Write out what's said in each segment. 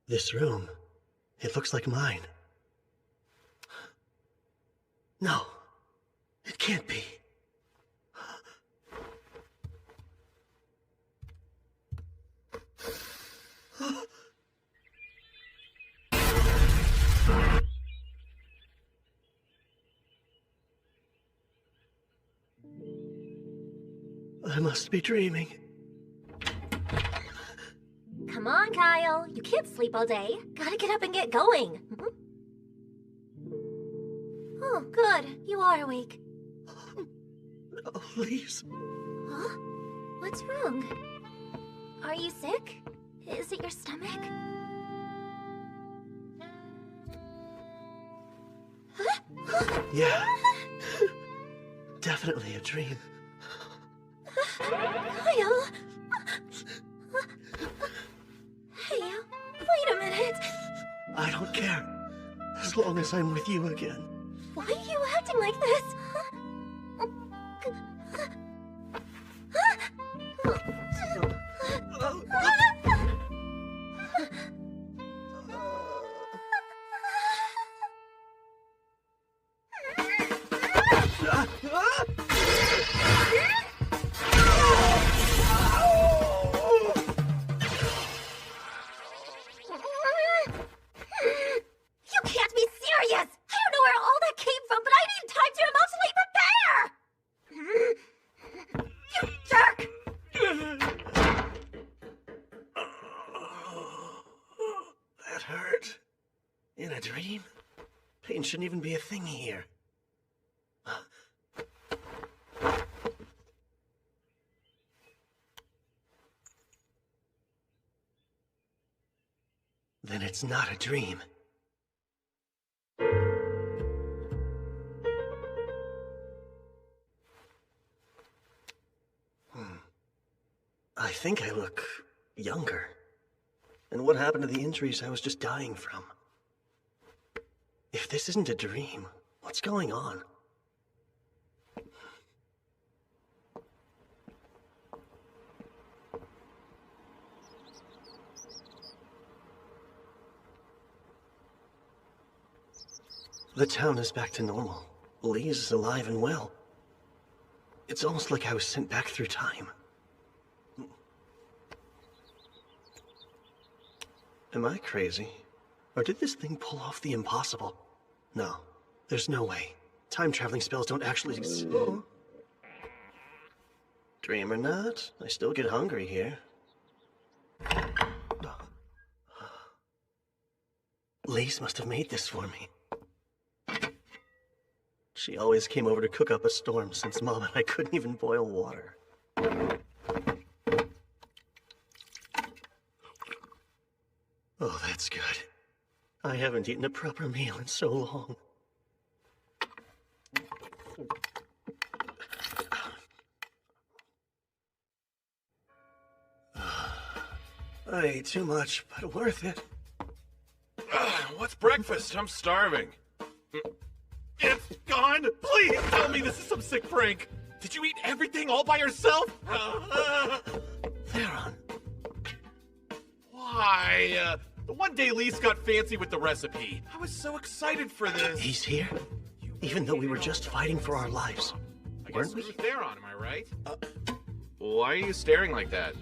This room, it looks like mine. No, it can't be. I must be dreaming. Come on, Kyle. You can't sleep all day. Gotta get up and get going. Oh, good. You are awake. Oh, please. Huh? What's wrong? Are you sick? Is it your stomach? Yeah. Definitely a dream. Kyle! Hey, wait a minute. I don't care. As long as I'm with you again. Why are you acting like this? You can't be serious! I don't know where all that came from, but I need time to emotionally prepare! You jerk! That hurt. In a dream? Pain shouldn't even be a thing here. Then it's not a dream. I think I look younger. And what happened to the injuries I was just dying from? If this isn't a dream, what's going on? The town is back to normal. Lee's is alive and well. It's almost like I was sent back through time. Am I crazy? Or did this thing pull off the impossible? No, there's no way. Time-traveling spells don't actually exist. Dream or not, I still get hungry here. Lise must have made this for me. She always came over to cook up a storm since Mom and I couldn't even boil water. Oh, that's good. I haven't eaten a proper meal in so long. I ate too much, but worth it. What's breakfast? I'm starving. It's gone! Please tell me this is some sick prank! Did you eat everything all by yourself? Theron. Why? The one day Lise got fancy with the recipe. I was so excited for this. He's here? Even though we were just fighting for our lives. I Weren't guess we? Theron, am I right? Why are you staring like that?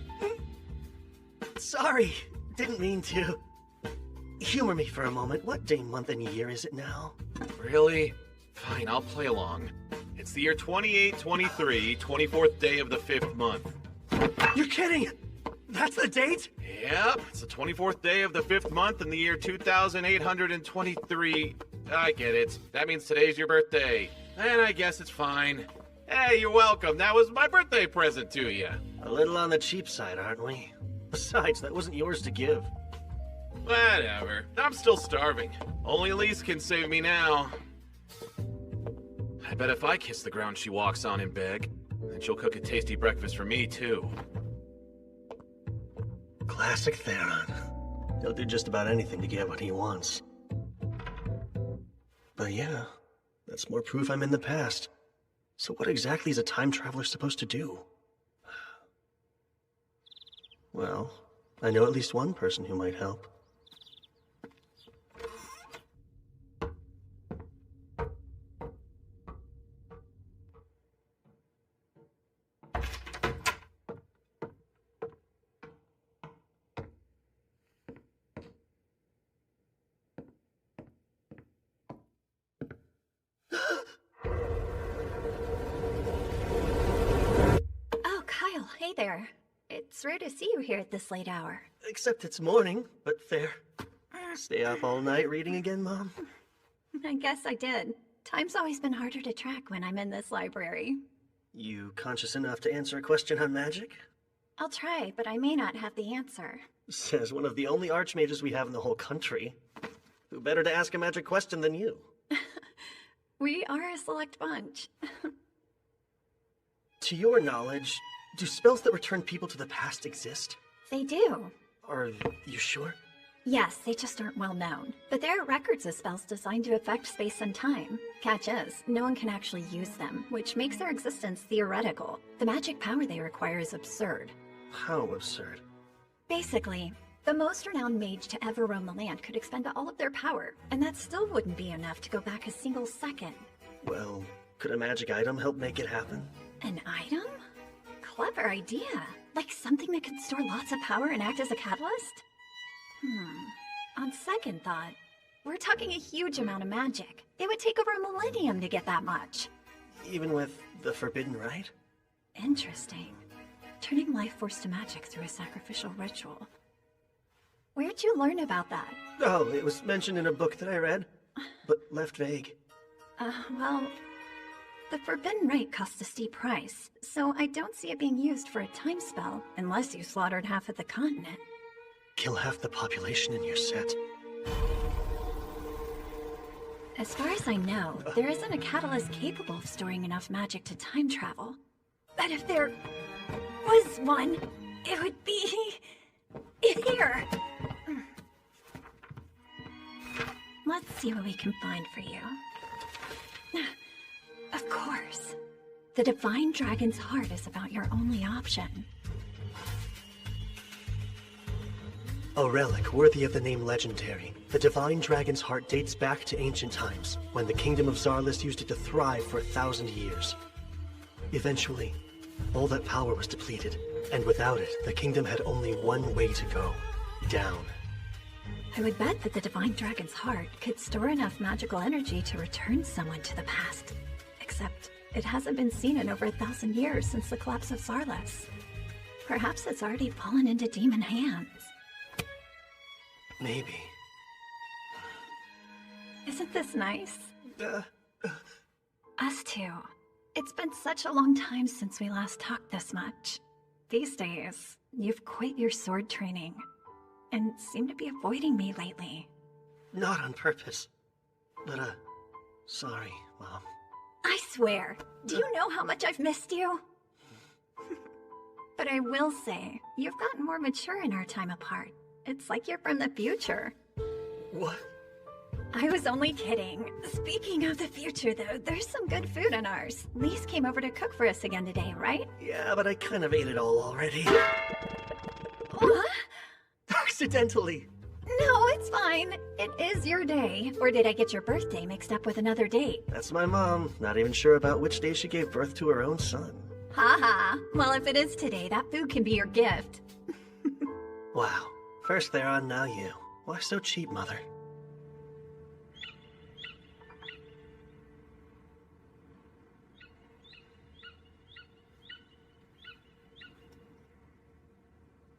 Sorry, didn't mean to. Humor me for a moment. What day, month, and year is it now? Really? Fine, I'll play along. It's the year 2823, 24th day of the 5th month. You're kidding! That's the date? Yep, it's the 24th day of the 5th month in the year 2823. I get it. That means today's your birthday. And I guess it's fine. Hey, you're welcome. That was my birthday present to you. A little on the cheap side, aren't we? Besides, that wasn't yours to give. Whatever. I'm still starving. Only Lise can save me now. I bet if I kiss the ground she walks on and beg, then she'll cook a tasty breakfast for me, too. Classic Theron. He'll do just about anything to get what he wants. But yeah, that's more proof I'm in the past. So what exactly is a time traveler supposed to do? Well, I know at least one person who might help. there. It's rare to see you here at this late hour. Except it's morning, but fair. Stay up all night reading again, Mom? I guess I did. Time's always been harder to track when I'm in this library. You conscious enough to answer a question on magic? I'll try, but I may not have the answer. Says one of the only archmages we have in the whole country. Who better to ask a magic question than you? We are a select bunch. To your knowledge, do spells that return people to the past exist? They do. Are you sure? Yes, they just aren't well known. But there are records of spells designed to affect space and time. Catch is, no one can actually use them, which makes their existence theoretical. The magic power they require is absurd. How absurd? Basically, the most renowned mage to ever roam the land could expend all of their power, and that still wouldn't be enough to go back a single second. Well, could a magic item help make it happen? An item? Clever idea. Like something that could store lots of power and act as a catalyst? On second thought, we're talking a huge amount of magic. It would take over a millennium to get that much. Even with the forbidden rite? Interesting. Turning life force to magic through a sacrificial ritual. Where'd you learn about that? Oh, it was mentioned in a book that I read, but left vague. Well, the forbidden rite costs a steep price, so I don't see it being used for a time spell unless you slaughtered half of the continent. Kill half the population in your set. As far as I know, there isn't a catalyst capable of storing enough magic to time travel. But if there was one, it would be here. Let's see what we can find for you. Of course. The Divine Dragon's Heart is about your only option. A relic worthy of the name legendary. The Divine Dragon's Heart dates back to ancient times, when the Kingdom of Zarlis used it to thrive for 1,000 years. Eventually, all that power was depleted, and without it, the kingdom had only one way to go. Down. I would bet that the Divine Dragon's Heart could store enough magical energy to return someone to the past. Except, it hasn't been seen in over 1,000 years since the collapse of Zarlis. Perhaps it's already fallen into demon hands. Maybe. Isn't this nice? Us too. It's been such a long time since we last talked this much. These days, you've quit your sword training, and seem to be avoiding me lately. Not on purpose. But, sorry, Mom. I swear, do you know how much I've missed you? But I will say, you've gotten more mature in our time apart. It's like you're from the future. What? I was only kidding. Speaking of the future, though, there's some good food on ours. Lise came over to cook for us again today, right? Yeah, but I kind of ate it all already. What? Accidentally. No, it's fine. It is your day. Or did I get your birthday mixed up with another date? That's my mom. Not even sure about which day she gave birth to her own son. Haha. Well, if it is today, that food can be your gift. Wow. First they're on, now you. Why so cheap, Mother?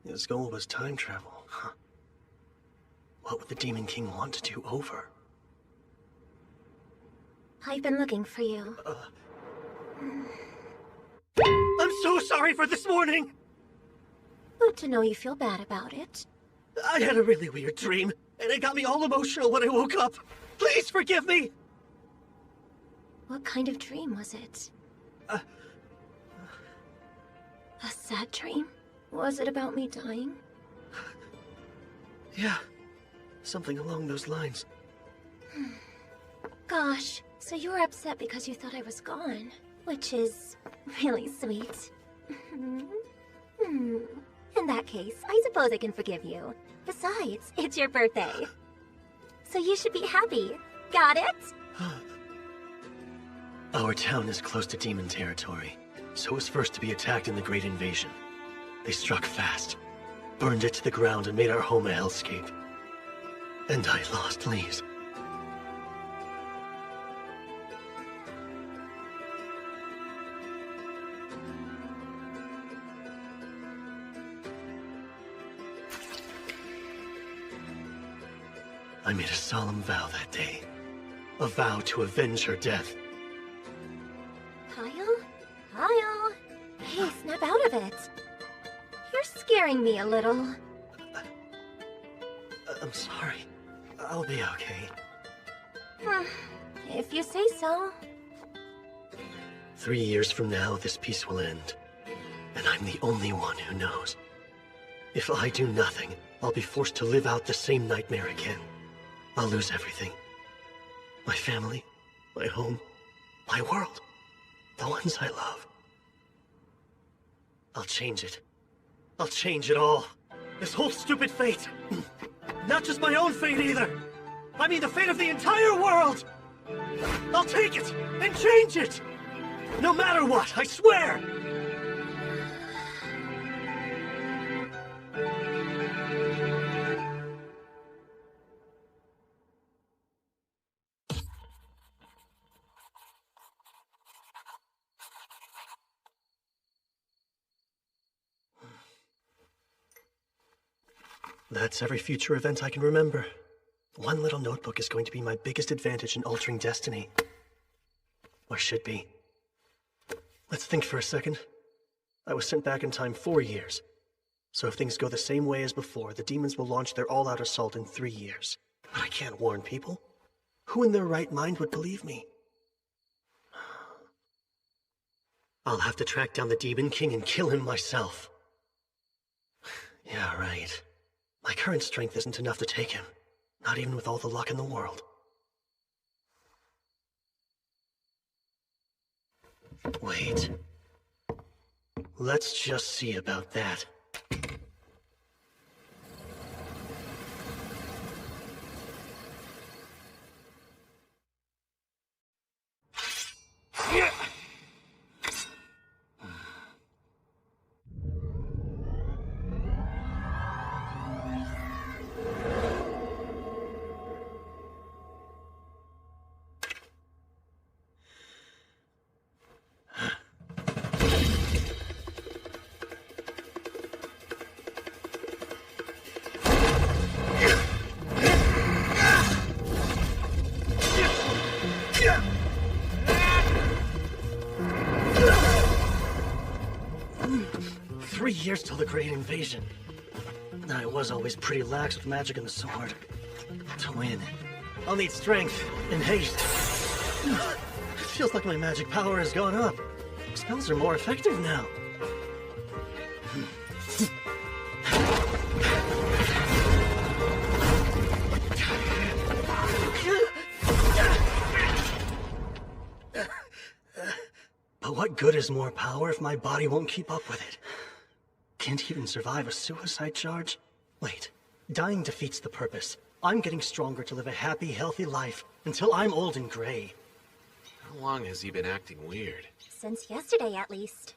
His goal was time travel, huh? What would the Demon King want to do over? I've been looking for you. I'm so sorry for this morning! Good to know you feel bad about it. I had a really weird dream, and it got me all emotional when I woke up. Please forgive me! What kind of dream was it? A sad dream? Was it about me dying? Yeah, something along those lines. Gosh, so you were upset because you thought I was gone, which is really sweet. In that case, I suppose I can forgive you. Besides, it's your birthday. So you should be happy. Got it? Our town is close to demon territory, so it was first to be attacked in the Great Invasion. They struck fast, burned it to the ground, and made our home a hellscape. And I lost Lise. I made a solemn vow that day. A vow to avenge her death. Kyle? Kyle? Hey, snap out of it. You're scaring me a little. I'm sorry. I'll be okay. If you say so. 3 years from now, this peace will end. And I'm the only one who knows. If I do nothing, I'll be forced to live out the same nightmare again. I'll lose everything. My family, my home, my world, the ones I love. I'll change it. I'll change it all. This whole stupid fate. Not just my own fate either. I mean the fate of the entire world. I'll take it and change it. No matter what, I swear. That's every future event I can remember. One little notebook is going to be my biggest advantage in altering destiny. Or should be. Let's think for a second. I was sent back in time 4 years. So if things go the same way as before, the demons will launch their all-out assault in 3 years. But I can't warn people. Who in their right mind would believe me? I'll have to track down the Demon King and kill him myself. Yeah, right. My current strength isn't enough to take him. Not even with all the luck in the world. Wait. Let's just see about that. Years till the Great Invasion. I was always pretty lax with magic and the sword. To win, I'll need strength and haste. It feels like my magic power has gone up. Spells are more effective now. But what good is more power if my body won't keep up with it? Can't even survive a suicide charge? Wait, dying defeats the purpose. I'm getting stronger to live a happy, healthy life until I'm old and gray. How long has he been acting weird? Since yesterday, at least.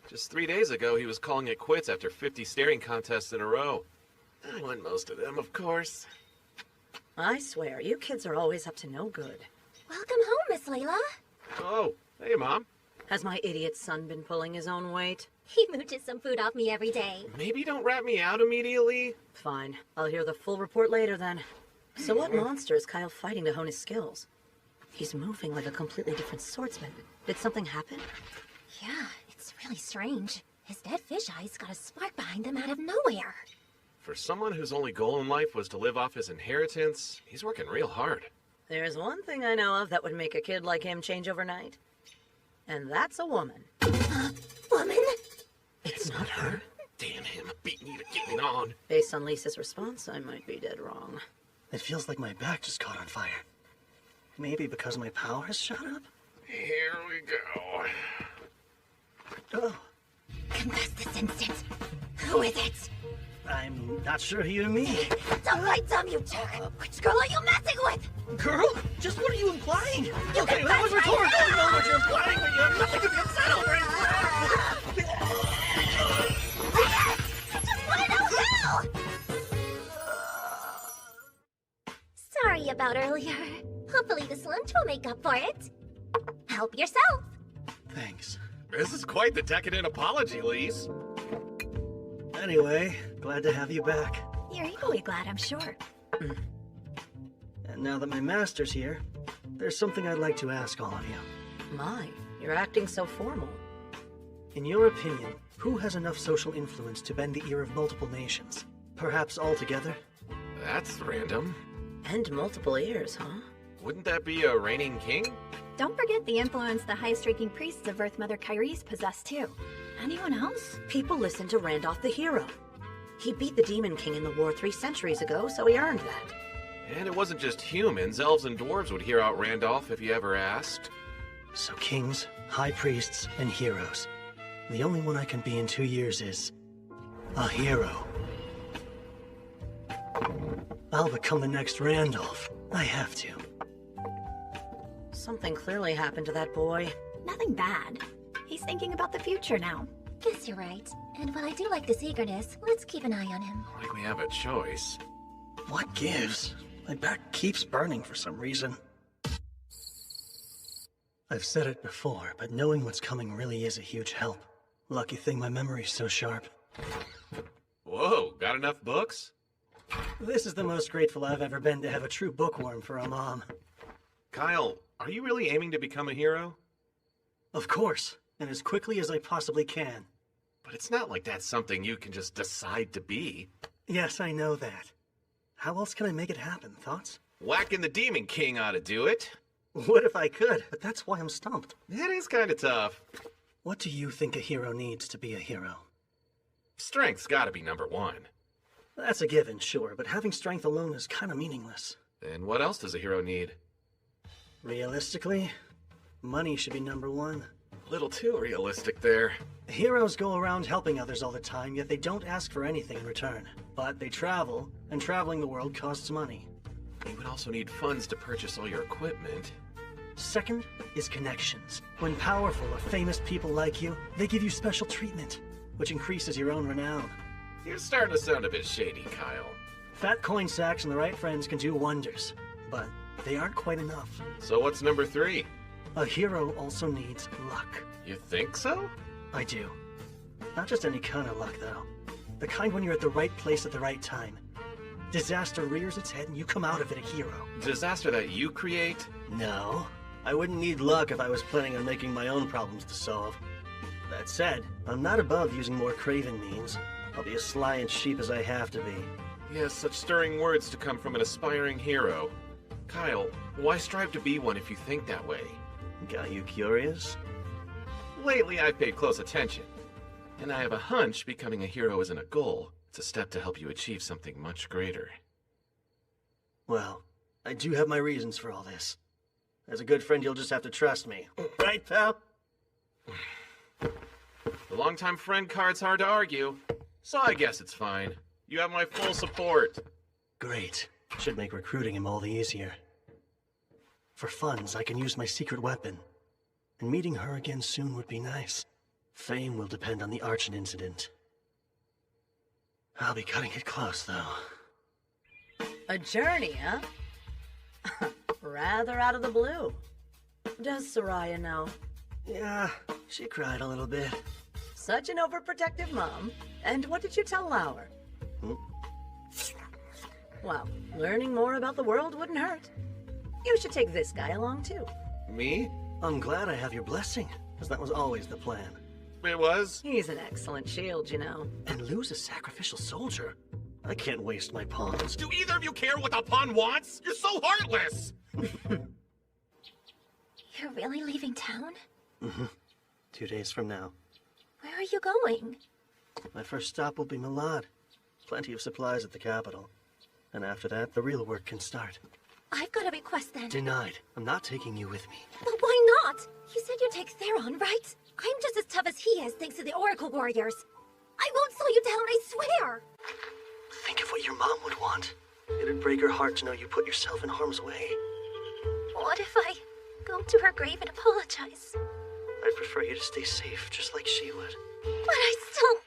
Just 3 days ago, he was calling it quits after 50 staring contests in a row. I won most of them, of course. I swear, you kids are always up to no good. Welcome home, Miss Layla. Oh, hey, Mom. Has my idiot son been pulling his own weight? He mooches some food off me every day. Maybe don't rat me out immediately. Fine. I'll hear the full report later then. So what monster is Kyle fighting to hone his skills? He's moving like a completely different swordsman. Did something happen? Yeah, it's really strange. His dead fish eyes got a spark behind them out of nowhere. For someone whose only goal in life was to live off his inheritance, he's working real hard. There's one thing I know of that would make a kid like him change overnight. And that's a woman. Woman? It's not her. Damn him, beat me to get me on. Based on Lisa's response, I might be dead wrong. It feels like my back just caught on fire. Maybe because my power has shot up? Here we go. Oh, Confess this instant. Who is it? I'm not sure who you mean. Don't right dumb, you jerk! Which girl are you messing with? Girl? Just what are you implying? Okay, that was rhetorical. I know what you're implying, but you have nothing to be upset over. Just wanna know how! Sorry about earlier. Hopefully this lunch will make up for it. Help yourself. Thanks. This is quite the decadent apology, Lise. Anyway, glad to have you back. You're equally glad, I'm sure. And now that my master's here, there's something I'd like to ask all of you. My, you're acting so formal. In your opinion, who has enough social influence to bend the ear of multiple nations? Perhaps all together? That's random. And multiple ears, huh? Wouldn't that be a reigning king? Don't forget the influence the high-streaking priests of Earth Mother Kyrie's possess too. Anyone else? People listen to Randolph the hero. He beat the Demon King in the war 3 centuries ago, so he earned that. And it wasn't just humans. Elves and dwarves would hear out Randolph if you ever asked. So kings, high priests, and heroes. The only one I can be in 2 years is... a hero. I'll become the next Randolph. I have to. Something clearly happened to that boy. Nothing bad. He's thinking about the future now. Guess you're right. And while I do like this eagerness, let's keep an eye on him. Like we have a choice. What gives? My back keeps burning for some reason. I've said it before, but knowing what's coming really is a huge help. Lucky thing my memory's so sharp. Whoa, got enough books? This is the most grateful I've ever been to have a true bookworm for a mom. Kyle, are you really aiming to become a hero? Of course, and as quickly as I possibly can. But it's not like that's something you can just decide to be. Yes, I know that. How else can I make it happen? Thoughts? Whacking the Demon King ought to do it. What if I could? But that's why I'm stumped. That is kind of tough. What do you think a hero needs to be a hero? Strength's gotta be number one. That's a given, sure, but having strength alone is kind of meaningless. Then what else does a hero need? Realistically, money should be number one. A little too realistic there. Heroes go around helping others all the time, yet they don't ask for anything in return. But they travel, and traveling the world costs money. You would also need funds to purchase all your equipment. Second is connections. When powerful or famous people like you, they give you special treatment, which increases your own renown. You're starting to sound a bit shady, Kyle. Fat coin sacks and the right friends can do wonders, but they aren't quite enough. So what's number 3? A hero also needs luck. You think so? I do. Not just any kind of luck, though. The kind when you're at the right place at the right time. Disaster rears its head and you come out of it a hero. Disaster that you create? No. I wouldn't need luck if I was planning on making my own problems to solve. That said, I'm not above using more craven means. I'll be as sly and cheap as I have to be. Yes, such stirring words to come from an aspiring hero. Kyle, why strive to be one if you think that way? Got you curious? Lately, I've paid close attention. And I have a hunch becoming a hero isn't a goal. It's a step to help you achieve something much greater. Well, I do have my reasons for all this. As a good friend, you'll just have to trust me. Right, pal? The longtime friend card's hard to argue, so I guess it's fine. You have my full support. Great. Should make recruiting him all the easier. For funds, I can use my secret weapon. And meeting her again soon would be nice. Fame will depend on the Archon incident. I'll be cutting it close, though. A journey, huh? Rather out of the blue. Does Soraya know? Yeah, she cried a little bit. Such an overprotective mom. And what did you tell Lauer? Well, learning more about the world wouldn't hurt. You should take this guy along, too. Me? I'm glad I have your blessing, because that was always the plan. It was? He's an excellent shield, you know. And lose a sacrificial soldier? I can't waste my pawns. Do either of you care what the pawn wants? You're so heartless! You're really leaving town? Mm-hmm. 2 days from now. Where are you going? My first stop will be Milad. Plenty of supplies at the capital. And after that, the real work can start. I've got a request then. Denied. I'm not taking you with me. But why not? You said you'd take Theron, right? I'm just as tough as he is, thanks to the Oracle Warriors. I won't slow you down, I swear! Think of what your mom would want. It'd break her heart to know you put yourself in harm's way. What if I go to her grave and apologize? I'd prefer you to stay safe, just like she would. But I still...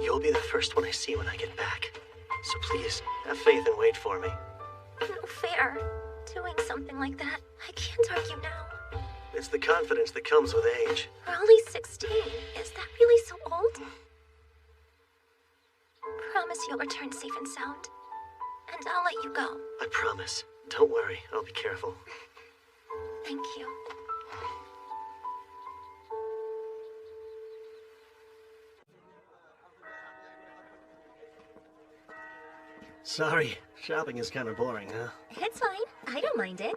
You'll be the first one I see when I get back. So please, have faith and wait for me. No fair. Doing something like that, I can't argue now. It's the confidence that comes with age. We're only 16. Is that really so old? Promise you'll return safe and sound. And I'll let you go. I promise. Don't worry, I'll be careful. Thank you. Sorry, shopping is kind of boring, huh? It's fine. I don't mind it.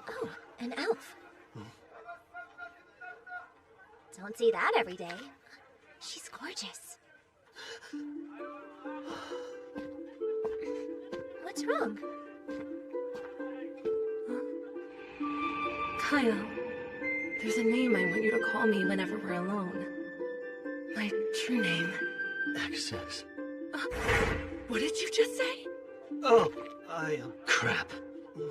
Oh, an elf. Don't see that every day. She's gorgeous. What's wrong? Kyle, there's a name I want you to call me whenever we're alone. My true name. Access. What did you just say? Oh, crap.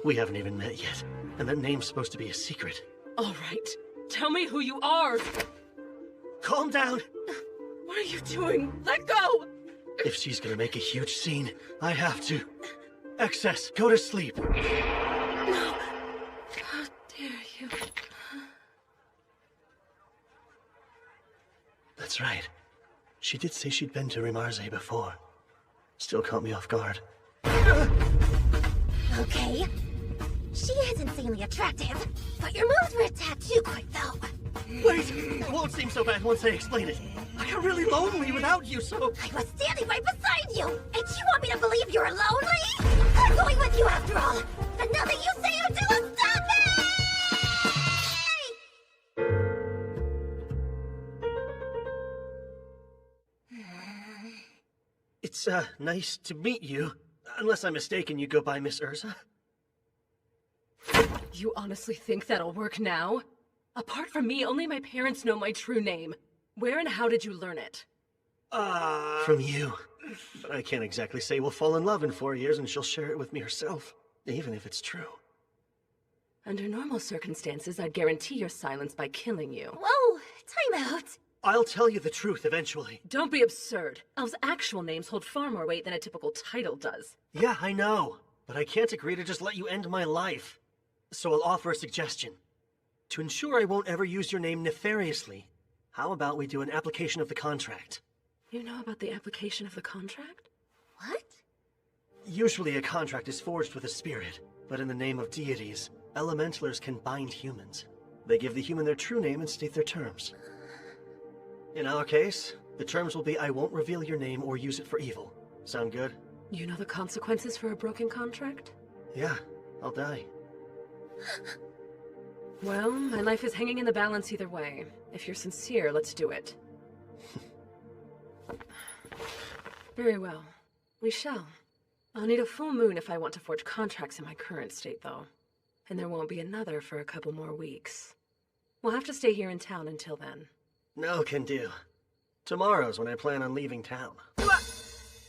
We haven't even met yet. And that name's supposed to be a secret. All right, tell me who you are. Calm down! What are you doing? Let go! If she's gonna make a huge scene, I have to. Excess, go to sleep. No. How dare you? That's right. She did say she'd been to Rimarze before. Still caught me off guard. Okay. She is insanely attractive, but your moves were a tad too quick, though. Wait! It won't seem so bad once I explain it. I got really lonely without you, so... I was standing right beside you, and you want me to believe you're lonely? I'm going with you after all, and nothing you say or do will stop me! It's, nice to meet you. Unless I'm mistaken, you go by Miss Urza? You honestly think that'll work now? Apart from me, only my parents know my true name. Where and how did you learn it? From you. But I can't exactly say we'll fall in love in 4 years and she'll share it with me herself, even if it's true. Under normal circumstances, I'd guarantee your silence by killing you. Whoa, time out. I'll tell you the truth eventually. Don't be absurd. Elves' actual names hold far more weight than a typical title does. Yeah, I know. But I can't agree to just let you end my life. So I'll offer a suggestion. To ensure I won't ever use your name nefariously, how about we do an application of the contract? You know about the application of the contract? What? Usually a contract is forged with a spirit, but in the name of deities, elementalers can bind humans. They give the human their true name and state their terms. In our case, the terms will be I won't reveal your name or use it for evil. Sound good? You know the consequences for a broken contract? Yeah, I'll die. Well, my life is hanging in the balance either way. If you're sincere, let's do it. Very well. We shall. I'll need a full moon if I want to forge contracts in my current state, though. And there won't be another for a couple more weeks. We'll have to stay here in town until then. No can do. Tomorrow's when I plan on leaving town. What?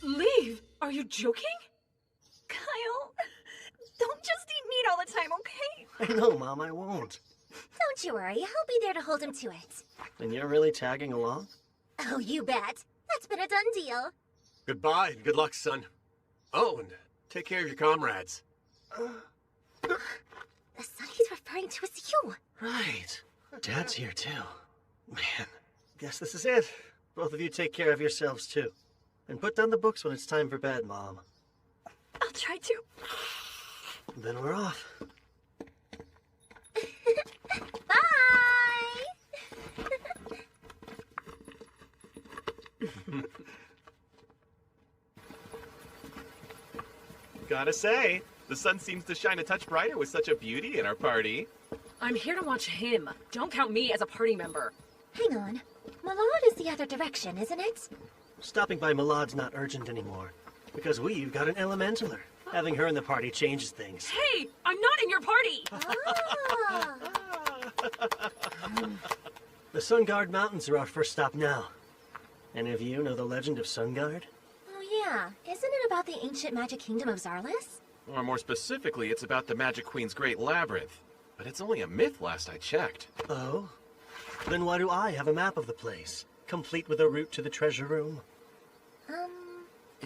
Leave? Are you joking? Kyle, don't just eat meat all the time, okay? I know, Mom, I won't. Don't you worry, I'll be there to hold him to it. And you're really tagging along? Oh, you bet. That's been a done deal. Goodbye and good luck, son. Oh, and take care of your comrades. The son he's referring to is you. Right. Dad's here, too. Man, guess this is it. Both of you take care of yourselves, too. And put down the books when it's time for bed, Mom. I'll try to. Then we're off. Bye! Gotta say, the sun seems to shine a touch brighter with such a beauty in our party. I'm here to watch him. Don't count me as a party member. Hang on. Malad is the other direction, isn't it? Stopping by Malad's not urgent anymore. Because we've got an elementaler. Having her in the party changes things. Hey, I'm not in your party! Ah. The Sunguard Mountains are our first stop now. Any of you know the legend of Sunguard? Oh yeah, isn't it about the ancient magic kingdom of Zarlis? Or more specifically, it's about the Magic Queen's Great Labyrinth. But it's only a myth last I checked. Oh? Then why do I have a map of the place, complete with a route to the treasure room?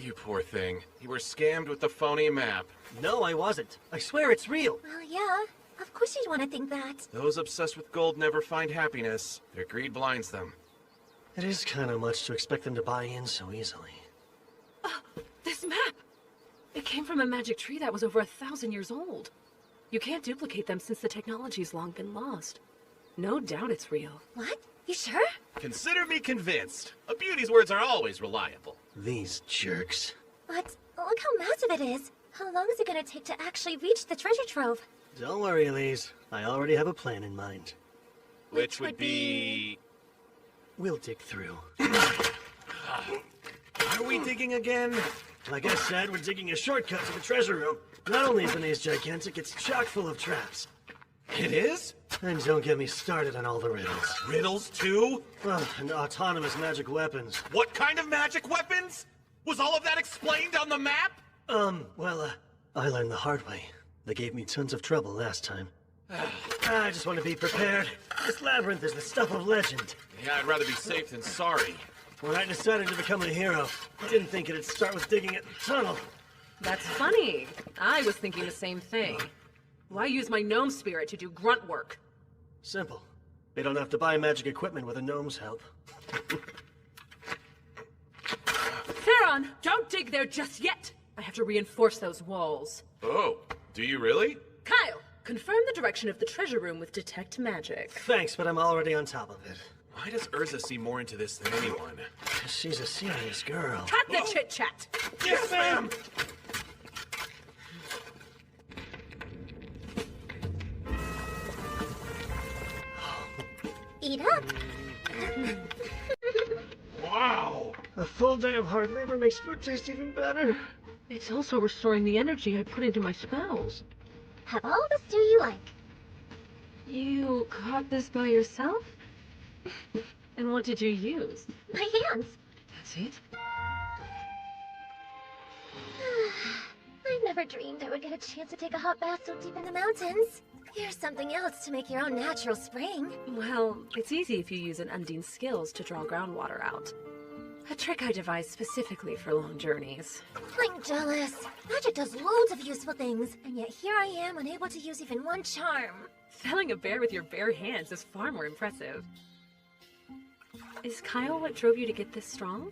You poor thing. You were scammed with the phony map. No, I wasn't. I swear it's real. Well, yeah. Of course you'd want to think that. Those obsessed with gold never find happiness. Their greed blinds them. It is kind of much to expect them to buy in so easily. This map! It came from a magic tree that was over 1,000 years old. You can't duplicate them since the technology's long been lost. No doubt it's real. What? You sure? Consider me convinced. A beauty's words are always reliable. These jerks. But look how massive it is. How long is it gonna take to actually reach the treasure trove? Don't worry, Elise. I already have a plan in mind. Which would be... We'll dig through. Are we digging again? Like I said, we're digging a shortcut to the treasure room. Not only is the maze gigantic, it's chock full of traps. It is? And don't get me started on all the riddles. Riddles too? And autonomous magic weapons. What kind of magic weapons? Was all of that explained on the map? I learned the hard way. They gave me tons of trouble last time. I just want to be prepared. This labyrinth is the stuff of legend. Yeah, I'd rather be safe than sorry. When I decided to become a hero, I didn't think it'd start with digging a tunnel. That's funny. I was thinking the same thing. Why use my gnome spirit to do grunt work? Simple. They don't have to buy magic equipment with a gnome's help. Theron, don't dig there just yet! I have to reinforce those walls. Oh, do you really? Kyle, confirm the direction of the treasure room with detect magic. Thanks, but I'm already on top of it. Why does Urza see more into this than anyone? She's a serious girl. Cut the chit-chat! Yes, ma'am! Eat up. Wow! A full day of hard labor makes food taste even better. It's also restoring the energy I put into my spells. Have all the stew you like. You caught this by yourself? And what did you use? My hands. That's it? I never dreamed I would get a chance to take a hot bath so deep in the mountains. Here's something else to make your own natural spring. Well, it's easy if you use an Undine's skills to draw groundwater out. A trick I devised specifically for long journeys. I'm jealous. Magic does loads of useful things, and yet here I am unable to use even one charm. Felling a bear with your bare hands is far more impressive. Is Kyle what drove you to get this strong?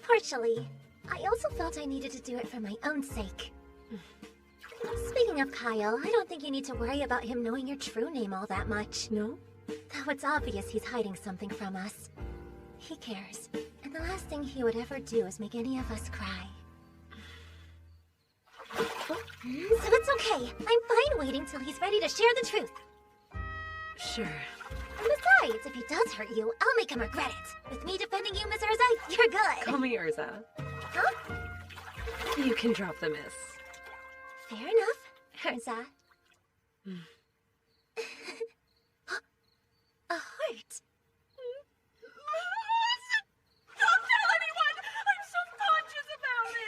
Partially. I also felt I needed to do it for my own sake. Speaking of Kyle, I don't think you need to worry about him knowing your true name all that much. No? Though it's obvious he's hiding something from us. He cares, and the last thing he would ever do is make any of us cry. So it's okay. I'm fine waiting till he's ready to share the truth. Sure. Besides, if he does hurt you, I'll make him regret it. With me defending you, Miss Urza, you're good. Call me Urza. Huh? You can drop the miss. Fair enough, Urza. A heart. Don't tell anyone! I'm self-conscious about it!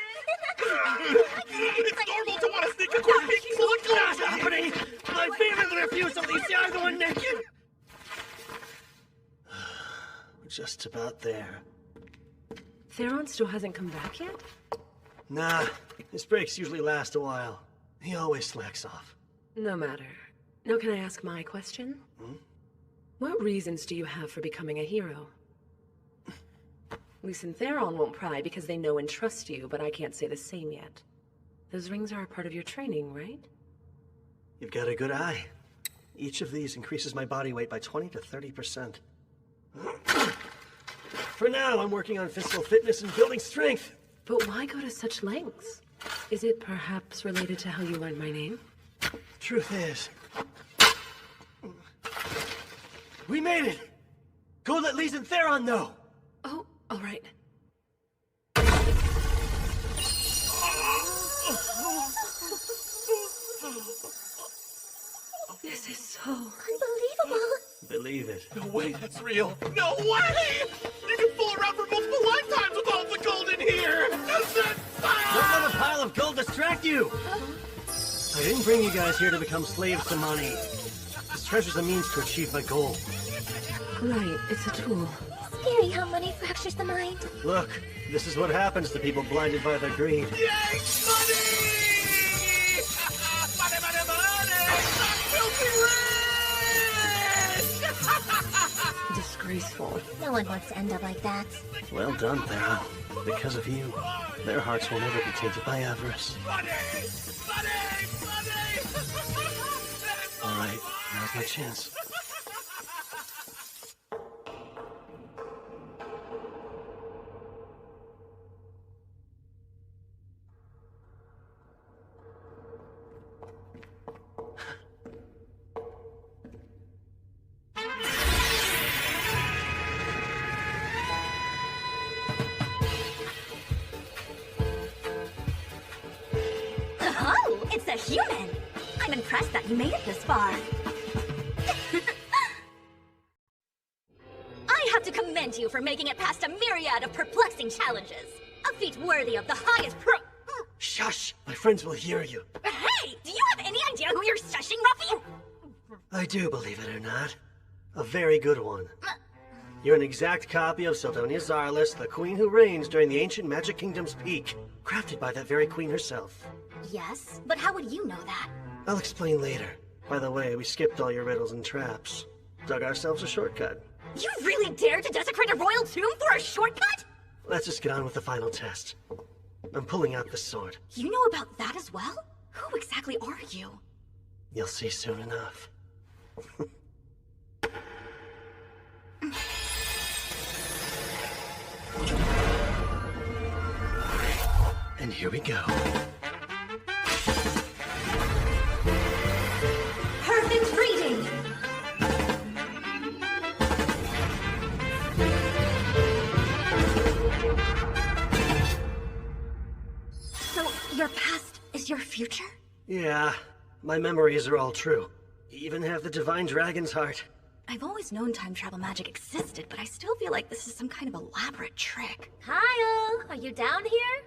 It's normal to want to sneak a quick peek full of What's gold! happening? My favorite refusal to see either one naked. We're just about there. Theron still hasn't come back yet? Nah, his breaks usually last a while. He always slacks off. No matter. Now can I ask my question? What reasons do you have for becoming a hero? Luce and Theron won't pry because they know and trust you, but I can't say the same yet. Those rings are a part of your training, right? You've got a good eye. Each of these increases my body weight by 20 to 30%. For now, I'm working on physical fitness and building strength. But why go to such lengths? Is it perhaps related to how you learned my name? Truth is, we made it! Go let Lise and Theron know! Oh, all right. This is so... Unbelievable. Believe it. No way that's real! No way! You can fool around for multiple lifetimes with all the gold in here! Don't let a pile of gold distract you! I didn't bring you guys here to become slaves to money. This treasure's a means to achieve my goal. Right, it's a tool. Scary how money fractures the mind. Look, this is what happens to people blinded by their greed. Yay! Money! Money, money, money! Stock Disgraceful. No one wants to end up like that. Well done, Thera. Because of you, their hearts will never be tainted by avarice. Alright, now's my chance. Oh, it's a human! I'm impressed that you made it this far. I have to commend you for making it past a myriad of perplexing challenges. A feat worthy of the highest pro- Shush! My friends will hear you. Hey! Do you have any idea who you're shushing, Ruffy? I do, believe it or not. A very good one. You're an exact copy of Sildonia Zarlis, the queen who reigns during the ancient Magic Kingdom's peak, crafted by that very queen herself. Yes, but how would you know that? I'll explain later. By the way, we skipped all your riddles and traps. Dug ourselves a shortcut. You really dare to desecrate a royal tomb for a shortcut? Let's just get on with the final test. I'm pulling out the sword. You know about that as well? Who exactly are you? You'll see soon enough. And here we go. Perfect reading! So, your past is your future? Yeah, my memories are all true. Even have the Divine Dragon's heart. I've always known time travel magic existed, but I still feel like this is some kind of elaborate trick. Kyle, are you down here?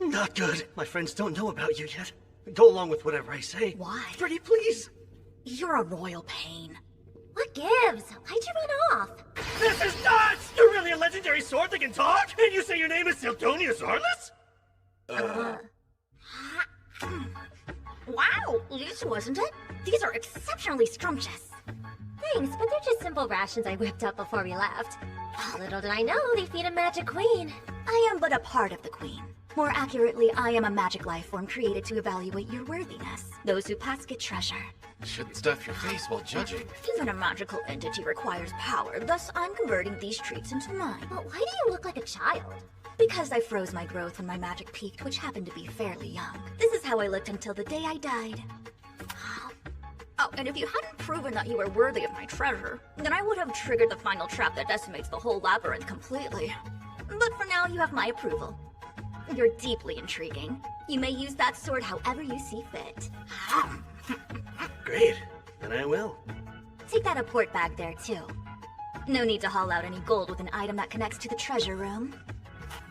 Not good. My friends don't know about you yet. Go along with whatever I say. Why? Pretty please. You're a royal pain. What gives? Why'd you run off? This is nuts! You're really a legendary sword that can talk? And you say your name is Sildonia Zarlis? Wow, this wasn't it? These are exceptionally scrumptious. Thanks, but they're just simple rations I whipped up before we left. Little did I know they feed a magic queen. I am but a part of the queen. More accurately, I am a magic life form created to evaluate your worthiness. Those who pass get treasure. Shouldn't stuff your face while judging. Even a magical entity requires power, thus I'm converting these treats into mine. But why do you look like a child? Because I froze my growth when my magic peaked, which happened to be fairly young. This is how I looked until the day I died. Oh, and if you hadn't proven that you were worthy of my treasure, then I would have triggered the final trap that decimates the whole labyrinth completely. But for now, you have my approval. You're deeply intriguing. You may use that sword however you see fit. Great. Then I will. Take that apport bag there, too. No need to haul out any gold with an item that connects to the treasure room.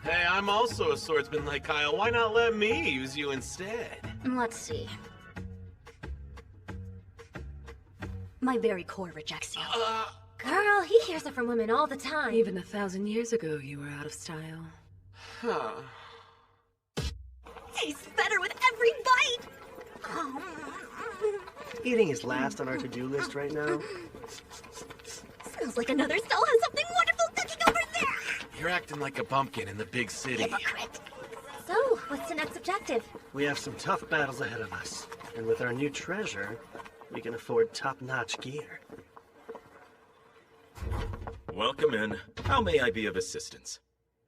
Hey, I'm also a swordsman like Kyle. Why not let me use you instead? Let's see. My very core rejects you. Girl, he hears it from women all the time. Even 1,000 years ago, you were out of style. Huh. Tastes better with every bite! Eating is last on our to-do list right now. Smells like another stall has something wonderful cooking over there! You're acting like a bumpkin in the big city. Hypocrite. So, what's the next objective? We have some tough battles ahead of us. And with our new treasure, we can afford top-notch gear. Welcome in. How may I be of assistance?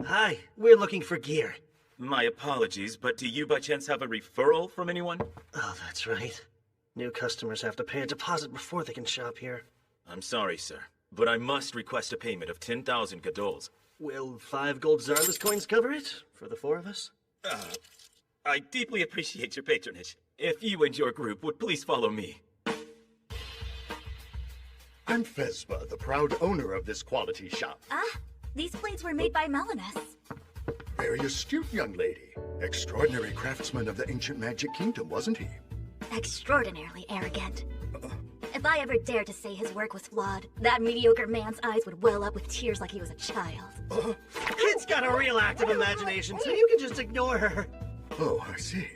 Hi, we're looking for gear. My apologies, but do you by chance have a referral from anyone? Oh, that's right. New customers have to pay a deposit before they can shop here. I'm sorry, sir, but I must request a payment of 10,000 gadols. Will 5 gold Zarlis coins cover it? For the 4 of us? I deeply appreciate your patronage. If you and your group would please follow me. I'm Fespa, the proud owner of this quality shop. These blades were made by Melanus. Very astute young lady. Extraordinary craftsman of the ancient Magic Kingdom, wasn't he? Extraordinarily arrogant. If I ever dared to say his work was flawed, that mediocre man's eyes would well up with tears like he was a child. Kid's got a real active imagination, so you can just ignore her. Oh, I see.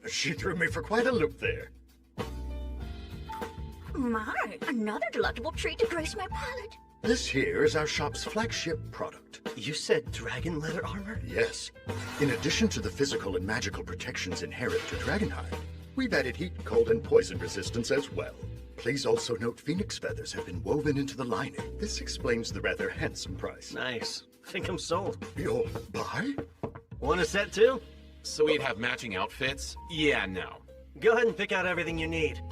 She threw me for quite a loop there. My, another delectable treat to grace my palate. This here is our shop's flagship product. You said dragon leather armor? Yes. In addition to the physical and magical protections inherent to Dragonhide, we've added heat, cold, and poison resistance as well. Please also note phoenix feathers have been woven into the lining. This explains the rather handsome price. Nice. Think I'm sold. You'll buy? Want a set too? So we'd have matching outfits? Yeah, no. Go ahead and pick out everything you need.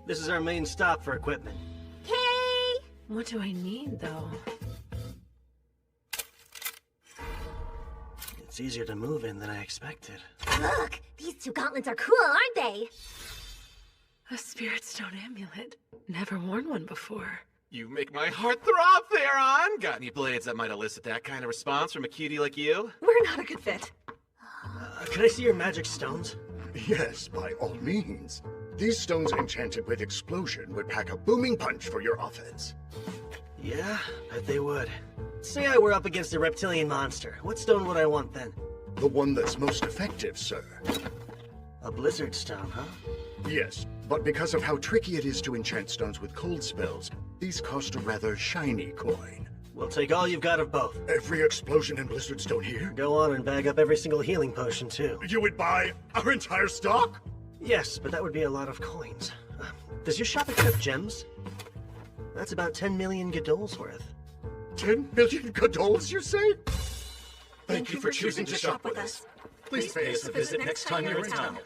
This is our main stop for equipment. Okay. What do I need, though? It's easier to move in than I expected. Look, these two gauntlets are cool, aren't they? A spirit stone amulet. Never worn one before. You make my heart throb, Theron! Got any blades that might elicit that kind of response from a cutie like you? We're not a good fit. Can I see your magic stones? Yes, by all means. These stones enchanted with explosion would pack a booming punch for your offense. Yeah, bet they would. Say I were up against a reptilian monster. What stone would I want then? The one that's most effective, sir. A blizzard stone, huh? Yes, but because of how tricky it is to enchant stones with cold spells, these cost a rather shiny coin. We'll take all you've got of both. Every explosion and blizzard stone here? Go on and bag up every single healing potion, too. You would buy our entire stock? Yes, but that would be a lot of coins. Does your shop accept gems? That's about 10 million Godol's worth. 10 million Godols, you say? Thank you for choosing to shop with us. Please pay us a visit next time you're in town.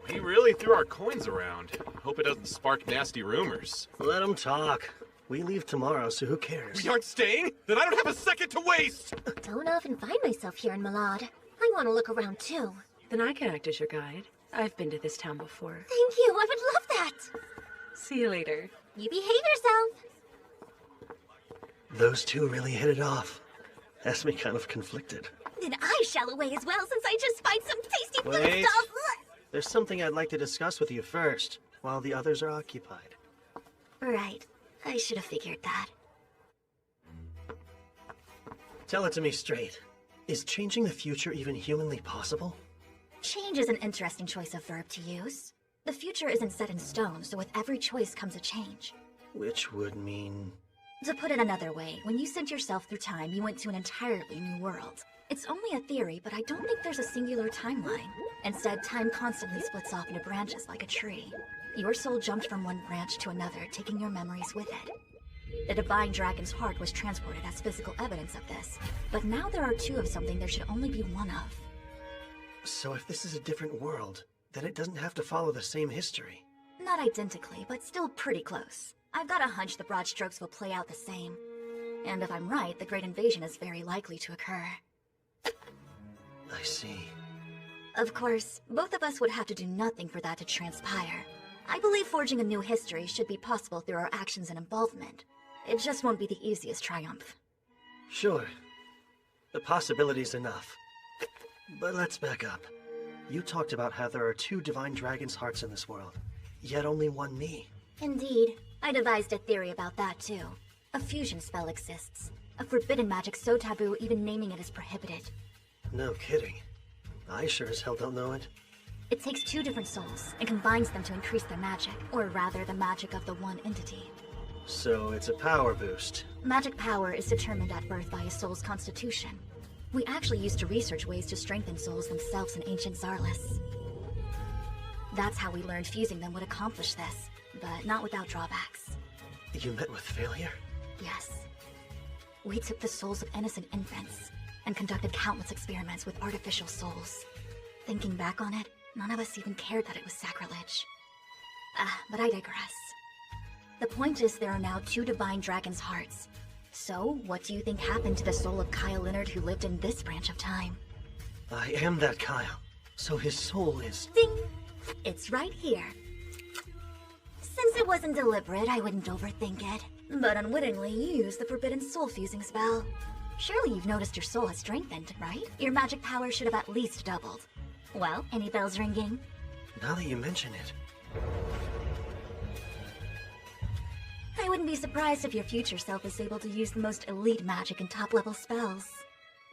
He really threw our coins around. Hope it doesn't spark nasty rumors. Let them talk. We leave tomorrow, so who cares? We aren't staying? Then I don't have a second to waste! Don't often find myself here in Malad. I want to look around too. Then I can act as your guide. I've been to this town before. Thank you, I would love that. See you later. You behave yourself. Those two really hit it off. Has me kind of conflicted. Then I shall away as well, since I just spied some tasty food Wait. stuff. There's something I'd like to discuss with you first, while the others are occupied. Right. I should have figured that. Tell it to me straight. Is changing the future even humanly possible? Change is an interesting choice of verb to use. The future isn't set in stone, so with every choice comes a change. Which would mean... To put it another way, when you sent yourself through time, you went to an entirely new world. It's only a theory, but I don't think there's a singular timeline. Instead, time constantly splits off into branches like a tree. Your soul jumped from one branch to another, taking your memories with it. The divine dragon's heart was transported as physical evidence of this, but now there are two of something there should only be one of. So if this is a different world, then it doesn't have to follow the same history. Not identically, but still pretty close. I've got a hunch the broad strokes will play out the same. And if I'm right, the Great Invasion is very likely to occur. I see. Of course, both of us would have to do nothing for that to transpire. I believe forging a new history should be possible through our actions and involvement. It just won't be the easiest triumph. Sure. The possibility's enough. But let's back up. You talked about how there are two divine dragon's hearts in this world, yet only one me. Indeed. I devised a theory about that too. A fusion spell exists. A forbidden magic so taboo even naming it is prohibited. No kidding. I sure as hell don't know it. It takes two different souls and combines them to increase their magic, or rather the magic of the one entity. So it's a power boost. Magic power is determined at birth by a soul's constitution. We actually used to research ways to strengthen souls themselves in ancient Zarlis. That's how we learned fusing them would accomplish this, but not without drawbacks. You met with failure? Yes. We took the souls of innocent infants and conducted countless experiments with artificial souls. Thinking back on it, none of us even cared that it was sacrilege. But I digress. The point is there are now two divine dragon's hearts. So, what do you think happened to the soul of Kyle Leonard who lived in this branch of time? I am that Kyle. So his soul is... Ding! It's right here. Since it wasn't deliberate, I wouldn't overthink it. But unwittingly, you used the forbidden soul fusing spell. Surely you've noticed your soul has strengthened, right? Your magic power should have at least doubled. Well, any bells ringing? Now that you mention it... I wouldn't be surprised if your future self is able to use the most elite magic and top-level spells.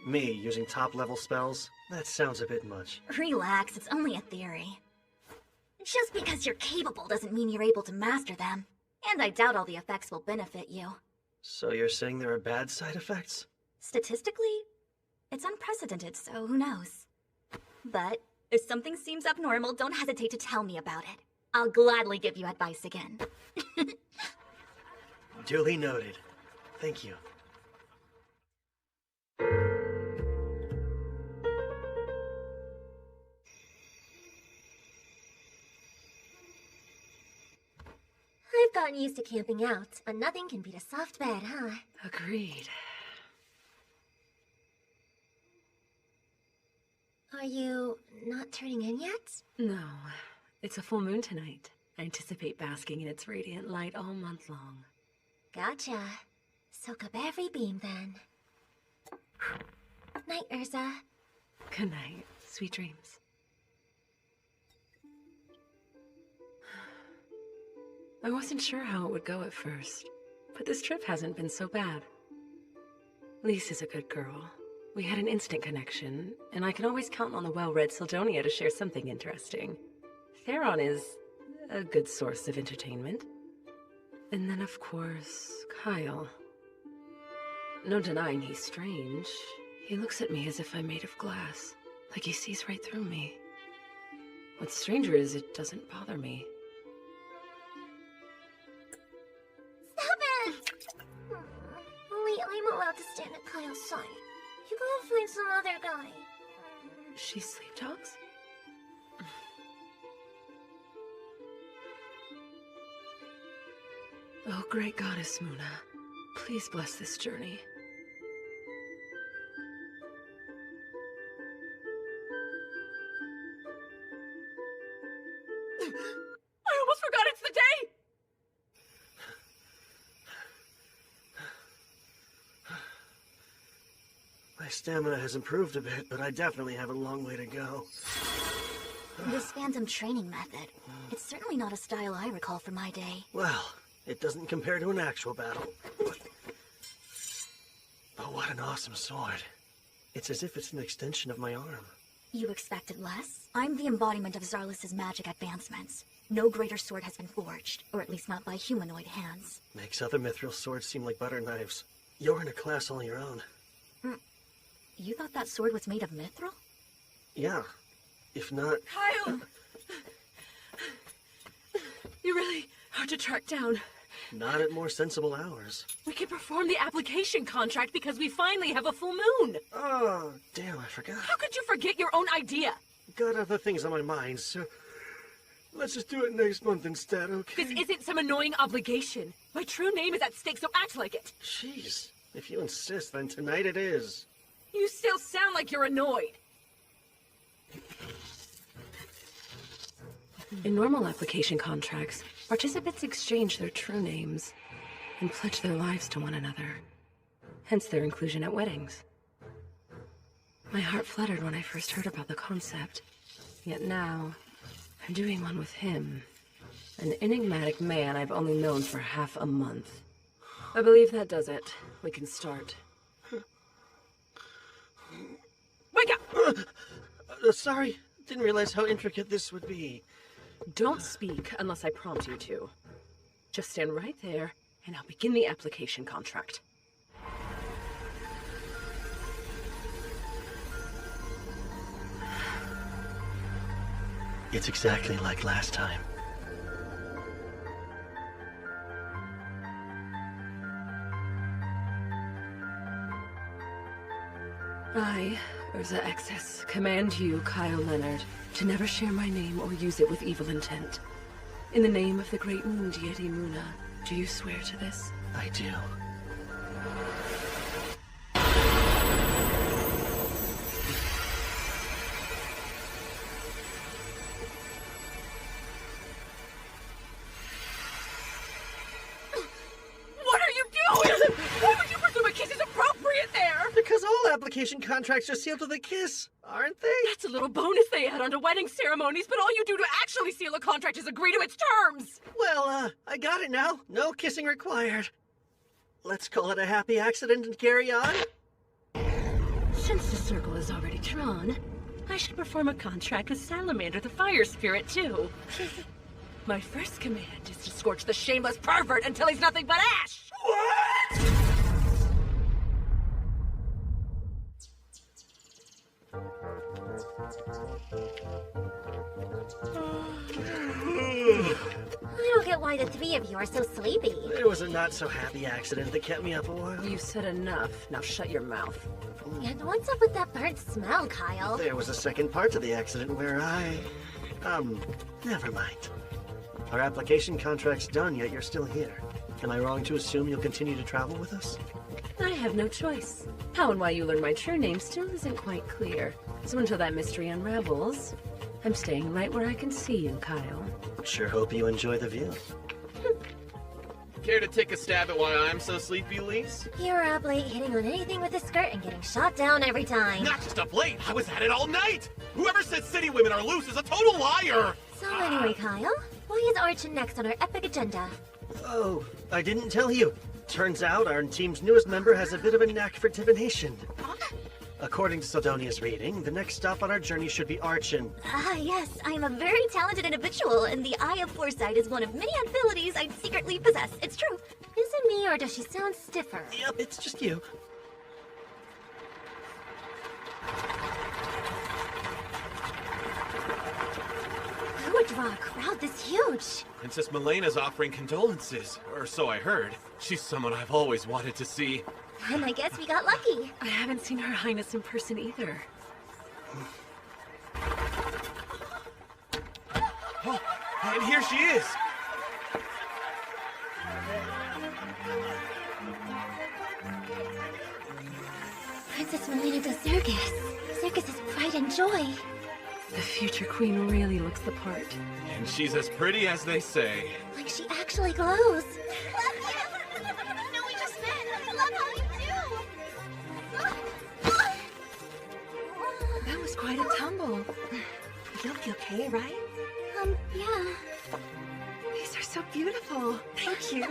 Me using top-level spells? That sounds a bit much. Relax, it's only a theory. Just because you're capable doesn't mean you're able to master them. And I doubt all the effects will benefit you. So you're saying there are bad side effects? Statistically, it's unprecedented, so who knows? But if something seems abnormal, don't hesitate to tell me about it. I'll gladly give you advice again. Duly noted. Thank you. I've gotten used to camping out, but nothing can beat a soft bed, huh? Agreed. Are you not turning in yet? No, it's a full moon tonight. I anticipate basking in its radiant light all month long. Gotcha. Soak up every beam, then. Night, Urza. Good night. Sweet dreams. I wasn't sure how it would go at first, but this trip hasn't been so bad. Lise is a good girl. We had an instant connection, and I can always count on the well-read Sildonia to share something interesting. Theron is a good source of entertainment. And then, of course, Kyle. No denying he's strange. He looks at me as if I'm made of glass, like he sees right through me. What's stranger is it doesn't bother me. Stop it! Only I'm allowed to stand at Kyle's side. You go find some other guy. She sleep talks? Oh, great goddess Muna, please bless this journey. I almost forgot it's the day! My stamina has improved a bit, but I definitely have a long way to go. This phantom training method, it's certainly not a style I recall from my day. Well, it doesn't compare to an actual battle. But what an awesome sword. It's as if it's an extension of my arm. You expected less? I'm the embodiment of Zarlis' magic advancements. No greater sword has been forged, or at least not by humanoid hands. Makes other mithril swords seem like butter knives. You're in a class all your own. You thought that sword was made of mithril? Yeah. If not... Kyle! You're really hard to track down. Not at more sensible hours. We can perform the application contract because we finally have a full moon. Oh, damn, I forgot. How could you forget your own idea? Got other things on my mind, so... Let's just do it next month instead, okay? This isn't some annoying obligation. My true name is at stake, so act like it. Jeez. If you insist, then tonight it is. You still sound like you're annoyed. In normal application contracts, participants exchange their true names and pledge their lives to one another. Hence their inclusion at weddings. My heart fluttered when I first heard about the concept. Yet now, I'm doing one with him. An enigmatic man I've only known for half a month. I believe that does it. We can start. Wake up! Sorry. Didn't realize how intricate this would be. Don't speak unless I prompt you to. Just stand right there, and I'll begin the application contract. It's exactly like last time. I, Urza Exis, command you, Kyle Leonard, to never share my name or use it with evil intent. In the name of the great moon deity Muna, do you swear to this? I do. What are you doing? Why would you presume a kiss is appropriate there? Because all application contracts are sealed with a kiss, aren't they? That's a little bonus they add onto wedding ceremonies, but all you do to actually seal a contract is agree to its terms! Well, I got it now. No kissing required. Let's call it a happy accident and carry on. Since the circle is already drawn, I should perform a contract with Salamander the Fire Spirit, too. My first command is to scorch the shameless pervert until he's nothing but ash! What? I don't get why the three of you are so sleepy. There was a not-so-happy accident that kept me up a while. You said enough. Now shut your mouth. And what's up with that burnt smell, Kyle? There was a second part to the accident where never mind. Our application contract's done, yet you're still here. Am I wrong to assume you'll continue to travel with us? I have no choice. How and why you learn my true name still isn't quite clear. So until that mystery unravels, I'm staying right where I can see you, Kyle. Sure hope you enjoy the view. Care to take a stab at why I'm so sleepy, Lise? You were up late hitting on anything with a skirt and getting shot down every time. Not just up late, I was at it all night! Whoever said city women are loose is a total liar! So anyway, Kyle, why is Archon next on our epic agenda? Oh, I didn't tell you. Turns out our team's newest member has a bit of a knack for divination. According to Sildonia's reading, the next stop on our journey should be Archon. Ah, yes, I am a very talented individual, and the Eye of Foresight is one of many abilities I secretly possess. It's true. Is it me, or does she sound stiffer? Yep, it's just you. Who would draw a crowd this huge? Princess Milena's offering condolences, or so I heard. She's someone I've always wanted to see. And I guess we got lucky. I haven't seen Her Highness in person either. Oh, and here she is! Princess Milena de Circus. Circus's pride and joy. The future queen really looks the part. And she's as pretty as they say. Like she actually glows. No, we just met. I love how you do. That was quite a tumble. You'll be okay, right? Yeah. These are so beautiful. Thank you.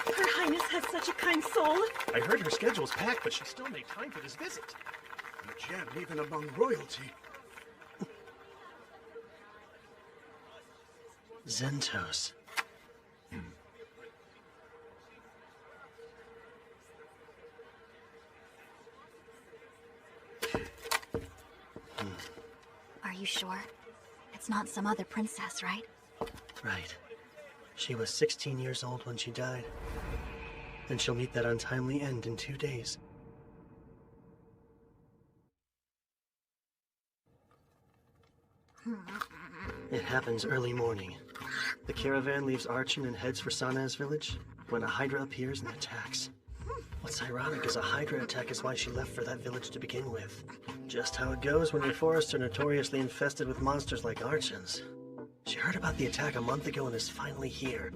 Her Highness has such a kind soul. I heard her schedule's packed, but she still made time for this visit. A gem even among royalty. Zentos. Are you sure? It's not some other princess, right? Right. She was 16 years old when she died. And she'll meet that untimely end in 2 days. It happens early morning. The caravan leaves Archon and heads for Sana's village when a Hydra appears and attacks. What's ironic is a Hydra attack is why she left for that village to begin with. Just how it goes when your forests are notoriously infested with monsters like Archons. She heard about the attack a month ago and is finally here.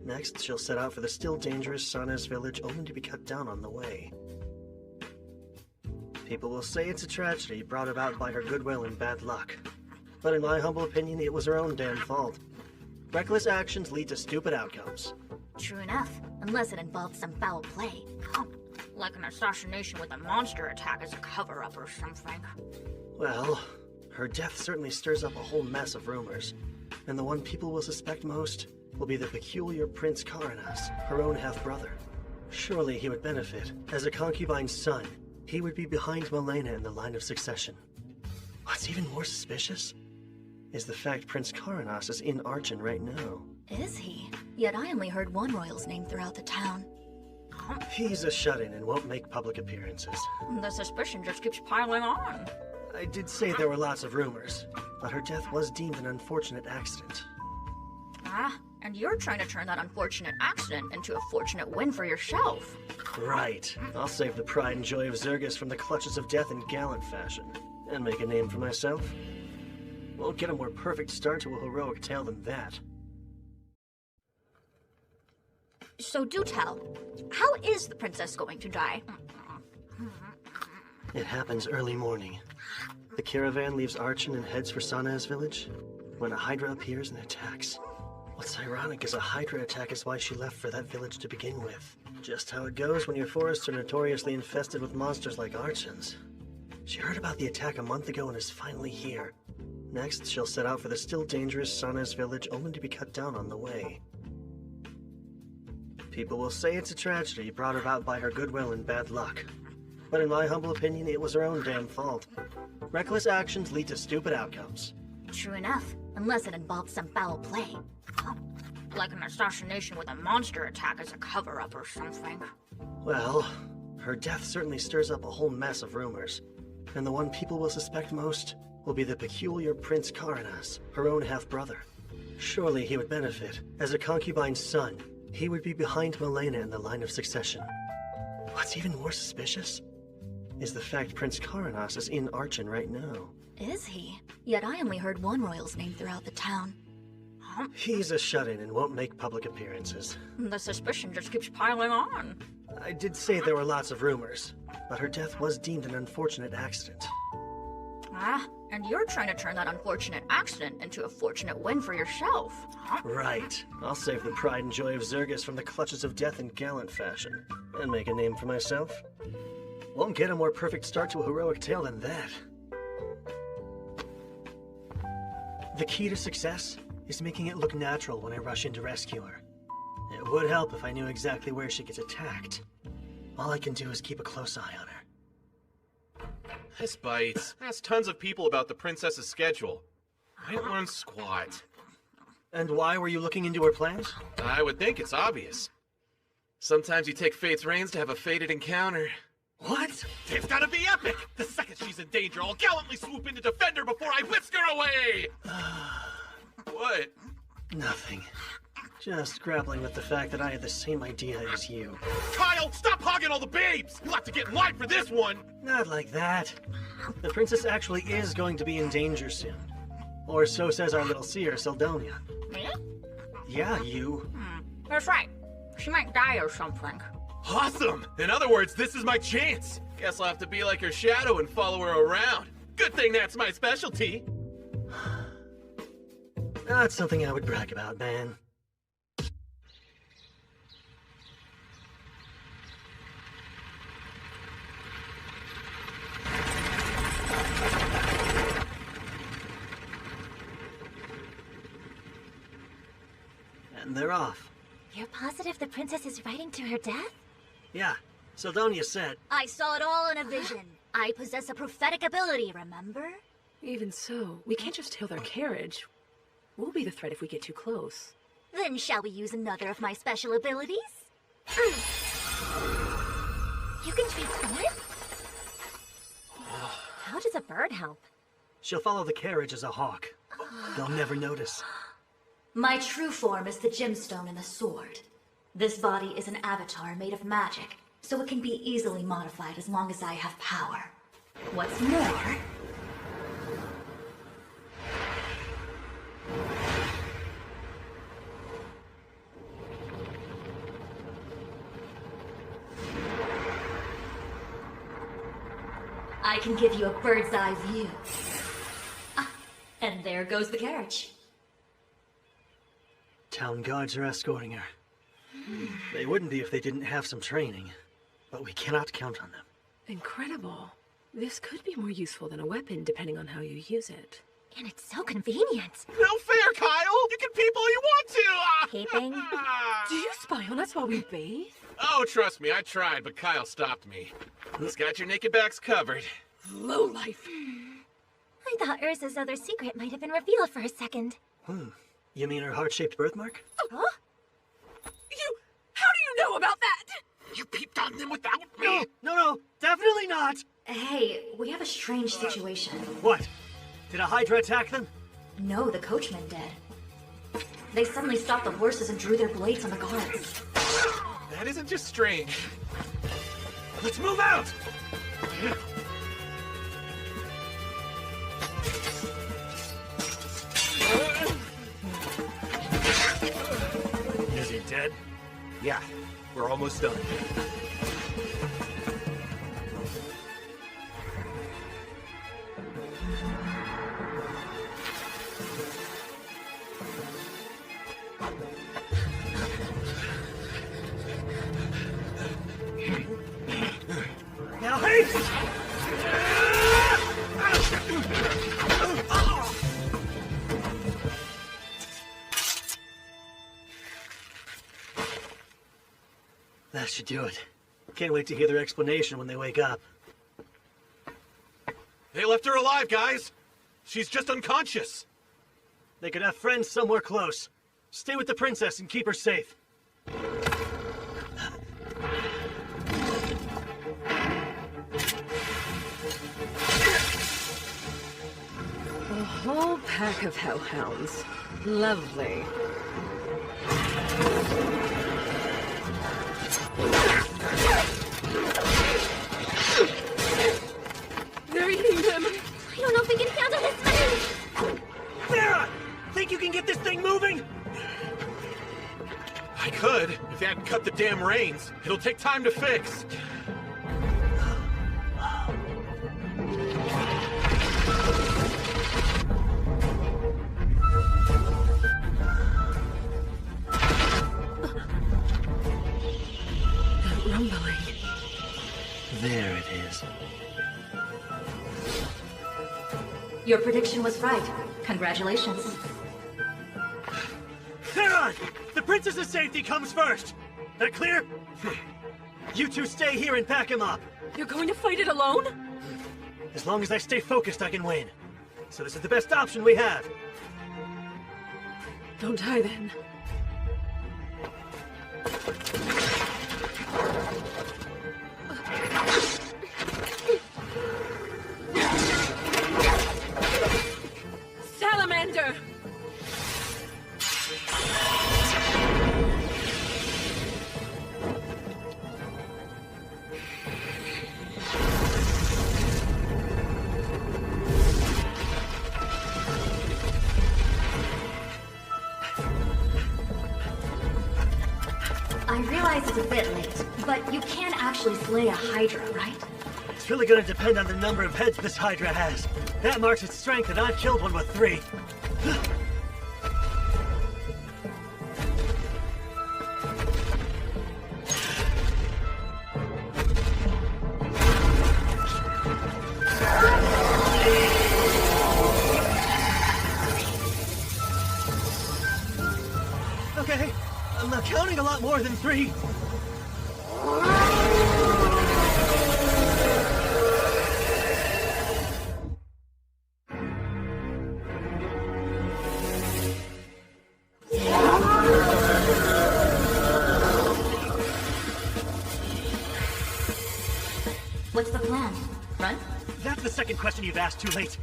Next, she'll set out for the still dangerous Sana's village only to be cut down on the way. People will say it's a tragedy brought about by her goodwill and bad luck. But in my humble opinion, it was her own damn fault. Reckless actions lead to stupid outcomes. True enough, unless it involved some foul play. Like an assassination with a monster attack as a cover-up or something. Well, her death certainly stirs up a whole mess of rumors. And the one people will suspect most will be the peculiar Prince Karanas, her own half-brother. Surely he would benefit. As a concubine's son, he would be behind Milena in the line of succession. What's even more suspicious is the fact Prince Karanas is in Archon right now. Is he? Yet I only heard one royal's name throughout the town. He's a shut-in and won't make public appearances. The suspicion just keeps piling on. I did say there were lots of rumors, but her death was deemed an unfortunate accident. Ah, and you're trying to turn that unfortunate accident into a fortunate win for yourself. Right. I'll save the pride and joy of Zergus from the clutches of death in gallant fashion, and make a name for myself. Won't get a more perfect start to a heroic tale than that. So do tell, how is the princess going to die? It happens early morning. The caravan leaves Archon and heads for Sana's village when a Hydra appears and attacks. What's ironic is a Hydra attack is why she left for that village to begin with. Just how it goes when your forests are notoriously infested with monsters like Archons. She heard about the attack a month ago and is finally here. Next, she'll set out for the still dangerous Sanes village, only to be cut down on the way. People will say it's a tragedy brought about by her goodwill and bad luck. But in my humble opinion, it was her own damn fault. Reckless actions lead to stupid outcomes. True enough, unless it involved some foul play. Like an assassination with a monster attack as a cover-up or something. Well, her death certainly stirs up a whole mess of rumors. And the one people will suspect most will be the peculiar Prince Karanas, her own half-brother. Surely he would benefit. As a concubine's son, he would be behind Milena in the line of succession. What's even more suspicious is the fact Prince Karanas is in Archon right now. Is he? Yet I only heard one royal's name throughout the town. Huh? He's a shut-in and won't make public appearances. The suspicion just keeps piling on. I did say there were lots of rumors, but her death was deemed an unfortunate accident. Ah, and you're trying to turn that unfortunate accident into a fortunate win for yourself. Huh? Right. I'll save the pride and joy of Zergus from the clutches of death in gallant fashion, and make a name for myself. Won't get a more perfect start to a heroic tale than that. The key to success is making it look natural when I rush in to rescue her. It would help if I knew exactly where she gets attacked. All I can do is keep a close eye on her. This bites. Ask tons of people about the princess's schedule. I don't learn squat. And why were you looking into her plans? I would think it's obvious. Sometimes you take fate's reins to have a fated encounter. What? It's gotta be epic! The second she's in danger, I'll gallantly swoop in to defend her before I whisk her away! What? Nothing. Just grappling with the fact that I had the same idea as you. Kyle, stop hogging all the babes! You'll have to get in line for this one! Not like that. The princess actually is going to be in danger soon. Or so says our little seer, Seldonia. Me? Yeah, you. That's right. She might die or something. Awesome! In other words, this is my chance! Guess I'll have to be like her shadow and follow her around. Good thing that's my specialty! Not something I would brag about, man. And they're off. You're positive the princess is riding to her death? Yeah, Seldonia said. I saw it all in a vision. I possess a prophetic ability, remember? Even so, we can't just tail their carriage. We'll be the threat if we get too close. Then shall we use another of my special abilities? You can transform? How does a bird help? She'll follow the carriage as a hawk. They'll never notice. My true form is the gemstone and the sword. This body is an avatar made of magic, so it can be easily modified as long as I have power. What's more... I can give you a bird's eye view. Ah, and there goes the carriage. Town guards are escorting her. They wouldn't be if they didn't have some training, but we cannot count on them. Incredible. This could be more useful than a weapon, depending on how you use it. And it's so convenient. No fair, Kyle! You can peep all you want to! Peeping? Do you spy on us while we bathe? Oh, trust me, I tried, but Kyle stopped me. He's got your naked backs covered. Lowlife. I thought Ursa's other secret might have been revealed for a second. You mean her heart-shaped birthmark? Huh? How do you know about that? You peeped on them without me! No, definitely not! Hey, we have a strange situation. What? Did a Hydra attack them? No, the coachman did. They suddenly stopped the horses and drew their blades on the guards. That isn't just strange. Let's move out! Is he dead? Yeah, we're almost done. Now, hey! That should do it. Can't wait to hear their explanation when they wake up. They left her alive, guys! She's just unconscious! They could have friends somewhere close. Stay with the princess and keep her safe. A whole pack of hellhounds. Lovely. They're eating them! I don't know if we can handle this many! Farah! Think you can get this thing moving? I could, if they hadn't cut the damn reins. It'll take time to fix. That rumbling. There it is. Your prediction was right. Congratulations. Farah! The princess's safety comes first! That clear? You two stay here and back him up. You're going to fight it alone? As long as I stay focused, I can win. So this is the best option we have. Don't die then. Salamander! I realize it's a bit late, but you can actually slay a Hydra, right? It's really gonna depend on the number of heads this Hydra has. That marks its strength, and I've killed one with 3. Okay, I'm not counting a lot more than 3. What's the plan? Run? That's the second question you've asked too late.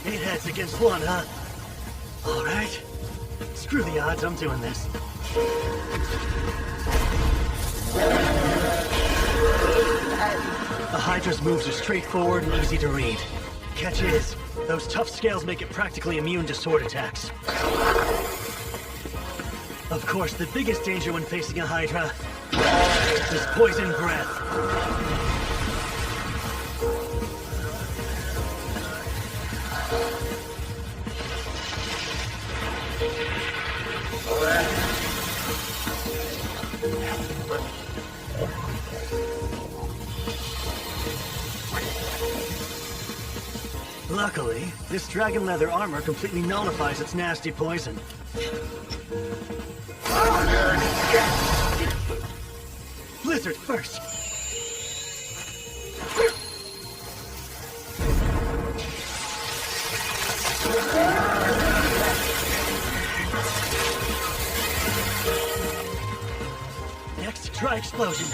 8 heads against 1, huh? All right. Screw the odds, I'm doing this. The Hydra's moves are straightforward and easy to read. Catch is, those tough scales make it practically immune to sword attacks. Of course, the biggest danger when facing a Hydra is poison breath. Luckily, this dragon leather armor completely nullifies its nasty poison. Blizzard first! Next, try explosion.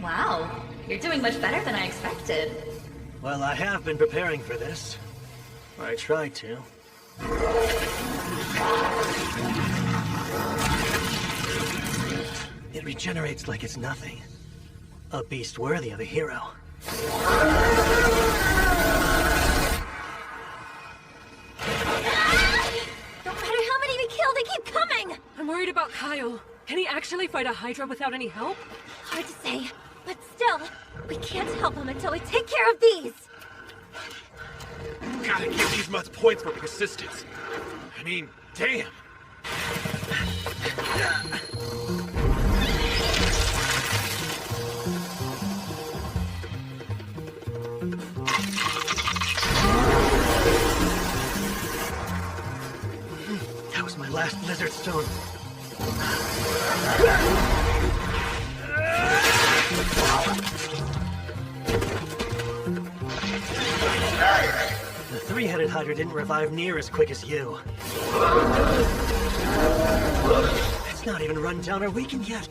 Wow, you're doing much better than I expected. Well, I have been preparing for this. Or I tried to. It regenerates like it's nothing. A beast worthy of a hero. No matter how many we kill, they keep coming! I'm worried about Kyle. Can he actually fight a Hydra without any help? Hard to say, but still, we can't help him until we take care of these. Gotta give these mutts points for persistence. I mean, damn. That was my last Blizzard Stone. The three-headed Hydra didn't revive near as quick as you. It's not even run down or weakened yet.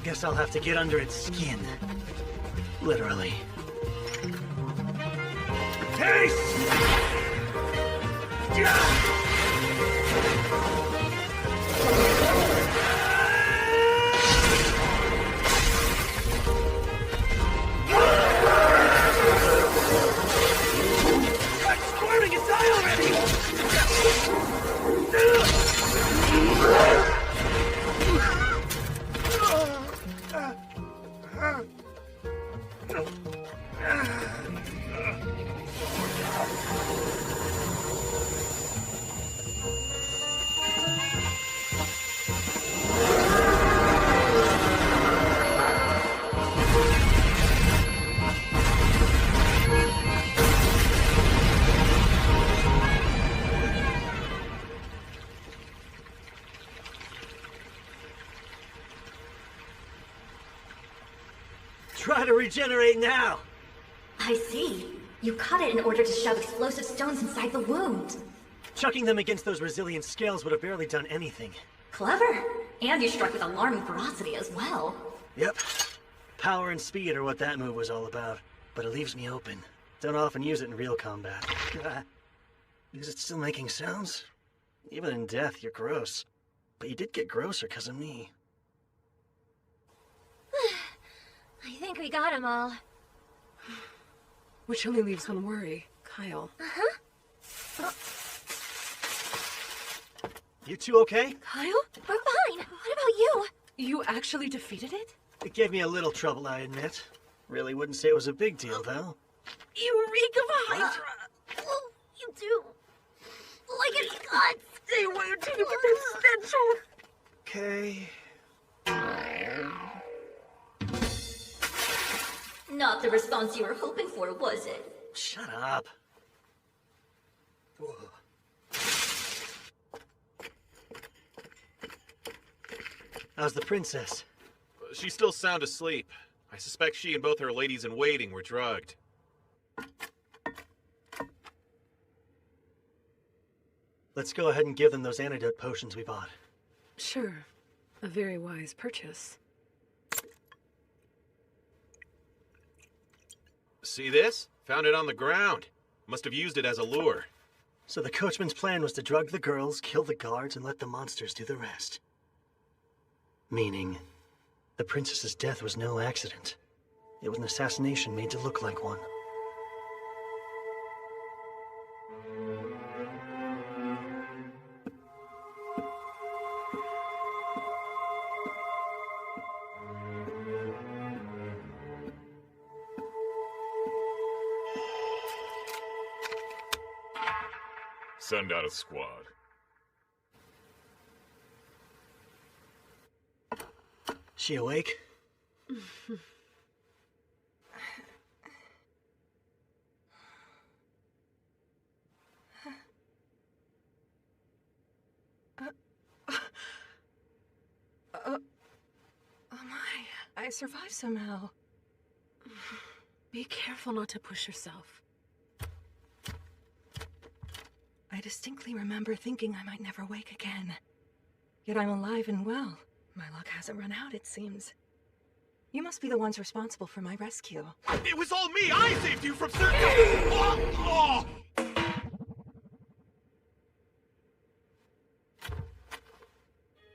Guess I'll have to get under its skin. Literally. Haste! I'm squirming and die already! Try to regenerate now! I see. You cut it in order to shove explosive stones inside the wound. Chucking them against those resilient scales would have barely done anything. Clever. And you struck with alarming ferocity as well. Yep. Power and speed are what that move was all about. But it leaves me open. Don't often use it in real combat. Is it still making sounds? Even in death, you're gross. But you did get grosser because of me. I think we got them all. Which only leaves one worry. Kyle. You two okay? Kyle? We're fine. What about you? You actually defeated it? It gave me a little trouble, I admit. Really wouldn't say it was a big deal, though. You reek of Hydra! You do. Like it's guts. Stay away until you get that stench off! Okay. Not the response you were hoping for, was it? Shut up. How's the princess? She's still sound asleep. I suspect she and both her ladies-in-waiting were drugged. Let's go ahead and give them those antidote potions we bought. Sure. A very wise purchase. See this? Found it on the ground. Must have used it as a lure. So the coachman's plan was to drug the girls, kill the guards, and let the monsters do the rest. Meaning, the princess's death was no accident. It was an assassination made to look like one. Send out a squad. She awake? Oh my, I survived somehow. Be careful not to push yourself. I distinctly remember thinking I might never wake again. Yet I'm alive and well. My luck hasn't run out, it seems. You must be the ones responsible for my rescue. It was all me! I saved you from certain... Oh!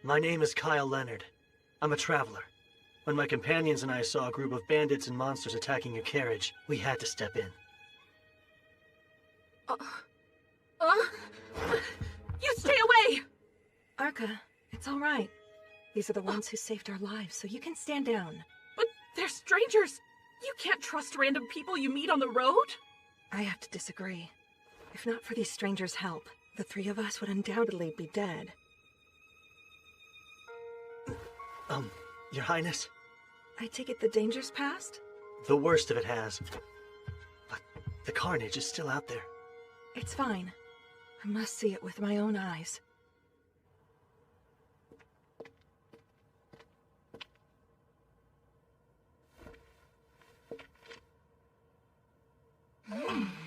My name is Kyle Leonard. I'm a traveler. When my companions and I saw a group of bandits and monsters attacking your carriage, we had to step in. You stay away! Arca, it's all right. These are the ones who saved our lives, so you can stand down. But they're strangers! You can't trust random people you meet on the road? I have to disagree. If not for these strangers' help, the three of us would undoubtedly be dead. Your Highness? I take it the danger's past? The worst of it has. But the carnage is still out there. It's fine. I must see it with my own eyes.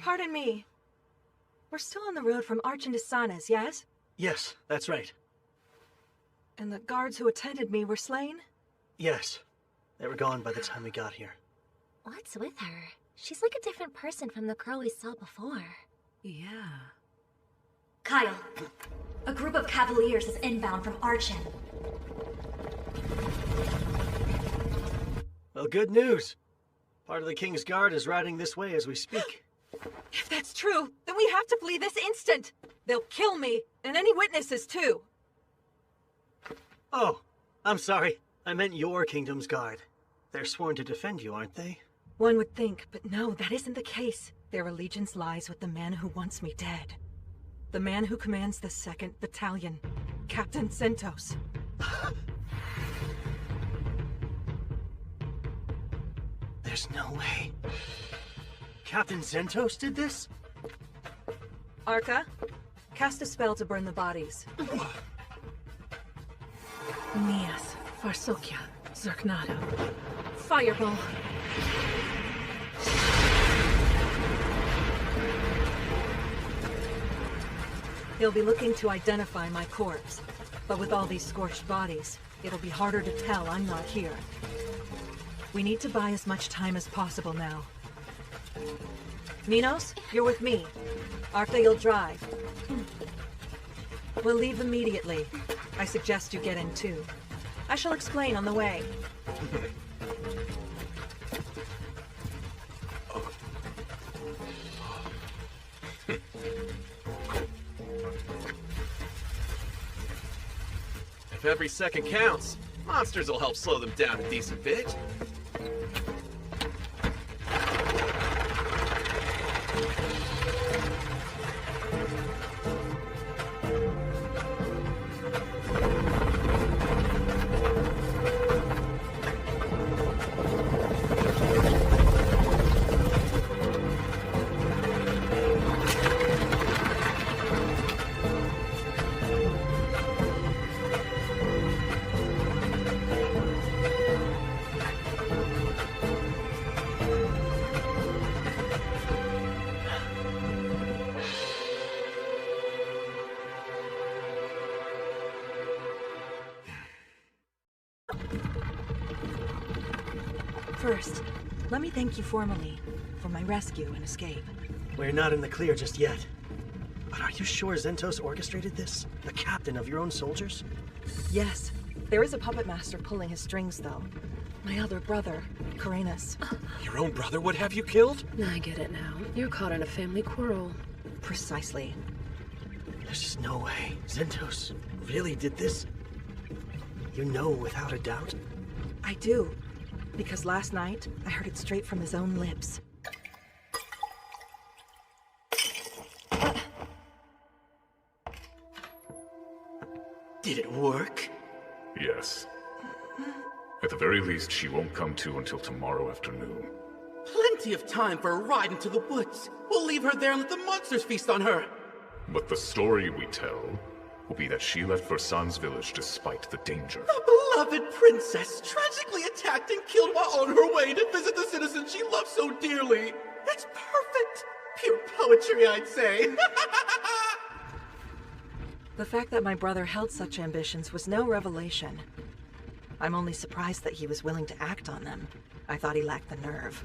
Pardon me. We're still on the road from Archon to Sana's, yes? Yes, that's right. And the guards who attended me were slain? Yes. They were gone by the time we got here. What's with her? She's like a different person from the girl we saw before. Yeah. Kyle, a group of cavaliers is inbound from Archon. Well, good news. Part of the King's Guard is riding this way as we speak. If that's true, then we have to flee this instant! They'll kill me, and any witnesses too! Oh, I'm sorry. I meant your Kingdom's Guard. They're sworn to defend you, aren't they? One would think, but no, that isn't the case. Their allegiance lies with the man who wants me dead. The man who commands the 2nd Battalion, Captain Sentos. There's no way. Captain Zentos did this? Arca, cast a spell to burn the bodies. Mias, Farsokia, Zerknado. Fireball. He'll be looking to identify my corpse. But with all these scorched bodies, it'll be harder to tell I'm not here. We need to buy as much time as possible now. Minos, you're with me. Arca, you'll drive. We'll leave immediately. I suggest you get in too. I shall explain on the way. If every second counts, monsters will help slow them down a decent bit. First, let me thank you formally for my rescue and escape. We're not in the clear just yet. But are you sure Zentos orchestrated this? The captain of your own soldiers? Yes. There is a puppet master pulling his strings, though. My other brother, Karenas. Your own brother would have you killed? I get it now. You're caught in a family quarrel. Precisely. There's just no way. Zentos really did this? You know without a doubt? I do. Because last night, I heard it straight from his own lips. Did it work? Yes. At the very least, she won't come to until tomorrow afternoon. Plenty of time for a ride into the woods. We'll leave her there and let the monsters feast on her. But the story we tell will be that she left Versan's village despite the danger. The beloved princess tragically attacked and killed while on her way to visit the citizens she loved so dearly. It's perfect. Pure poetry, I'd say. The fact that my brother held such ambitions was no revelation. I'm only surprised that he was willing to act on them. I thought he lacked the nerve.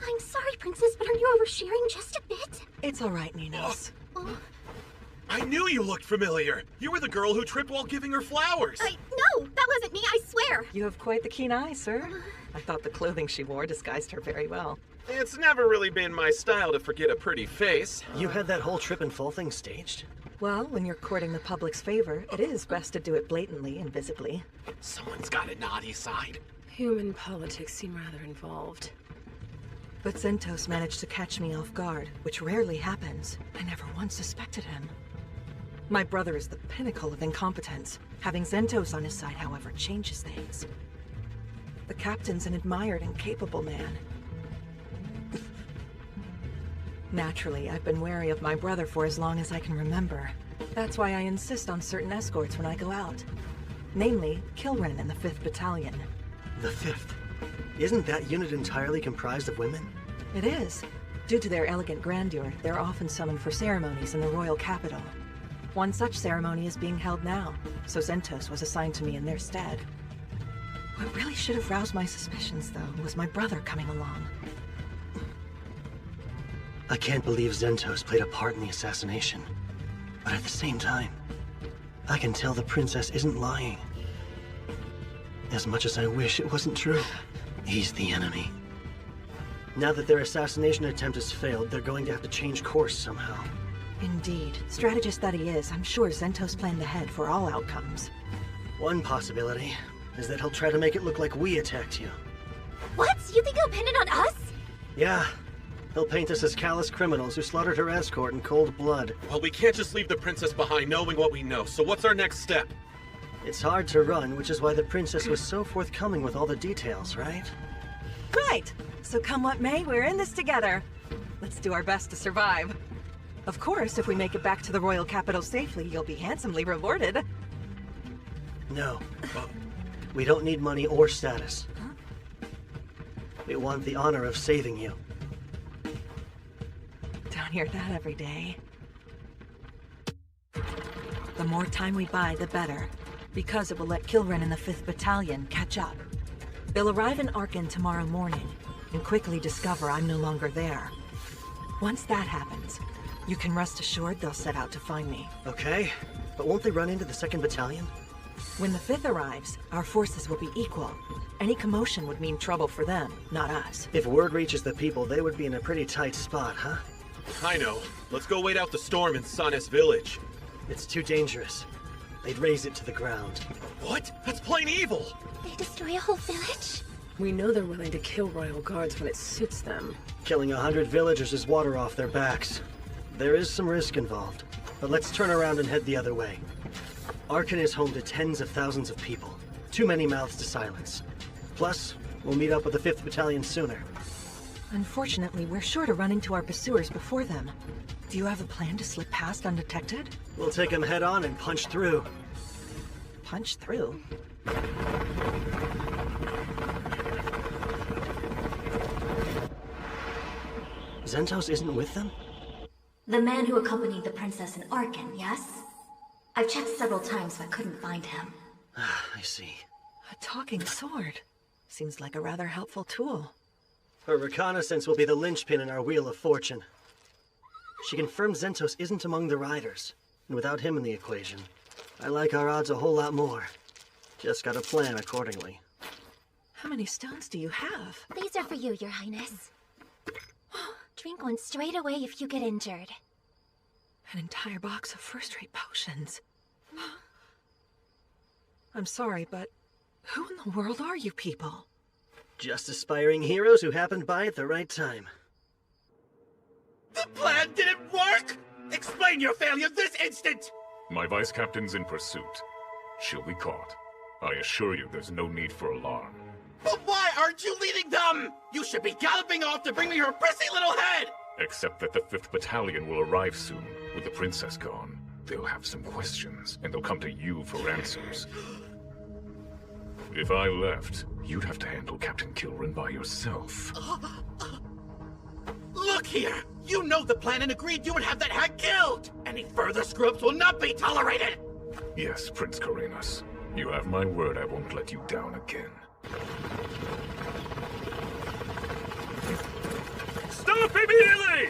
I'm sorry, Princess, but are you oversharing just a bit? It's all right, Minos. I knew you looked familiar. You were the girl who tripped while giving her flowers. No, that wasn't me, I swear. You have quite the keen eye, sir. I thought the clothing she wore disguised her very well. It's never really been my style to forget a pretty face. You had that whole trip and fall thing staged? Well, when you're courting the public's favor, it is best to do it blatantly and visibly. Someone's got a naughty side. Human politics seem rather involved. But Zentos managed to catch me off guard, which rarely happens. I never once suspected him. My brother is the pinnacle of incompetence. Having Zentos on his side, however, changes things. The captain's an admired and capable man. Naturally, I've been wary of my brother for as long as I can remember. That's why I insist on certain escorts when I go out. Namely, Kilren and the 5th Battalion. The 5th? Isn't that unit entirely comprised of women? It is. Due to their elegant grandeur, they're often summoned for ceremonies in the royal capital. One such ceremony is being held now, so Zentos was assigned to me in their stead. What really should have roused my suspicions, though, was my brother coming along. I can't believe Zentos played a part in the assassination. But at the same time, I can tell the princess isn't lying. As much as I wish it wasn't true, he's the enemy. Now that their assassination attempt has failed, they're going to have to change course somehow. Indeed. Strategist that he is, I'm sure Zentos planned ahead for all outcomes. One possibility is that he'll try to make it look like we attacked you. What? You think he'll pin it on us? Yeah. He'll paint us as callous criminals who slaughtered her escort in cold blood. Well, we can't just leave the princess behind knowing what we know, so what's our next step? It's hard to run, which is why the princess was so forthcoming with all the details, right? Right! So come what may, we're in this together. Let's do our best to survive. Of course, if we make it back to the royal capital safely, you'll be handsomely rewarded. No. We don't need money or status. We want the honor of saving you. Don't hear that every day. The more time we buy, the better. Because it will let Kilren and the 5th Battalion catch up. They'll arrive in Arkan tomorrow morning, and quickly discover I'm no longer there. Once that happens, you can rest assured they'll set out to find me. Okay, but won't they run into the 2nd Battalion? When the 5th arrives, our forces will be equal. Any commotion would mean trouble for them, not us. If word reaches the people, they would be in a pretty tight spot, huh? I know. Let's go wait out the storm in Sanes village. It's too dangerous. They'd raze it to the ground. What? That's plain evil! They destroy a whole village? We know they're willing to kill royal guards when it suits them. Killing 100 villagers is water off their backs. There is some risk involved, but let's turn around and head the other way. Arkan is home to tens of thousands of people. Too many mouths to silence. Plus, we'll meet up with the 5th Battalion sooner. Unfortunately, we're sure to run into our pursuers before them. Do you have a plan to slip past undetected? We'll take them head on and punch through. Punch through? Zentos isn't with them? The man who accompanied the princess in Arkan, yes? I've checked several times but couldn't find him. I see. A talking sword. Seems like a rather helpful tool. Her reconnaissance will be the linchpin in our Wheel of Fortune. She confirmed Zentos isn't among the riders, and without him in the equation, I like our odds a whole lot more. Just gotta plan accordingly. How many stones do you have? These are for you, Your Highness. Drink one straight away if you get injured. An entire box of first-rate potions. I'm sorry, but who in the world are you people? Just aspiring heroes who happened by at the right time. The plan didn't work! Explain your failure this instant! My vice captain's in pursuit. She'll be caught. I assure you there's no need for alarm. But why aren't you leading them? You should be galloping off to bring me her prissy little head! Except that the 5th Battalion will arrive soon. With the princess gone, they'll have some questions, and they'll come to you for answers. If I left, you'd have to handle Captain Kilren by yourself. Look here! You know the plan and agreed you would have that hag killed! Any further screw-ups will not be tolerated! Yes, Prince Karenas. You have my word I won't let you down again. Stop immediately!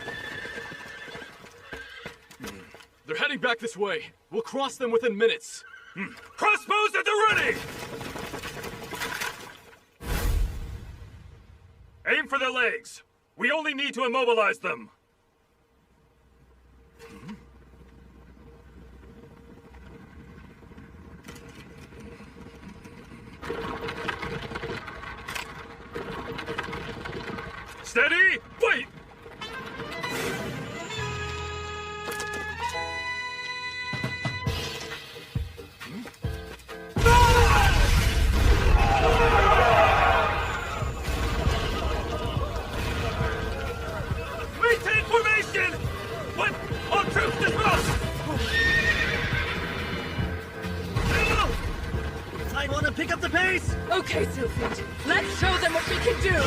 They're heading back this way. We'll cross them within minutes. Crossbows at the ready! Aim for their legs. We only need to immobilize them. Steady! Wait! Maintain formation! What? All troops disrupt! I want to pick up the pace! Okay, Sylphid. Let's show them what we can do!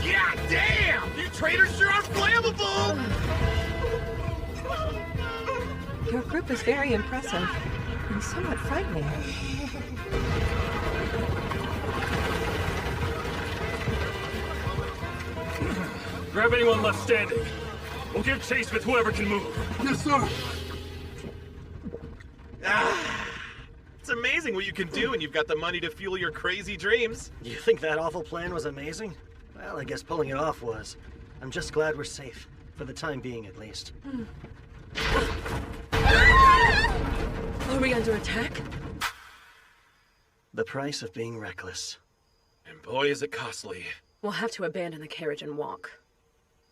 Yeah, damn! You traitors sure are flammable! Your group is very impressive and somewhat frightening. Grab anyone left standing. We'll give chase with whoever can move. Yes, sir. It's amazing what you can do when you've got the money to fuel your crazy dreams. You think that awful plan was amazing? Well, I guess pulling it off was. I'm just glad we're safe. For the time being, at least. Are we under attack? The price of being reckless. And boy, is it costly. We'll have to abandon the carriage and walk.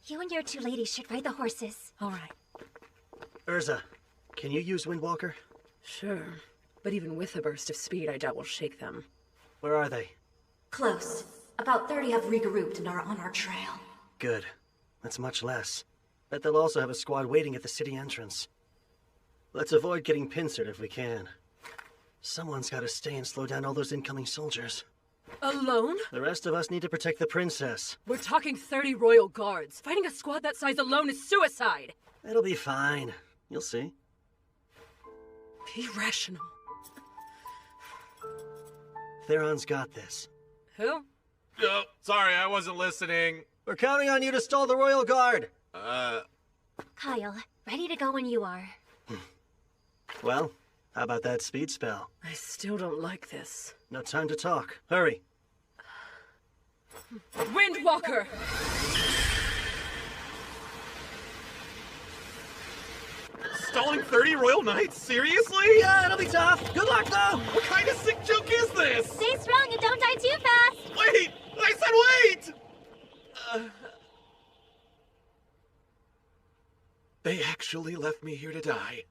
You and your two ladies should ride the horses. All right. Urza, can you use Windwalker? Sure. But even with a burst of speed, I doubt we'll shake them. Where are they? Close. About 30 have regrouped and are on our trail. Good. That's much less. Bet they'll also have a squad waiting at the city entrance. Let's avoid getting pincered if we can. Someone's gotta stay and slow down all those incoming soldiers. Alone? The rest of us need to protect the princess. We're talking 30 royal guards. Fighting a squad that size alone is suicide! It'll be fine. You'll see. Be rational. Theron's got this. Who? Oh, sorry, I wasn't listening. We're counting on you to stall the royal guard. Kyle, ready to go when you are. Well, how about that speed spell? I still don't like this. No time to talk. Hurry. Windwalker! Stalling 30 royal knights? Seriously? Yeah, it'll be tough. Good luck, though. What kind of sick joke is this? Stay strong and don't die too fast! Wait! I said wait! They actually left me here to die.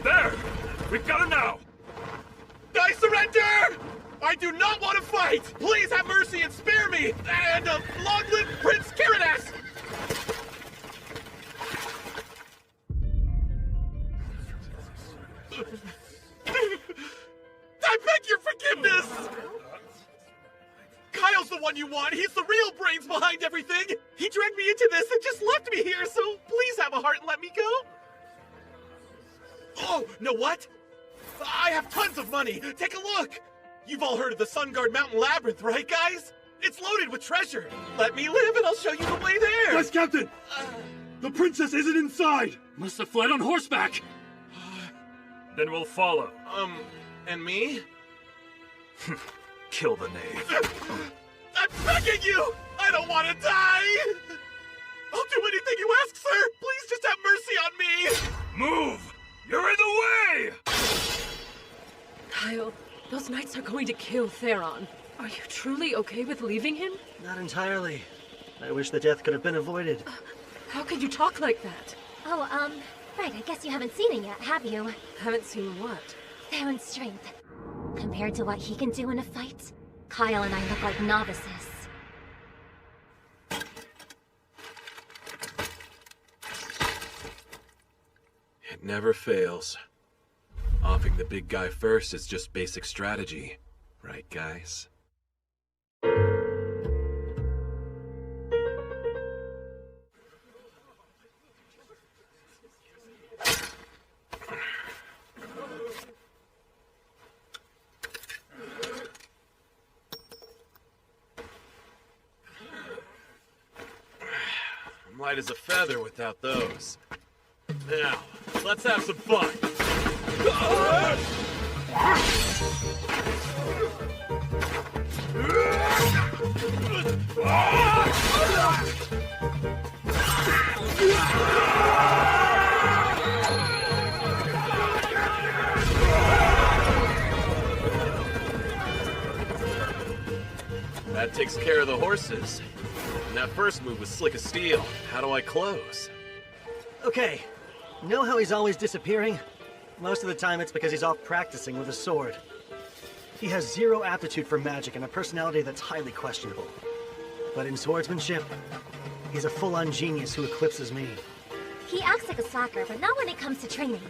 There! We've got him now! I surrender! I do not want to fight! Please have mercy and spare me! And long live Prince Kiradas! I beg your forgiveness! Kyle's the one you want. He's the real brains behind everything. He dragged me into this and just left me here, so please have a heart and let me go. Oh, know what? I have tons of money. Take a look. You've all heard of the Sunguard Mountain Labyrinth, right, guys? It's loaded with treasure. Let me live and I'll show you the way there. Yes, Captain! The princess isn't inside! Must have fled on horseback! Then we'll follow. And me? Kill the knave. I'm begging you! I don't want to die! I'll do anything you ask, sir! Please just have mercy on me! Move! You're in the way! Kyle, those knights are going to kill Theron. Are you truly okay with leaving him? Not entirely. I wish the death could have been avoided. How could you talk like that? Oh, right, I guess you haven't seen it yet, have you? Haven't seen what? Theron's strength. Compared to what he can do in a fight, Kyle and I look like novices. It never fails. Offing the big guy first is just basic strategy. Right, guys? I'm light as a feather without those. Now, let's have some fun. that takes care of the horses. And that first move was slick as steel. How do I close? Okay. Know how he's always disappearing? Most of the time it's because he's off practicing with a sword. He has zero aptitude for magic and a personality that's highly questionable. But in swordsmanship, he's a full-on genius who eclipses me. He acts like a slacker, but not when it comes to training.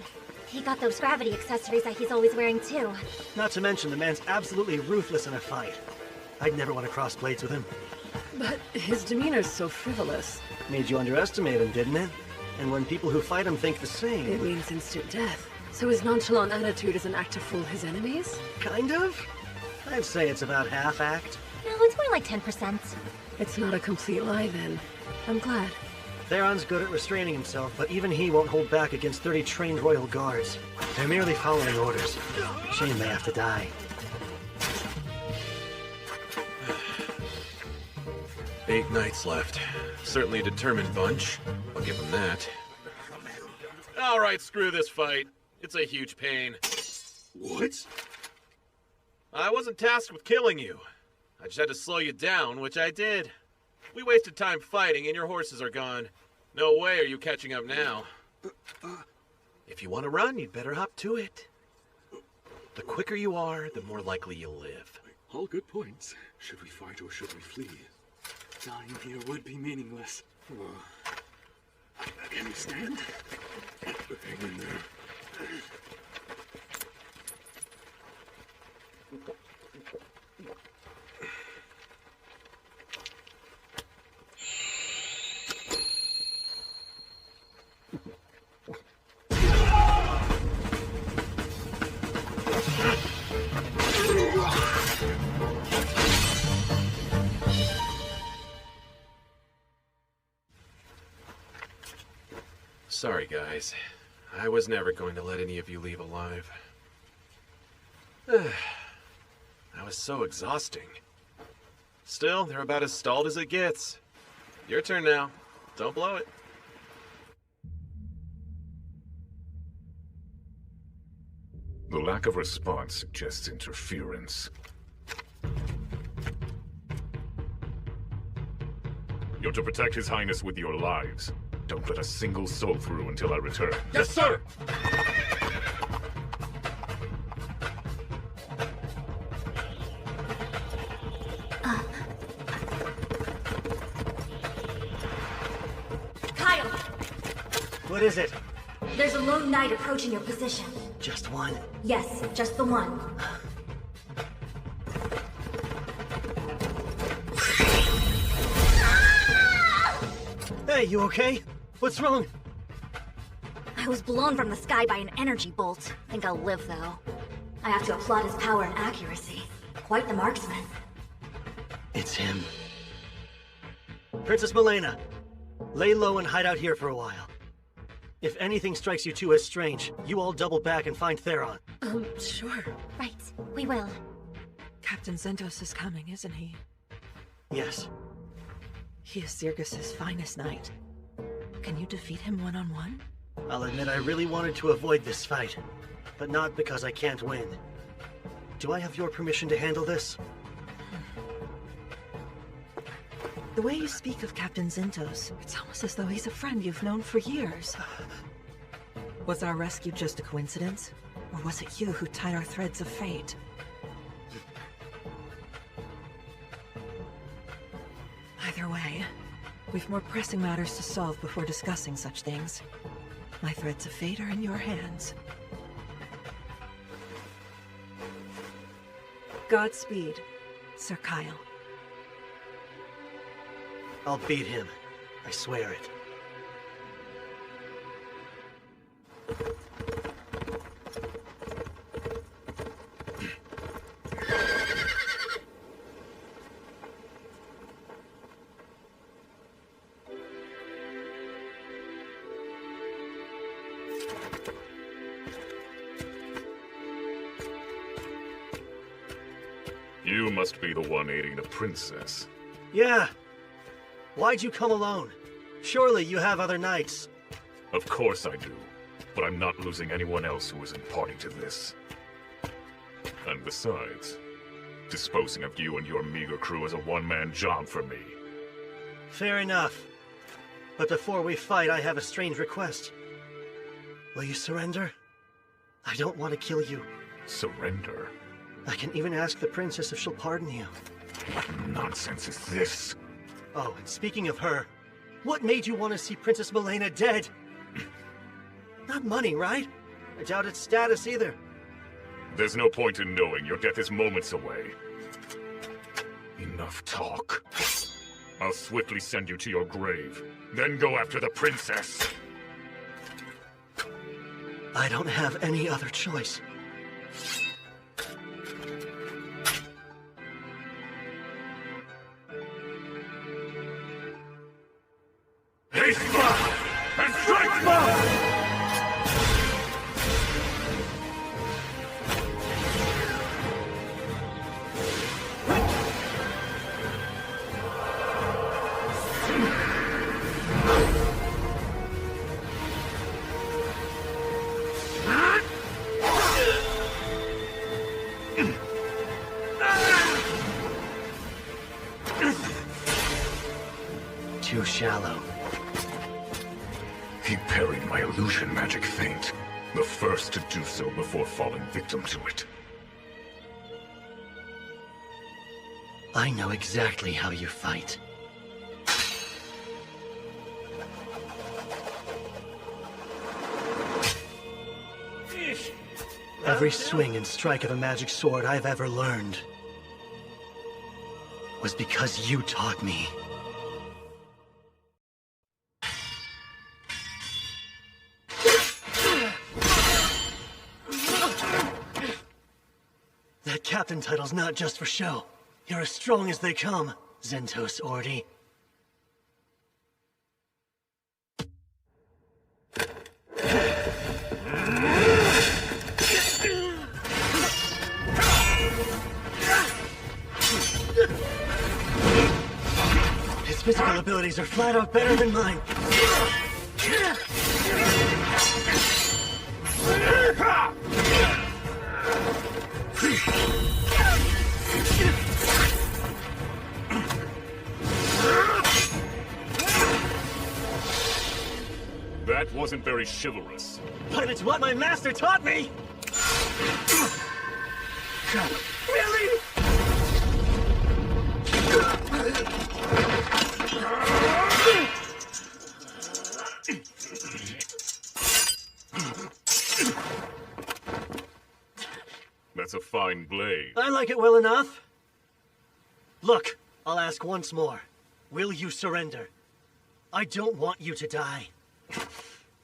He got those gravity accessories that he's always wearing too. Not to mention, the man's absolutely ruthless in a fight. I'd never want to cross blades with him. But his demeanor's so frivolous. Made you underestimate him, didn't it? And when people who fight him think the same... It means instant death. So his nonchalant attitude is an act to fool his enemies? Kind of? I'd say it's about half-act. No, it's more like 10%. It's not a complete lie, then. I'm glad. Theron's good at restraining himself, but even he won't hold back against 30 trained royal guards. They're merely following orders. Shame they have to die. 8 knights left. Certainly a determined bunch. I'll give them that. Alright, screw this fight. It's a huge pain. What? I wasn't tasked with killing you. I just had to slow you down, which I did. We wasted time fighting and your horses are gone. No way are you catching up now. If you want to run, you'd better hop to it. The quicker you are, the more likely you'll live. All good points. Should we fight or should we flee? Dying here would be meaningless. Can you stand? Hang in there. Sorry, guys. I was never going to let any of you leave alive. That was so exhausting. Still, they're about as stalled as it gets. Your turn now. Don't blow it. The lack of response suggests interference. You're to protect His Highness with your lives. Don't let a single soul through until I return. Yes, sir! Kyle! What is it? There's a lone knight approaching your position. Just one? Yes, just the one. Hey, you okay? What's wrong? I was blown from the sky by an energy bolt. Think I'll live, though. I have to applaud his power and accuracy. Quite the marksman. It's him. Princess Milena, lay low and hide out here for a while. If anything strikes you two as strange, you all double back and find Theron. Sure. Right, we will. Captain Zentos is coming, isn't he? Yes. He is Zirgus's finest knight. Can you defeat him one-on-one? I'll admit I really wanted to avoid this fight, but not because I can't win. Do I have your permission to handle this? The way you speak of Captain Zentos, it's almost as though he's a friend you've known for years. Was our rescue just a coincidence? Or was it you who tied our threads of fate? Either way, we've more pressing matters to solve before discussing such things. My threads of fate are in your hands. Godspeed, Sir Kyle. I'll beat him. I swear it. You must be the one aiding the princess. Yeah. Why'd you come alone? Surely you have other knights. Of course I do, but I'm not losing anyone else who isn't party to this. And besides, Disposing of you and your meager crew is a one-man job for me. Fair enough. But before we fight, I have a strange request. Will you surrender? I don't want to kill you. Surrender? I can even ask the princess if she'll pardon you. What nonsense is this? Oh, and speaking of her, what made you want to see Princess Milena dead? Not money, right? I doubt its status either. There's no point in knowing your death is moments away. Enough talk. I'll swiftly send you to your grave, then go after the princess. I don't have any other choice. Haste fire and strike fire! Too shallow. He parried my illusion magic feint. The first to do so before falling victim to it. I know exactly how you fight. Every swing and strike of a magic sword I've ever learned was because you taught me. That captain title's not just for show. You're as strong as they come, Zentos Ordi. His physical abilities are flat out better than mine. That wasn't very chivalrous. But it's what my master taught me! Really? That's a fine blade. I like it well enough. Look, I'll ask once more. Will you surrender? I don't want you to die.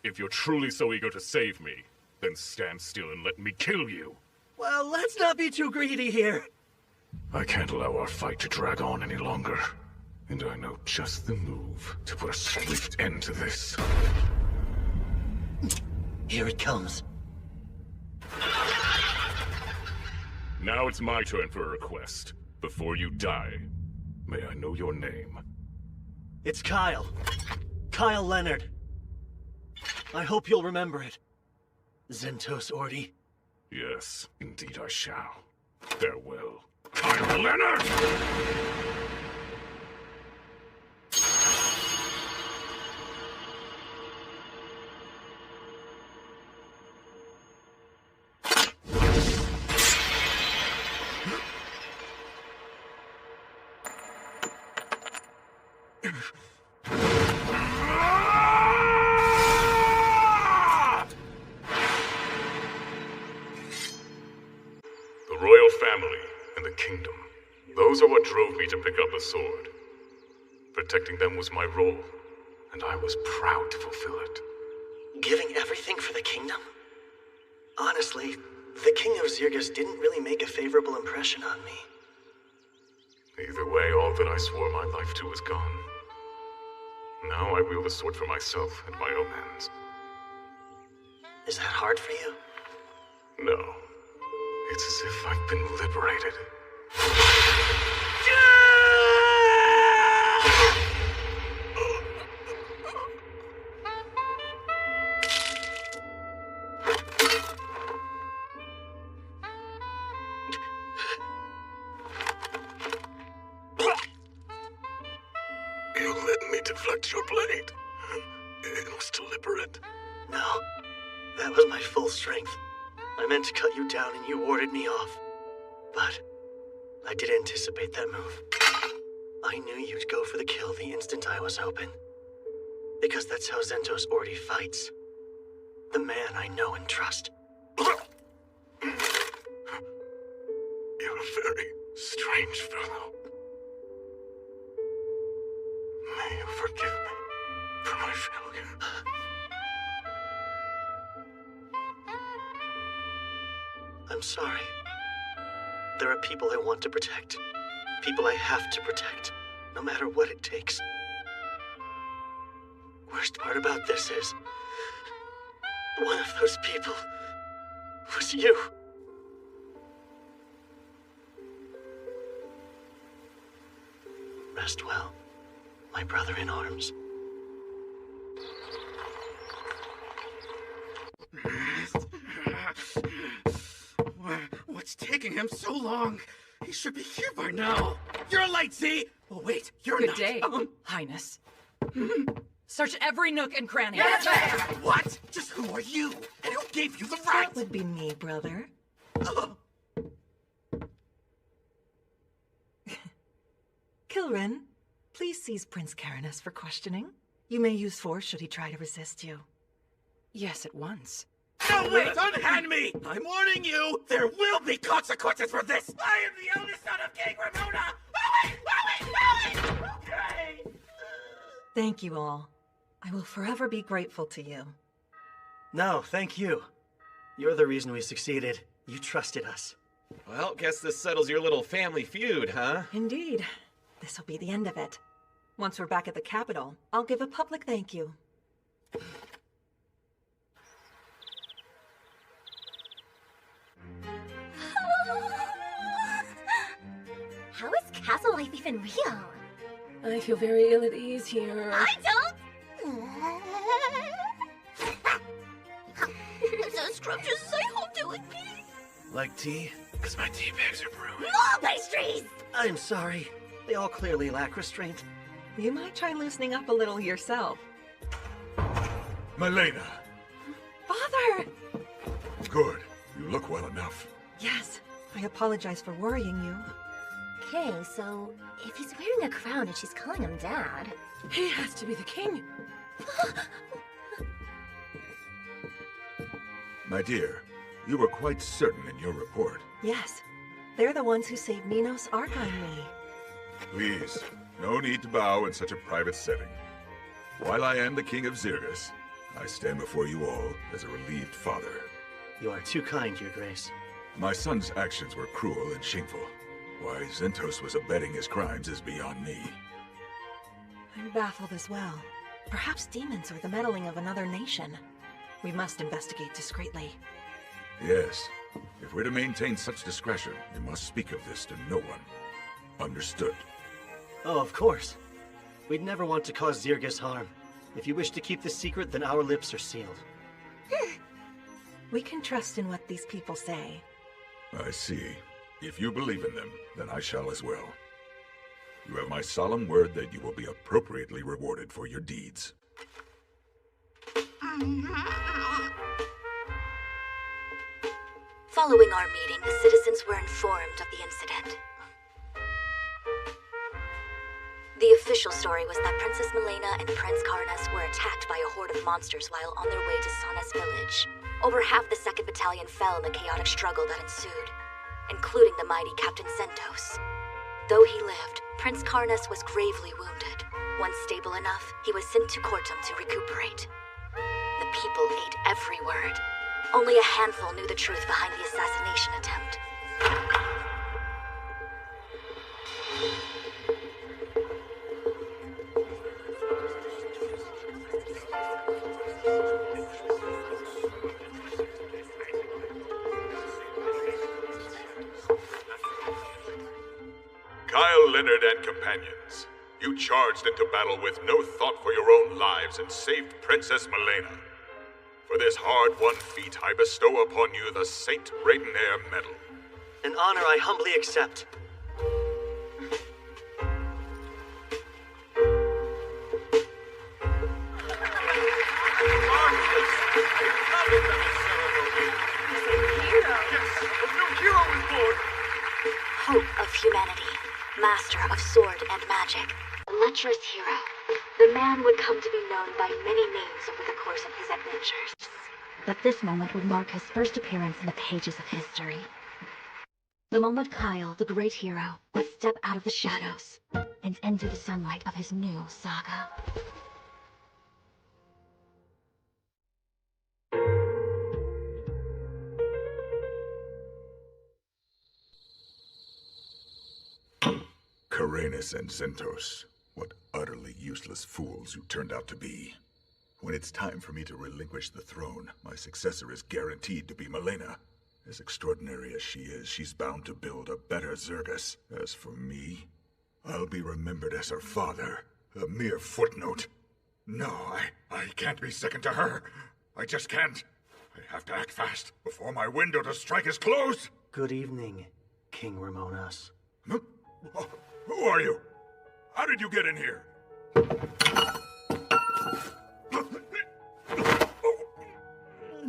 If you're truly so eager to save me, then stand still and let me kill you. Well, let's not be too greedy here. I can't allow our fight to drag on any longer. And I know just the move to put a swift end to this. Here it comes. Now it's my turn for a request. Before you die, may I know your name? It's Kyle. Kyle Leonard. I hope you'll remember it. Zentos Ordi. Yes, indeed I shall. Farewell. Kyle Leonard! The royal family and the kingdom. Those are what drove me to pick up a sword. Protecting them was my role, and I was proud to fulfill it. Giving everything for the kingdom? Honestly, the King of Zirgus didn't really make a favorable impression on me. Either way, all that I swore my life to is gone. Now I wield the sword for myself and my own ends. Is that hard for you? No. It's as if I've been liberated. deflect your blade. It was deliberate. No, that was my full strength. I meant to cut you down and you warded me off. But I did anticipate that move. I knew you'd go for the kill the instant I was open. Because that's how Zentos already fights. The man I know and trust. You're a very strange fellow. May you forgive me for my failure. I'm sorry. There are people I want to protect. People I have to protect, no matter what it takes. Worst part about this is, one of those people was you. Rest well, my brother in arms. What's taking him so long? He should be here by now. You're late, Z! Oh, wait, you're Good not. day, Highness. Search every nook and cranny. Yes, ma'am! What? Just who are you? And who gave you the right? That would be me, brother. Kilrin, please seize Prince Caranus for questioning. You may use force should he try to resist you. Yes, at once. No, wait! Unhand me! I'm warning you! There will be consequences for this! I am the eldest son of King Ramona! Owie! Okay! Thank you all. I will forever be grateful to you. No, thank you. You're the reason we succeeded. You trusted us. Well, guess this settles your little family feud, huh? Indeed. This will be the end of it. Once we're back at the capital, I'll give a public thank you. How is castle life even real? I feel very ill at ease here. I don't! It's as scrumptious as I hoped it would be. Like tea? Because my tea bags are brewing. More pastries! I'm sorry. They all clearly lack restraint. You might try loosening up a little yourself. Malena. Father! Good. You look well enough. Yes, I apologize for worrying you. Okay, so if he's wearing a crown and she's calling him Dad... He has to be the king. My dear, you were quite certain in your report. Yes, they're the ones who saved Minos, Arca, and me. Please, no need to bow in such a private setting. While I am the king of Zirgus, I stand before you all as a relieved father. You are too kind, Your Grace. My son's actions were cruel and shameful. Why Zentos was abetting his crimes is beyond me. I'm baffled as well. Perhaps demons or the meddling of another nation. We must investigate discreetly. Yes. If we're to maintain such discretion, you must speak of this to no one. Understood. Oh, of course. We'd never want to cause Zirgus harm. If you wish to keep this secret, then our lips are sealed. We can trust in what these people say. I see. If you believe in them, then I shall as well. You have my solemn word that you will be appropriately rewarded for your deeds. Following our meeting, the citizens were informed of the incident. The official story was that Princess Malena and Prince Caranus were attacked by a horde of monsters while on their way to Sanas village. Over half the 2nd Battalion fell in the chaotic struggle that ensued, including the mighty Captain Zentos. Though he lived, Prince Caranus was gravely wounded. Once stable enough, he was sent to Cortum to recuperate. The people ate every word. Only a handful knew the truth behind the assassination attempt. Kyle, Leonard, and companions, you charged into battle with no thought for your own lives and saved Princess Malena. For this hard-won feat, I bestow upon you the Saint Raidenair Medal. An honor I humbly accept. hope of humanity, master of sword and magic, a lecherous hero. The man would come to be known by many names over the course of his adventures. But this moment would mark his first appearance in the pages of history. The moment Kyle, the great hero, would step out of the shadows and into the sunlight of his new saga. Karenis and Zentos, what utterly useless fools you turned out to be. When it's time for me to relinquish the throne, my successor is guaranteed to be Malena. As extraordinary as she is, she's bound to build a better Zergus. As for me, I'll be remembered as her father, a mere footnote. No, I can't be second to her. I just can't. I have to act fast before my window to strike is closed. Good evening, King Ramonas. Who are you? How did you get in here?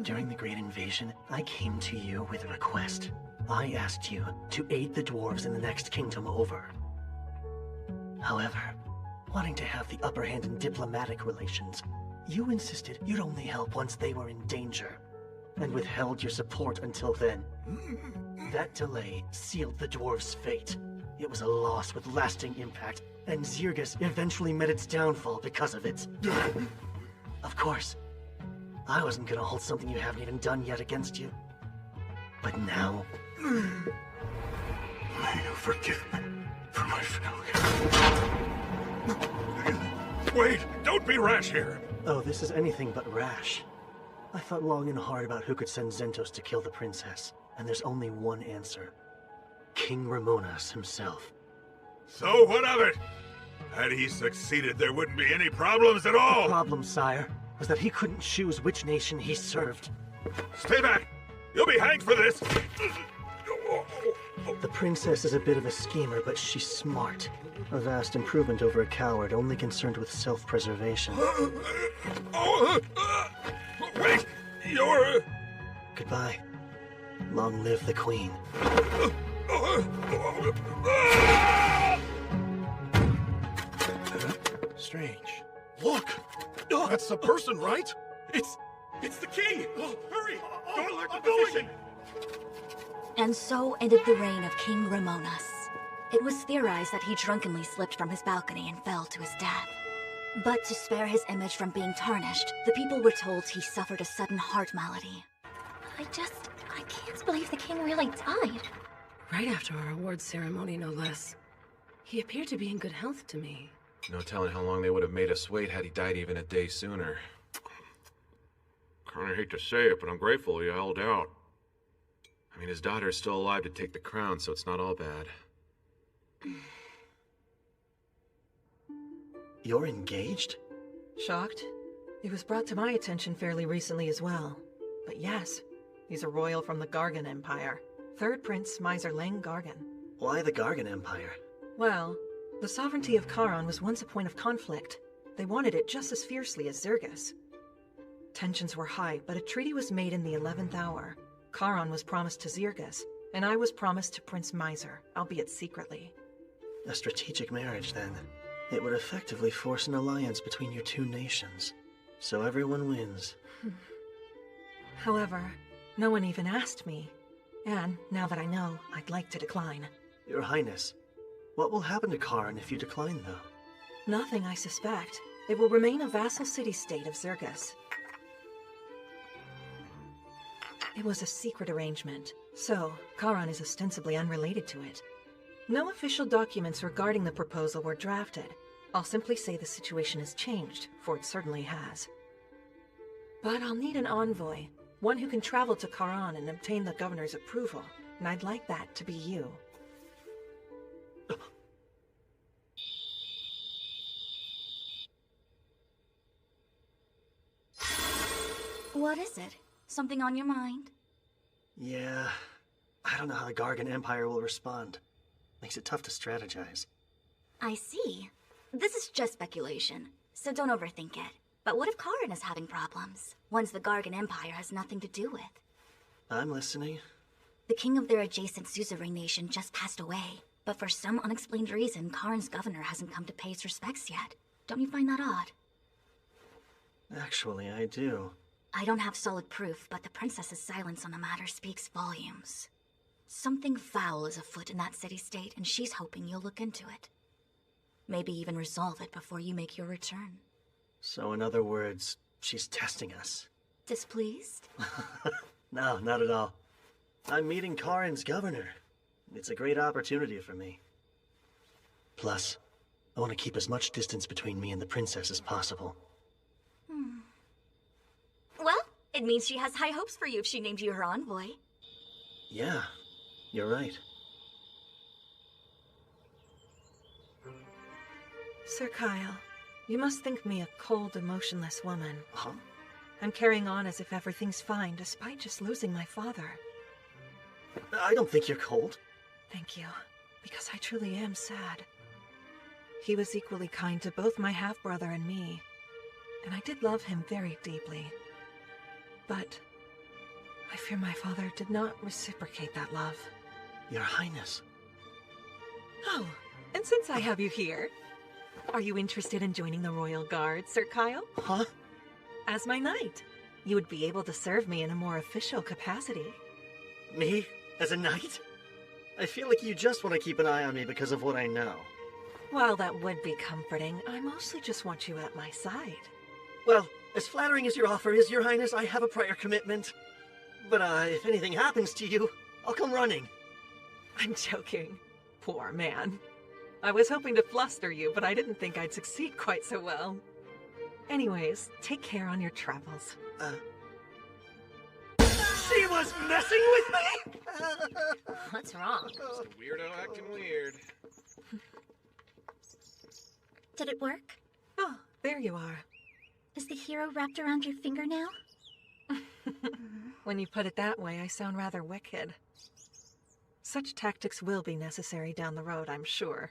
During the Great Invasion, I came to you with a request. I asked you to aid the dwarves in the next kingdom over. However, wanting to have the upper hand in diplomatic relations, you insisted you'd only help once they were in danger, and withheld your support until then. That delay sealed the dwarves' fate. It was a loss with lasting impact, and Zergus eventually met its downfall because of it. Of course, I wasn't gonna hold something you haven't even done yet against you. But now... May you forgive me for my failure. Wait! Don't be rash here! Oh, this is anything but rash. I thought long and hard about who could send Zentos to kill the princess, and there's only one answer. King Ramonas himself. So what of it? Had he succeeded, there wouldn't be any problems at all! The problem, sire, was that he couldn't choose which nation he served. Stay back! You'll be hanged for this! The princess is a bit of a schemer, but she's smart. A vast improvement over a coward only concerned with self-preservation. Wait! You're... Goodbye. Long live the queen. Strange. Look! That's the person, right? It's the key! Hurry! Don't alert the position! And so ended the reign of King Ramonas. It was theorized that he drunkenly slipped from his balcony and fell to his death. But to spare his image from being tarnished, the people were told he suffered a sudden heart malady. I can't believe the king really died. Right after our awards ceremony, no less. He appeared to be in good health to me. No telling how long they would have made us wait had he died even a day sooner. Kinda hate to say it, but I'm grateful he held out. I mean, his daughter is still alive to take the crown, so it's not all bad. You're engaged? Shocked? It was brought to my attention fairly recently as well. But yes, he's a royal from the Gargan Empire. Third Prince Miser Lang Gargan. Why the Gargan Empire? Well, the sovereignty of Charon was once a point of conflict. They wanted it just as fiercely as Zergus. Tensions were high, but a treaty was made in the 11th hour. Charon was promised to Zergus, and I was promised to Prince Miser, albeit secretly. A strategic marriage, then. It would effectively force an alliance between your two nations. So everyone wins. However, no one even asked me. And, now that I know, I'd like to decline. Your Highness, what will happen to Charon if you decline, though? Nothing, I suspect. It will remain a vassal city-state of Zergus. It was a secret arrangement, so Charon is ostensibly unrelated to it. No official documents regarding the proposal were drafted. I'll simply say the situation has changed, for it certainly has. But I'll need an envoy, one who can travel to Charon and obtain the governor's approval, and I'd like that to be you. What is it? Something on your mind? Yeah, I don't know how the Gargan Empire will respond. Makes it tough to strategize. I see. This is just speculation, so don't overthink it. But what if Charon is having problems? Ones the Gargan Empire has nothing to do with. I'm listening. The king of their adjacent suzerain nation just passed away, but for some unexplained reason, Karin's governor hasn't come to pay his respects yet. Don't you find that odd? Actually, I do. I don't have solid proof, but the princess's silence on the matter speaks volumes. Something foul is afoot in that city-state, and she's hoping you'll look into it. Maybe even resolve it before you make your return. So in other words, she's testing us. Displeased? No, not at all. I'm meeting Karin's governor. It's a great opportunity for me. Plus, I want to keep as much distance between me and the princess as possible. Well, it means she has high hopes for you if she named you her envoy. Yeah, you're right. Sir Kyle, you must think me a cold, emotionless woman. Huh? I'm carrying on as if everything's fine, despite just losing my father. I don't think you're cold. Thank you, because I truly am sad. He was equally kind to both my half-brother and me, and I did love him very deeply. But I fear my father did not reciprocate that love. Your Highness. Oh, and since I have you here, are you interested in joining the Royal Guard, Sir Kyle? Huh? As my knight, you would be able to serve me in a more official capacity. Me? As a knight? I feel like you just want to keep an eye on me because of what I know. While that would be comforting, I mostly just want you at my side. Well, as flattering as your offer is, Your Highness, I have a prior commitment. But, if anything happens to you, I'll come running. I'm joking. Poor man. I was hoping to fluster you, but I didn't think I'd succeed quite so well. Anyways, take care on your travels. She was messing with me?! What's wrong? Just a weirdo acting weird. Did it work? Oh, there you are. Is the hero wrapped around your finger now? When you put it that way, I sound rather wicked. Such tactics will be necessary down the road, I'm sure.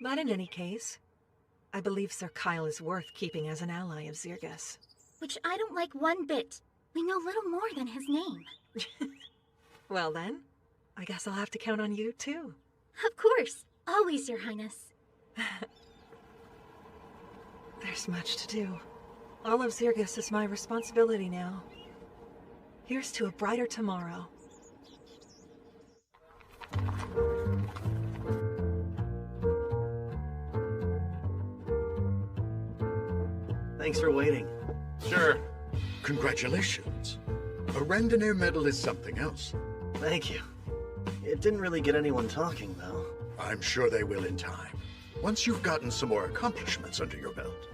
But in any case, I believe Sir Kyle is worth keeping as an ally of Zirgus. Which I don't like one bit. We know little more than his name. Well then, I guess I'll have to count on you too. Of course. Always, Your Highness. There's much to do. All of Zirgus is my responsibility now. Here's to a brighter tomorrow. Thanks for waiting. Sure. Congratulations. A Randonnair medal is something else. Thank you. It didn't really get anyone talking, though. I'm sure they will in time. Once you've gotten some more accomplishments under your belt.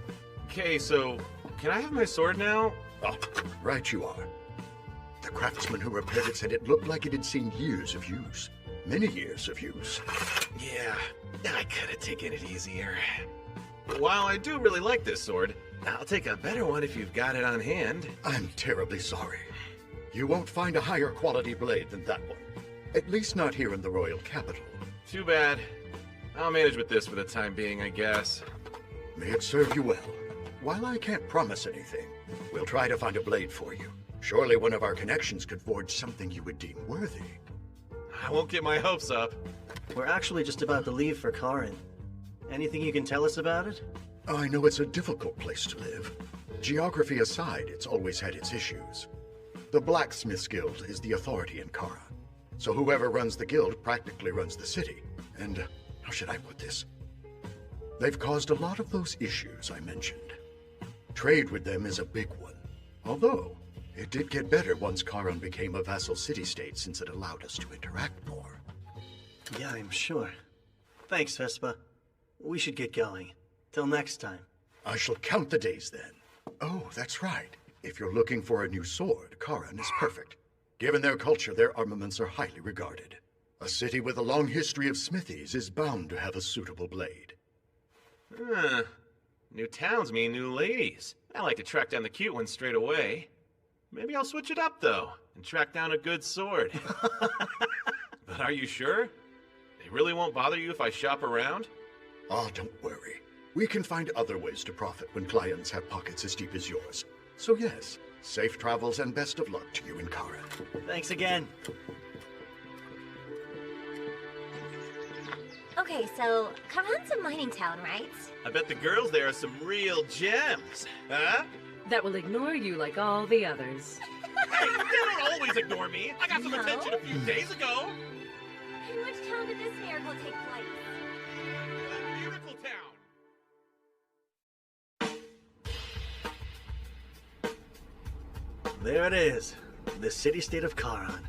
Okay, so can I have my sword now? Oh, right you are. The craftsman who repaired it said it looked like it had seen years of use. Many years of use. Yeah, I could have taken it easier. While I do really like this sword, I'll take a better one if you've got it on hand. I'm terribly sorry. You won't find a higher quality blade than that one. At least not here in the royal capital. Too bad. I'll manage with this for the time being, I guess. May it serve you well. While I can't promise anything, we'll try to find a blade for you. Surely one of our connections could forge something you would deem worthy. I won't get my hopes up. We're actually just about to leave for Karin. Anything you can tell us about it? I know it's a difficult place to live. Geography aside, it's always had its issues. The Blacksmiths Guild is the authority in Kara. So whoever runs the guild practically runs the city. And, how should I put this? They've caused a lot of those issues I mentioned. Trade with them is a big one. Although, it did get better once Karan became a vassal city-state since it allowed us to interact more. Yeah, I'm sure. Thanks, Vespa. We should get going. Till next time. I shall count the days then. Oh, that's right. If you're looking for a new sword, Karan is perfect. Given their culture, their armaments are highly regarded. A city with a long history of smithies is bound to have a suitable blade. New towns mean new ladies. I like to track down the cute ones straight away. Maybe I'll switch it up, though, and track down a good sword. But are you sure? They really won't bother you if I shop around? Oh, don't worry. We can find other ways to profit when clients have pockets as deep as yours. So yes, safe travels and best of luck to you in Kara. Thanks again. Okay, so Karan's a mining town, right? I bet the girls there are some real gems, huh? That will ignore you like all the others. Hey, they don't always ignore me. I got some attention a few days ago. In which town did this miracle take place? The Miracle Town. There it is, the city-state of Karan.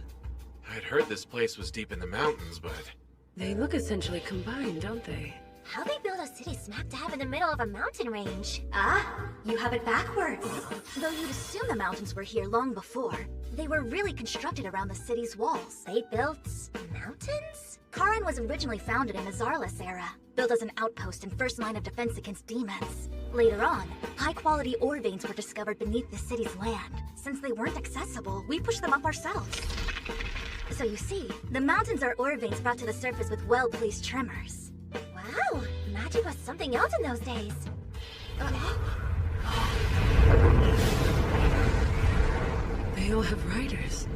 I'd heard this place was deep in the mountains, but... They look essentially combined, don't they? How they build a city smack dab in the middle of a mountain range? Ah, you have it backwards. Though you'd assume the mountains were here long before, they were really constructed around the city's walls. They built mountains? Karan was originally founded in the Zarlus era, built as an outpost and first line of defense against demons. Later on, high-quality ore veins were discovered beneath the city's land. Since they weren't accessible, we pushed them up ourselves. So you see, the mountains are ore veins brought to the surface with well-placed tremors. Wow, magic was something else in those days. They all have riders.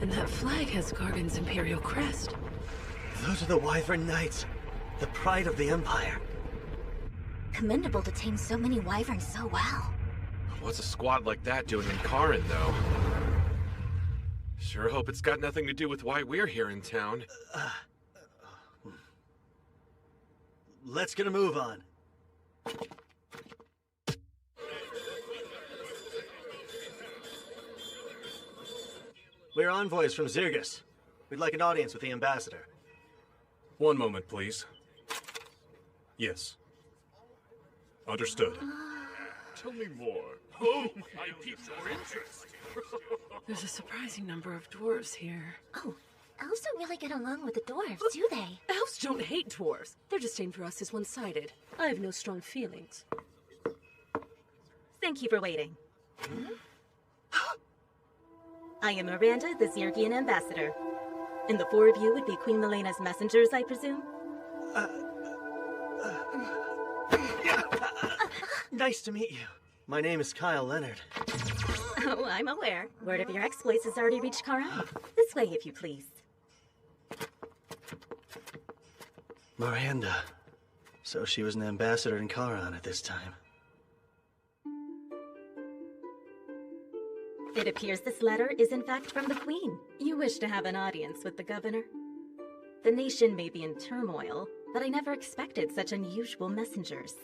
And that flag has Gargan's imperial crest. Those are the Wyvern Knights, the pride of the Empire. Commendable to tame so many wyverns so well. What's a squad like that doing in Karan, though? Sure hope it's got nothing to do with why we're here in town. Let's get a move on. We're envoys from Zirgus. We'd like an audience with the ambassador. One moment, please. Yes. Understood. Tell me more. Oh, I piqued your interest. There's a surprising number of dwarves here. Oh, elves don't really get along with the dwarves, do they? Elves don't hate dwarves. Their disdain for us is one-sided. I have no strong feelings. Thank you for waiting. I am Miranda, the Zirgian ambassador. And the four of you would be Queen Milena's messengers, I presume? Nice to meet you. My name is Kyle Leonard. Oh, I'm aware. Word of your exploits has already reached Karan. This way, if you please. Miranda. So she was an ambassador in Karan at this time. It appears this letter is in fact from the Queen. You wish to have an audience with the governor? The nation may be in turmoil, but I never expected such unusual messengers.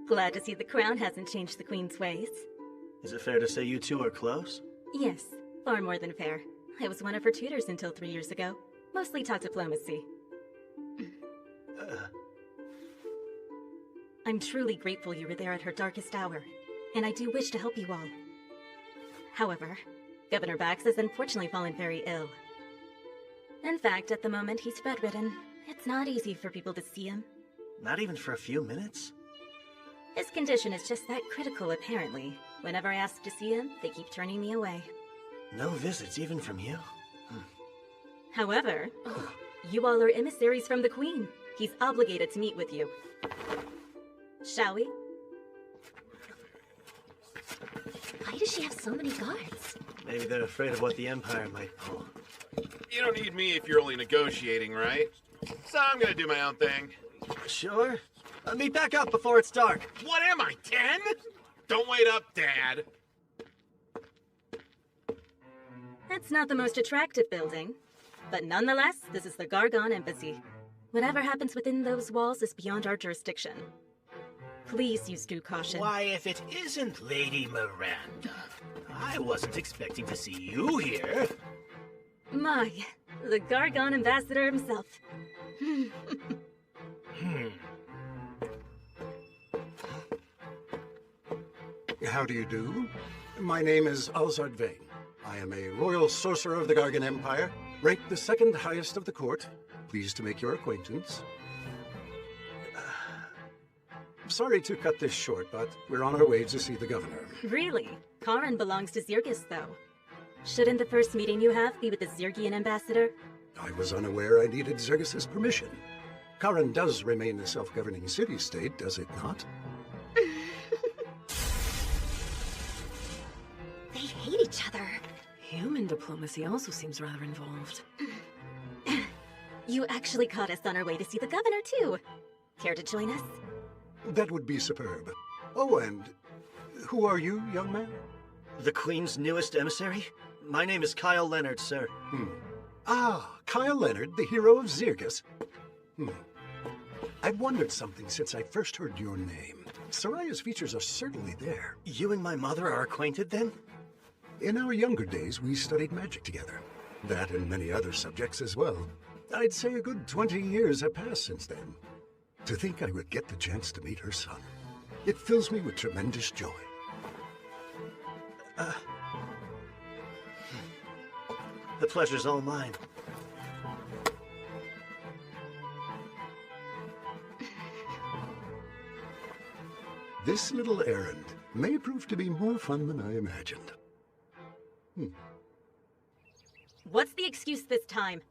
Glad to see the crown hasn't changed the Queen's ways. Is it fair to say you two are close? Yes, far more than fair. I was one of her tutors until 3 years ago. Mostly taught diplomacy. I'm truly grateful you were there at her darkest hour, and I do wish to help you all. However, Governor Bax has unfortunately fallen very ill. In fact, at the moment he's bedridden. It's not easy for people to see him. Not even for a few minutes? His condition is just that critical, apparently. Whenever I ask to see him, they keep turning me away. No visits, even from you? However, you all are emissaries from the Queen. He's obligated to meet with you. Shall we? Why does she have so many guards? Maybe they're afraid of what the Empire might pull. You don't need me if you're only negotiating, right? So I'm gonna do my own thing. Sure. Meet back up before it's dark. What am I, 10? Don't wait up, Dad. It's not the most attractive building, but nonetheless, this is the Gargon Embassy. Whatever happens within those walls is beyond our jurisdiction. Please use due caution. Why, if it isn't Lady Miranda, I wasn't expecting to see you here. My, the Gargon Ambassador himself. How do you do? My name is Alzard Vane. I am a royal sorcerer of the Gargan Empire, ranked the second highest of the court. Pleased to make your acquaintance. Sorry to cut this short, but we're on our way to see the governor. Really? Karan belongs to Zirgus, though. Shouldn't the first meeting you have be with the Zirgian ambassador? I was unaware I needed Zirgus's permission. Karan does remain a self-governing city-state, does it not? They hate each other. Human diplomacy also seems rather involved. You actually caught us on our way to see the governor, too. Care to join us? That would be superb. Oh, and who are you, young man? The Queen's newest emissary? My name is Kyle Leonard, sir. Ah, Kyle Leonard, the hero of Zirgus. I've wondered something since I first heard your name. Soraya's features are certainly there. You and my mother are acquainted, then? In our younger days, we studied magic together. That and many other subjects as well. I'd say a good 20 years have passed since then. To think I would get the chance to meet her son. It fills me with tremendous joy. The pleasure's all mine. This little errand may prove to be more fun than I imagined. What's the excuse this time?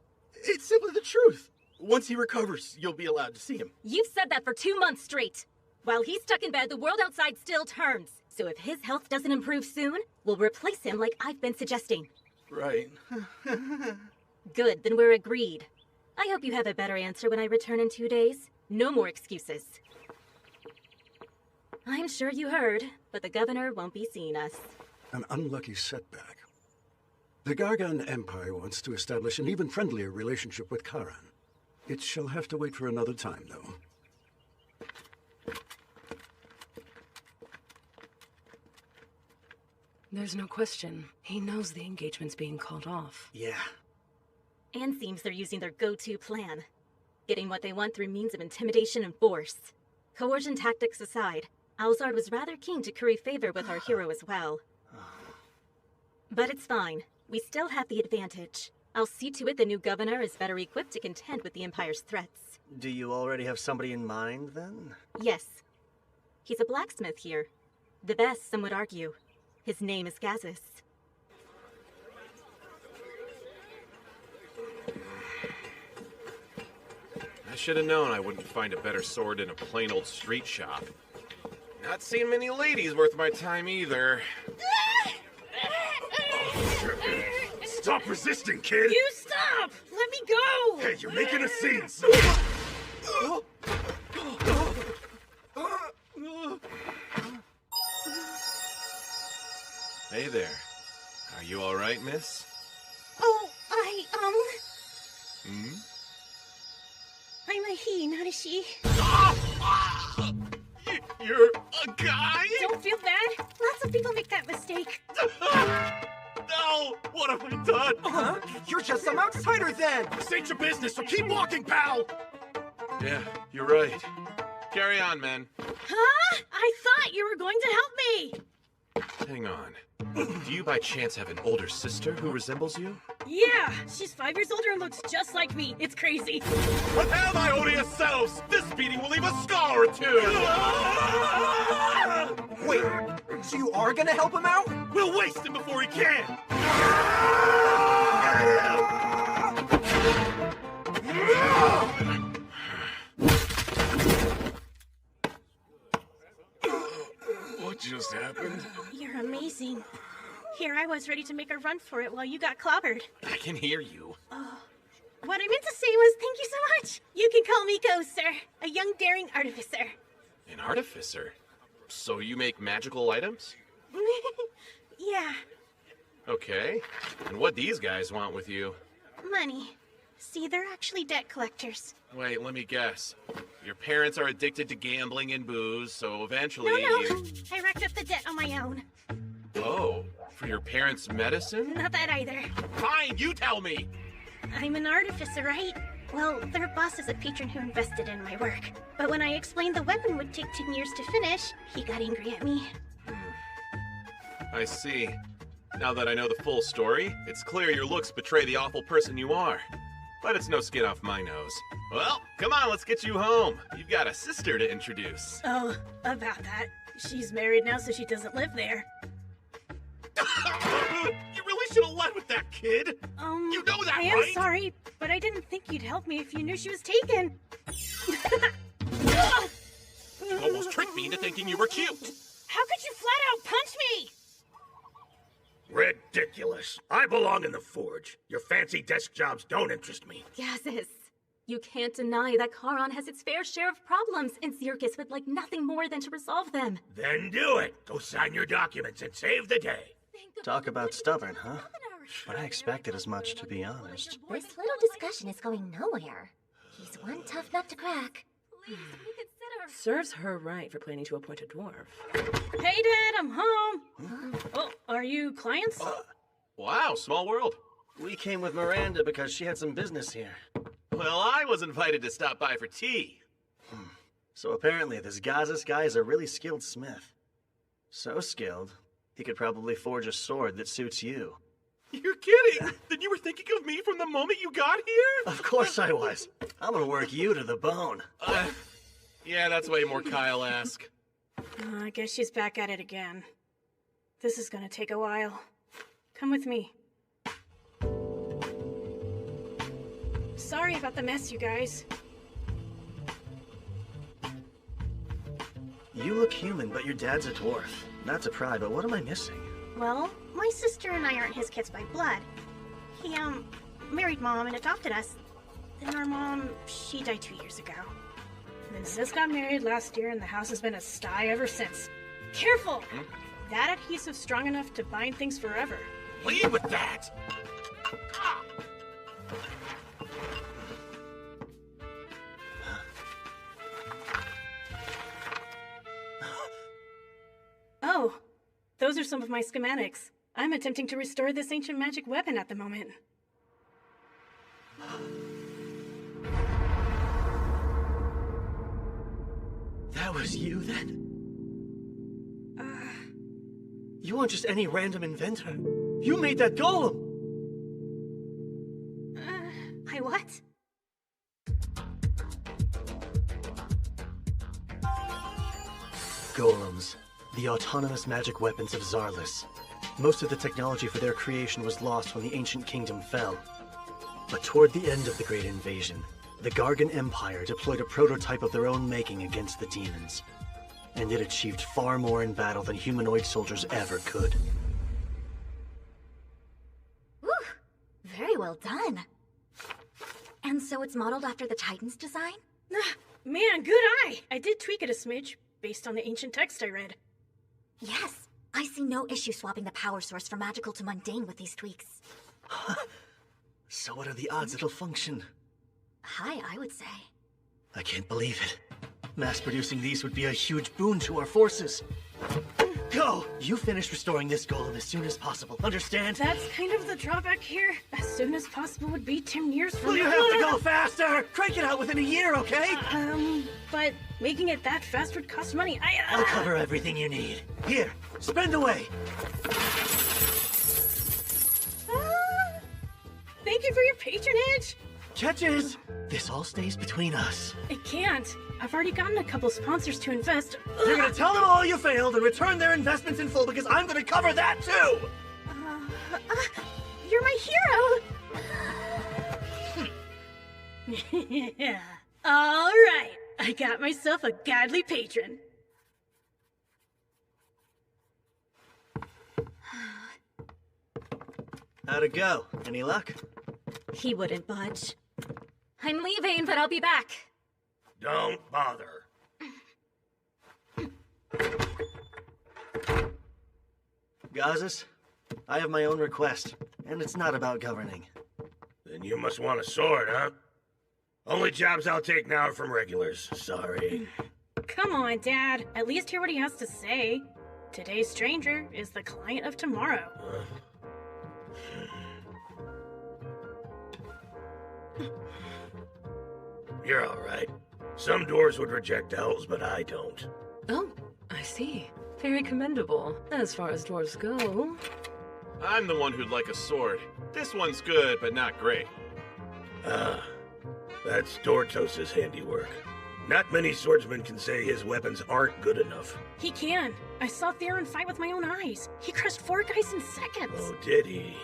It's simply the truth. Once he recovers, you'll be allowed to see him. You've said that for 2 months straight. While he's stuck in bed, the world outside still turns. So if his health doesn't improve soon, we'll replace him like I've been suggesting. Right. Good, then we're agreed. I hope you have a better answer when I return in 2 days. No more excuses. I'm sure you heard, but the governor won't be seeing us. An unlucky setback. The Gargan Empire wants to establish an even friendlier relationship with Karan. It shall have to wait for another time, though. There's no question. He knows the engagement's being called off. Yeah. And seems they're using their go-to plan. Getting what they want through means of intimidation and force. Coercion tactics aside, Alzard was rather keen to curry favor with our hero as well. But it's fine. We still have the advantage. I'll see to it the new governor is better equipped to contend with the Empire's threats. Do you already have somebody in mind, then? Yes. He's a blacksmith here. The best, some would argue. His name is Gazis. I should have known I wouldn't find a better sword in a plain old street shop. Not seen many ladies worth my time either. Stop resisting, kid! You stop! Let me go! Hey, you're making a scene, so... Hey there. Are you alright, miss? Oh, Hmm? I'm a he, not a she. You're a guy? Don't feel bad. Lots of people make that mistake. No! What have I done? Huh? You're just some outsider then! This ain't your business, so keep walking, pal! Yeah, you're right. Carry on, men. Huh? I thought you were going to help me! Hang on. Do you by chance have an older sister who resembles you? Yeah, she's 5 years older and looks just like me. It's crazy. Prepare thy odious selves! This beating will leave a scar or two! Wait, so you are gonna help him out? We'll waste him before he can! What just happened? You're amazing. Here I was ready to make a run for it while you got clobbered. I can hear you. Oh. What I meant to say was thank you so much. You can call me Ghost, sir. A young daring artificer. An artificer? So you make magical items? Yeah, Okay. And what these guys want with you? money. See, they're actually debt collectors. Wait, let me guess. Your parents are addicted to gambling and booze, so eventually... No. I racked up the debt on my own. Oh, for your parents' medicine? Not that either. Fine, you tell me! I'm an artificer, right? Well, their boss is a patron who invested in my work. But when I explained the weapon would take 10 years to finish, he got angry at me. I see. Now that I know the full story, it's clear your looks betray the awful person you are. But it's no skin off my nose. Well, come on, let's get you home. You've got a sister to introduce. Oh, about that. She's married now, so she doesn't live there. You really should have led with that, kid. You know that, I am right? sorry, but I didn't think you'd help me if you knew she was taken. You almost tricked me into thinking you were cute. How could you flat out punch me? Ridiculous. I belong in the forge. Your fancy desk jobs don't interest me. Gazis, You can't deny that Charon has its fair share of problems, and Xerxes would like nothing more than to resolve them. Then do it. Go sign your documents and save the day. Talk about stubborn, huh? But I expected as much, to be honest. This little discussion is going nowhere. He's one tough nut to crack. Serves her right for planning to appoint a dwarf. Hey, Dad, I'm home. Oh, are you clients? Wow, small world. We came with Miranda because she had some business here. Well, I was invited to stop by for tea. So apparently this Gazas guy is a really skilled smith. So skilled, he could probably forge a sword that suits you. You're kidding! Then you were thinking of me from the moment you got here? Of course I was. I'm gonna work you to the bone. Yeah, that's way more Kyle-esque. I guess she's back at it again. This is gonna take a while. Come with me. Sorry about the mess, you guys. You look human, but your dad's a dwarf. Not to pry, but what am I missing? Well, my sister and I aren't his kids by blood. He, married Mom and adopted us. Then our mom, she died 2 years ago. And then Sis got married last year, and the house has been a sty ever since. Careful! That adhesive's strong enough to bind things forever. Leave with that! Oh, those are some of my schematics. I'm attempting to restore this ancient magic weapon at the moment. That was you, then? You weren't just any random inventor. You made that golem! I what? Golems. The autonomous magic weapons of Zarlis. Most of the technology for their creation was lost when the ancient kingdom fell. But toward the end of the Great Invasion, the Gargan Empire deployed a prototype of their own making against the demons. And it achieved far more in battle than humanoid soldiers ever could. Whew! Very well done. And so it's modeled after the Titan's design? Man, good eye! I did tweak it a smidge, based on the ancient text I read. Yes, I see no issue swapping the power source from magical to mundane with these tweaks. So what are the odds it'll function? High, I would say. I can't believe it. Mass-producing these would be a huge boon to our forces. Go! You finish restoring this golem as soon as possible, understand? That's kind of the drawback here. As soon as possible would be 10 years from now. Well, you have to go faster! Crank it out within a year, okay? But making it that fast would cost money. I'll cover everything you need. Here, spend away! Thank you for your patronage! Catches! This all stays between us. It can't. I've already gotten a couple sponsors to invest. You're gonna tell them all you failed and return their investments in full because I'm gonna cover that too! You're my hero! Alright, I got myself a godly patron. How'd it go? Any luck? He wouldn't budge. I'm leaving, but I'll be back. Don't bother. Gazas, I have my own request, and it's not about governing. Then you must want a sword, huh? Only jobs I'll take now are from regulars. Sorry. Come on, Dad. At least hear what he has to say. Today's stranger is the client of tomorrow. You're all right. Some dwarves would reject elves, but I don't. Oh, I see. Very commendable, as far as dwarves go. I'm the one who'd like a sword. This one's good, but not great. That's Dortos' handiwork. Not many swordsmen can say his weapons aren't good enough. He can. I saw Theron fight with my own eyes. He crushed 4 guys in seconds. Oh, did he?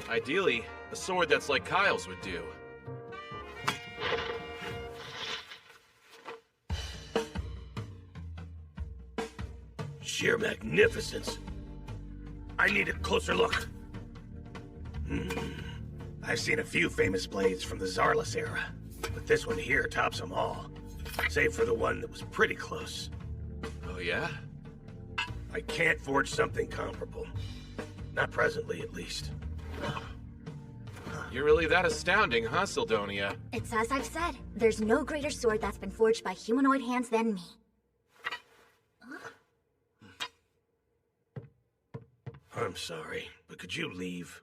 Ideally, a sword that's like Kyle's would do. Sheer magnificence. I need a closer look. I've seen a few famous blades from the Zarlis era. But this one here tops them all. Save for the one that was pretty close. Oh, yeah? I can't forge something comparable. Not presently, at least. You're really that astounding, huh, Sildonia? It's as I've said. There's no greater sword that's been forged by humanoid hands than me. I'm sorry, but could you leave?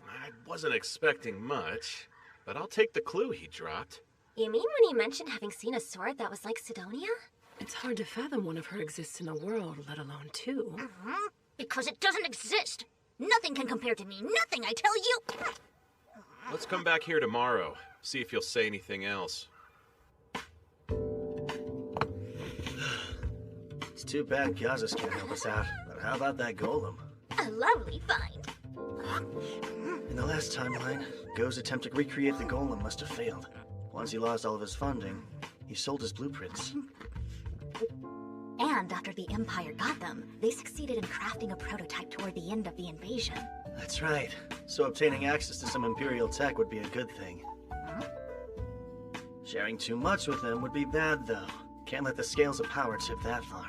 I wasn't expecting much, but I'll take the clue he dropped. You mean when he mentioned having seen a sword that was like Sidonia? It's hard to fathom one of her exists in a world, let alone two. Because it doesn't exist. Nothing can compare to me. Nothing, I tell you. Let's come back here tomorrow, see if you'll say anything else. It's too bad Gazas can't help us out, but how about that golem? A lovely find. In the last timeline, Go's attempt to recreate the golem must have failed. Once he lost all of his funding, he sold his blueprints. And after the Empire got them, they succeeded in crafting a prototype toward the end of the invasion. That's right. So obtaining access to some Imperial tech would be a good thing. Sharing too much with them would be bad, though. Can't let the scales of power tip that far.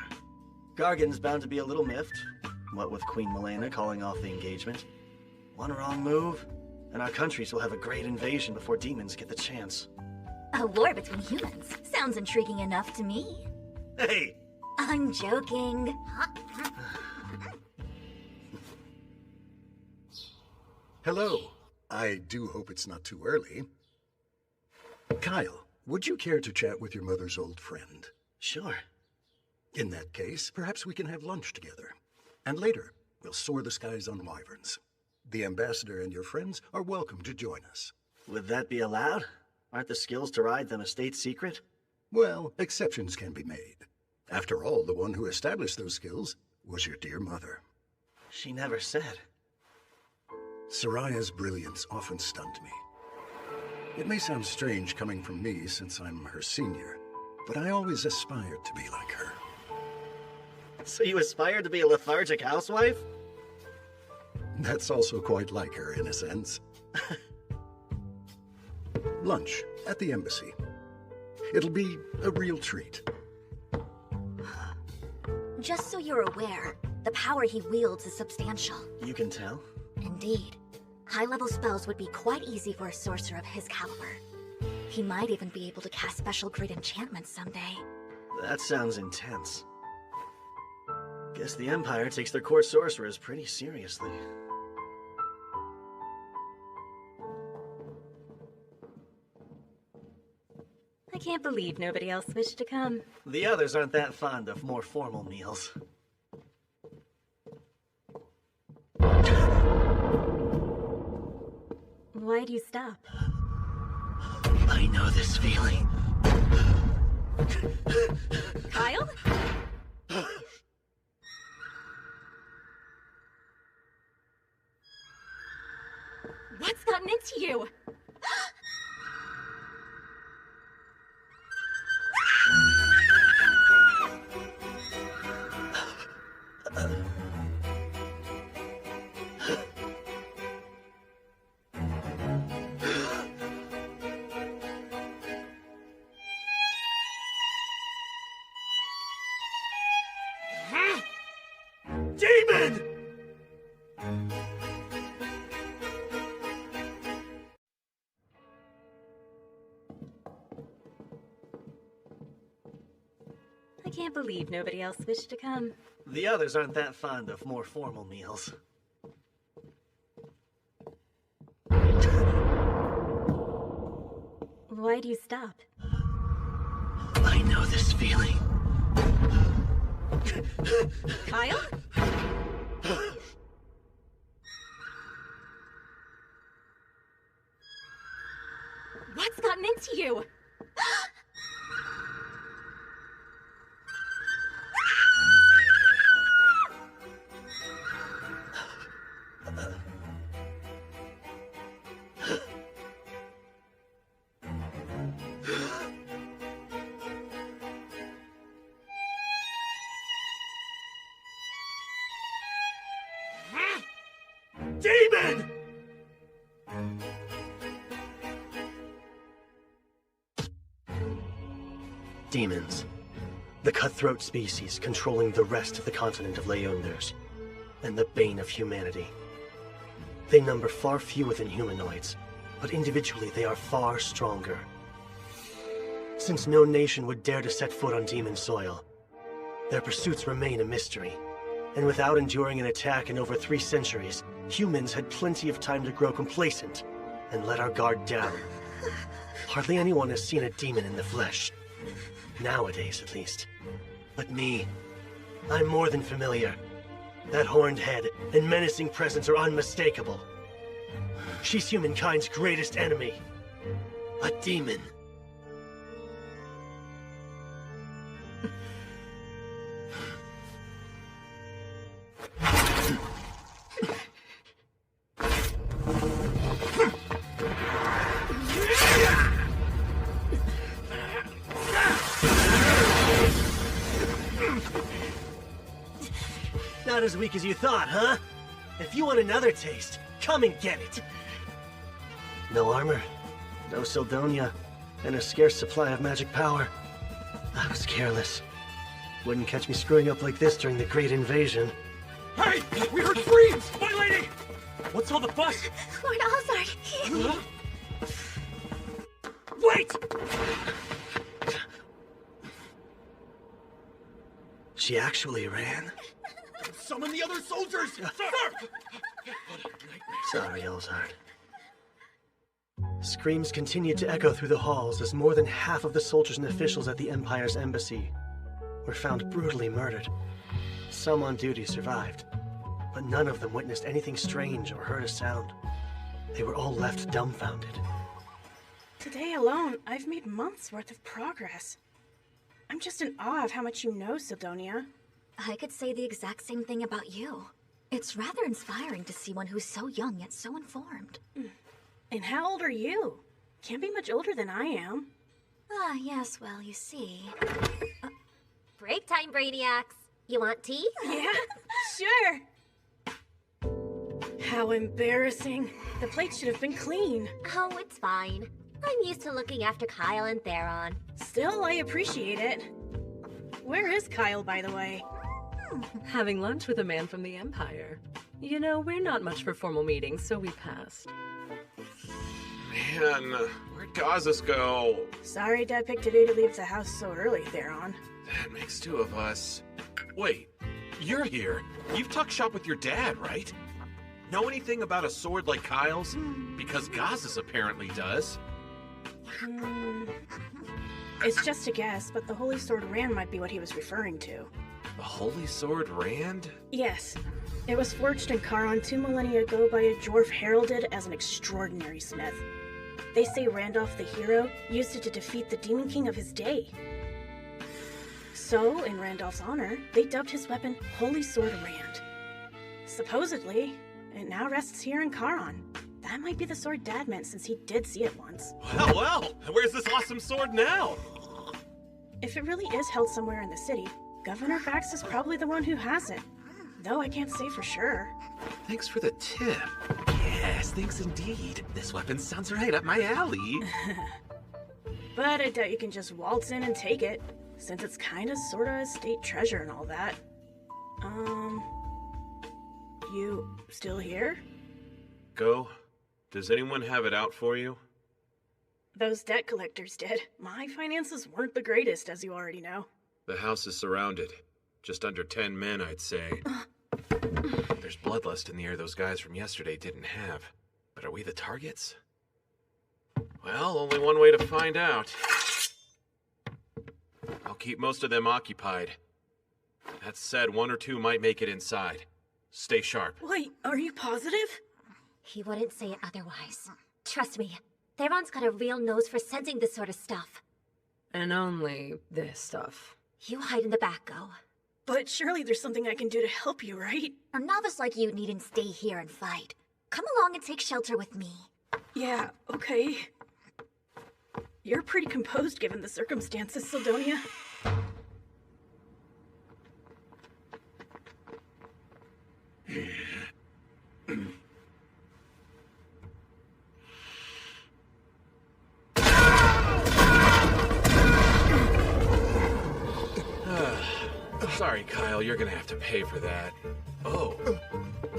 Gargan's bound to be a little miffed, what with Queen Milena calling off the engagement. One wrong move, and our countries will have a great invasion before demons get the chance. A war between humans. Sounds intriguing enough to me. Hey! I'm joking. Hello. I do hope it's not too early. Kyle, would you care to chat with your mother's old friend? Sure. In that case, perhaps we can have lunch together. And later, we'll soar the skies on wyverns. The ambassador and your friends are welcome to join us. Would that be allowed? Aren't the skills to ride them a state secret? Well, exceptions can be made. After all, the one who established those skills was your dear mother. She never said. Soraya's brilliance often stunned me. It may sound strange coming from me since I'm her senior, but I always aspired to be like her. So you aspired to be a lethargic housewife? That's also quite like her in a sense. Lunch at the embassy. It'll be a real treat. Just so you're aware, the power he wields is substantial. You can tell? Indeed. High-level spells would be quite easy for a sorcerer of his caliber. He might even be able to cast special grid enchantments someday. That sounds intense. Guess the Empire takes their court sorcerers pretty seriously. I can't believe nobody else wished to come. The others aren't that fond of more formal meals. Why'd you stop? I know this feeling. Kyle? What's gotten into you? Demon! I can't believe nobody else wished to come. The others aren't that fond of more formal meals. Why'd you stop? I know this feeling. Kyle? What's gotten into you? demon! Demons. The cutthroat species controlling the rest of the continent of Leonders, and the bane of humanity. They number far fewer than humanoids, but individually they are far stronger. Since no nation would dare to set foot on demon soil, their pursuits remain a mystery. And without enduring an attack in over 3 centuries, humans had plenty of time to grow complacent and let our guard down. Hardly anyone has seen a demon in the flesh. Nowadays, at least. But me, I'm more than familiar. That horned head and menacing presence are unmistakable. She's humankind's greatest enemy. A demon. Not as weak as you thought, huh? If you want another taste, come and get it. No armor, no Sildonia, and a scarce supply of magic power. I was careless. Wouldn't catch me screwing up like this during the Great Invasion. Hey! We heard screams! My lady! What's all the fuss? Lord Alzard, Wait! She actually ran? Summon the other soldiers! Sir! Sorry, Elzard. Screams continued to echo through the halls as more than half of the soldiers and officials at the Empire's embassy were found brutally murdered. Some on duty survived, but none of them witnessed anything strange or heard a sound. They were all left dumbfounded. Today alone, I've made months' worth of progress. I'm just in awe of how much you know, Sildonia. I could say the exact same thing about you. It's rather inspiring to see one who's so young yet so informed. And how old are you? Can't be much older than I am. Ah, yes, well, you see... Break time, Brainiacs. You want tea? Yeah, sure. How embarrassing. The plate should have been clean. Oh, it's fine. I'm used to looking after Kyle and Theron. Still, I appreciate it. Where is Kyle, by the way? Having lunch with a man from the Empire. You know, we're not much for formal meetings, so we passed. Man, where'd Gazas go? Sorry Dad picked today to leave the house so early, Theron. That makes 2 of us. Wait, you're here. You've talked shop with your dad, right? Know anything about a sword like Kyle's? Because Gazas apparently does. It's just a guess, but the Holy Sword Rand might be what he was referring to. The Holy Sword Rand? Yes. It was forged in Charon 2 millennia ago by a dwarf heralded as an extraordinary smith. They say Randolph the hero used it to defeat the Demon King of his day. So, in Randolph's honor, they dubbed his weapon Holy Sword Rand. Supposedly, it now rests here in Charon. That might be the sword Dad meant since he did see it once. Well, where's this awesome sword now? If it really is held somewhere in the city, Governor Bax is probably the one who has it. Though I can't say for sure. Thanks for the tip. Yes, thanks indeed. This weapon sounds right up my alley. But I doubt you can just waltz in and take it, since it's kinda sorta a state treasure and all that. You still here? Go. Does anyone have it out for you? Those debt collectors did. My finances weren't the greatest, as you already know. The house is surrounded. Just under 10 men, I'd say. There's bloodlust in the air those guys from yesterday didn't have. But are we the targets? Well, only one way to find out. I'll keep most of them occupied. That said, 1 or 2 might make it inside. Stay sharp. Wait, are you positive? He wouldn't say it otherwise. Trust me, Theron's got a real nose for sensing this sort of stuff. And only this stuff. You hide in the back, Go. But surely there's something I can do to help you, right? A novice like you needn't stay here and fight. Come along and take shelter with me. Yeah, okay. You're pretty composed given the circumstances, Sildonia. Sorry, Kyle, you're gonna have to pay for that. Oh,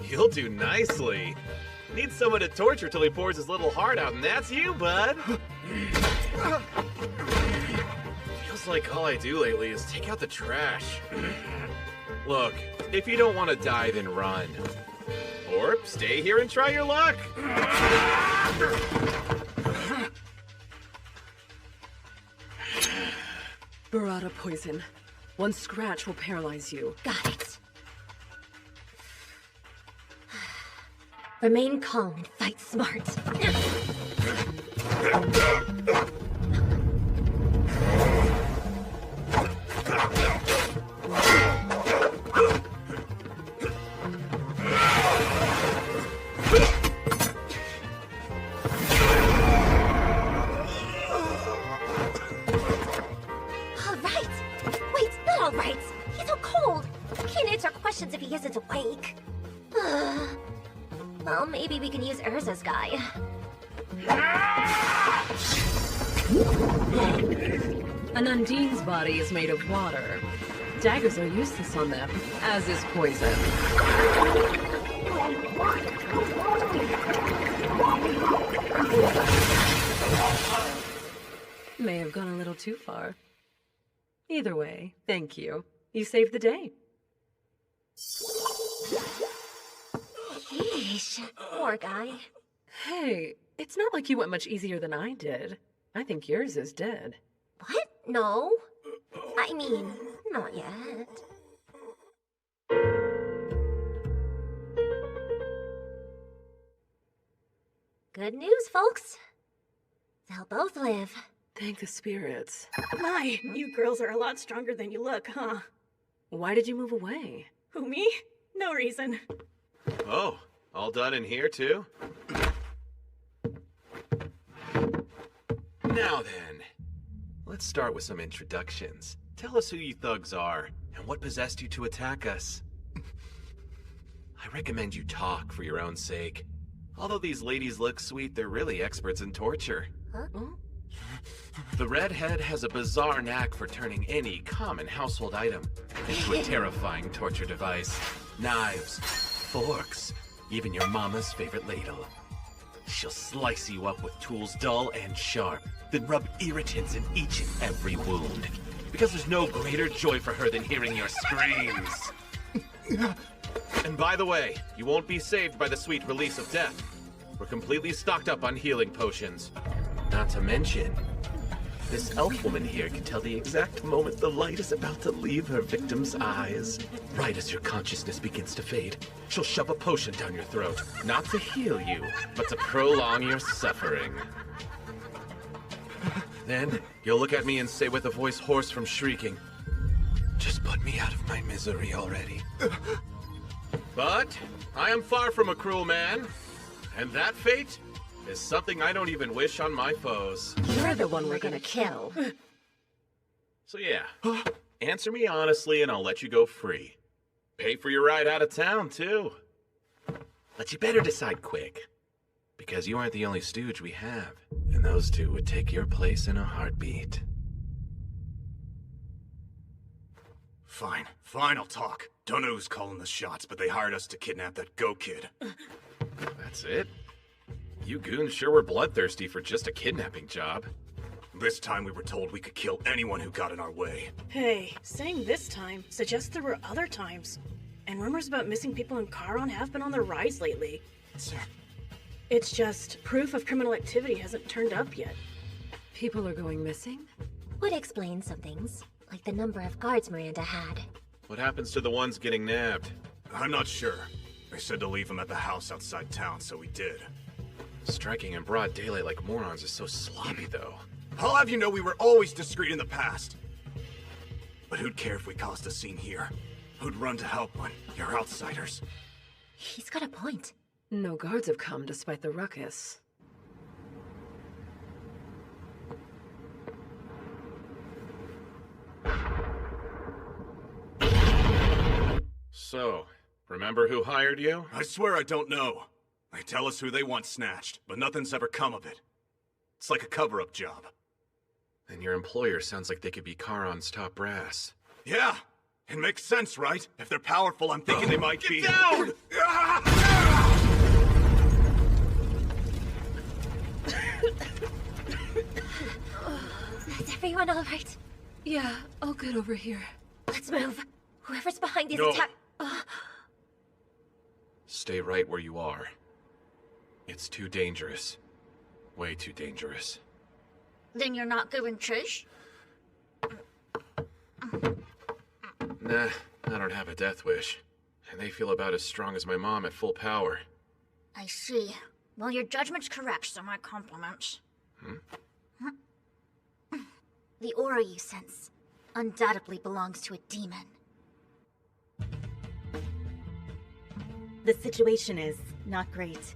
you'll do nicely. Need someone to torture till he pours his little heart out, and that's you, bud. Feels like all I do lately is take out the trash. Look, if you don't want to die, then run. Or stay here and try your luck. Burrata poison. One scratch will paralyze you. Got it. Remain calm and fight smart. If he isn't awake. Well, maybe we can use Urza's guy. An Undine's body is made of water. Daggers are useless on them, as is poison. May have gone a little too far. Either way, thank you. You saved the day. Sheesh, poor guy. Hey, it's not like you went much easier than I did. I think yours is dead. What? No. I mean, not yet. Good news, folks. They'll both live. Thank the spirits. My, you girls are a lot stronger than you look, huh? Why did you move away? Who, me? No reason. Oh, all done in here, too? Now then, let's start with some introductions. Tell us who you thugs are, and what possessed you to attack us. I recommend you talk for your own sake. Although these ladies look sweet, they're really experts in torture. Huh? The redhead has a bizarre knack for turning any common household item into a terrifying torture device. Knives, forks, even your mama's favorite ladle. She'll slice you up with tools dull and sharp, then rub irritants in each and every wound. Because there's no greater joy for her than hearing your screams. And by the way, you won't be saved by the sweet release of death. We're completely stocked up on healing potions. Not to mention, this elf woman here can tell the exact moment the light is about to leave her victim's eyes. Right as your consciousness begins to fade, she'll shove a potion down your throat, not to heal you, but to prolong your suffering. Then, you'll look at me and say with a voice hoarse from shrieking, "Just put me out of my misery already." But I am far from a cruel man, and that fate is something I don't even wish on my foes. You're the one we're gonna kill. So yeah, answer me honestly and I'll let you go free. Pay for your ride out of town, too. But you better decide quick, because you aren't the only stooge we have, and those two would take your place in a heartbeat. Fine, I'll talk. Don't know who's calling the shots, but they hired us to kidnap that Go Kid. That's it? You goons sure were bloodthirsty for just a kidnapping job. This time we were told we could kill anyone who got in our way. Hey, saying this time suggests there were other times. And rumors about missing people in Charon have been on the rise lately. It's just proof of criminal activity hasn't turned up yet. People are going missing? Would explain some things, like the number of guards Miranda had. What happens to the ones getting nabbed? I'm not sure. They said to leave them at the house outside town, so we did. Striking in broad daylight like morons is so sloppy, though. I'll have you know we were always discreet in the past. But who'd care if we caused a scene here? Who'd run to help when you're outsiders? He's got a point. No guards have come despite the ruckus. So, remember who hired you? I swear I don't know. They tell us who they want snatched, but nothing's ever come of it. It's like a cover-up job. And your employer sounds like they could be Charon's top brass. Yeah, It makes sense, right? If they're powerful, I'm thinking they might be... Get down! Is everyone all right? Yeah, all good over here. Let's move. Whoever's behind these No. attack... Stay right where you are. It's too dangerous. Way too dangerous. Then you're not giving chase? Nah, I don't have a death wish. And they feel about as strong as my mom at full power. I see. Well, your judgment's correct, so my compliments. The aura you sense undoubtedly belongs to a demon. The situation is not great.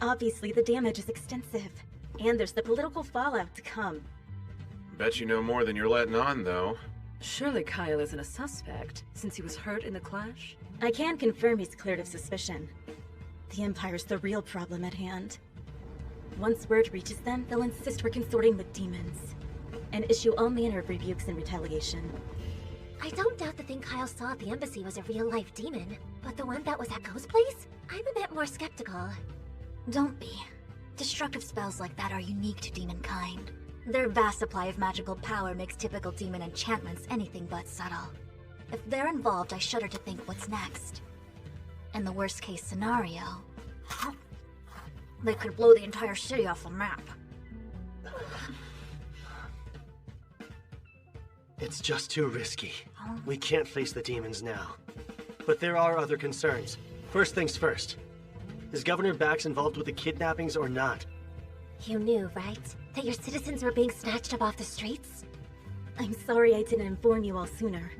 Obviously, the damage is extensive, and there's the political fallout to come. Bet you know more than you're letting on, though. Surely Kyle isn't a suspect, since he was hurt in the clash? I can confirm he's cleared of suspicion. The Empire's the real problem at hand. Once word reaches them, they'll insist we're consorting with demons, and issue all manner of rebukes in retaliation. I don't doubt the thing Kyle saw at the embassy was a real-life demon, but the one that was at Ghost Place? I'm a bit more skeptical. Don't be. Destructive spells like that are unique to demon kind. Their vast supply of magical power makes typical demon enchantments anything but subtle. If they're involved, I shudder to think what's next. In the worst-case scenario, they could blow the entire city off the map. It's just too risky. We can't face the demons now. But there are other concerns. First things first. Is Governor Bax involved with the kidnappings or not? You knew, right? That your citizens were being snatched up off the streets? I'm sorry I didn't inform you all sooner.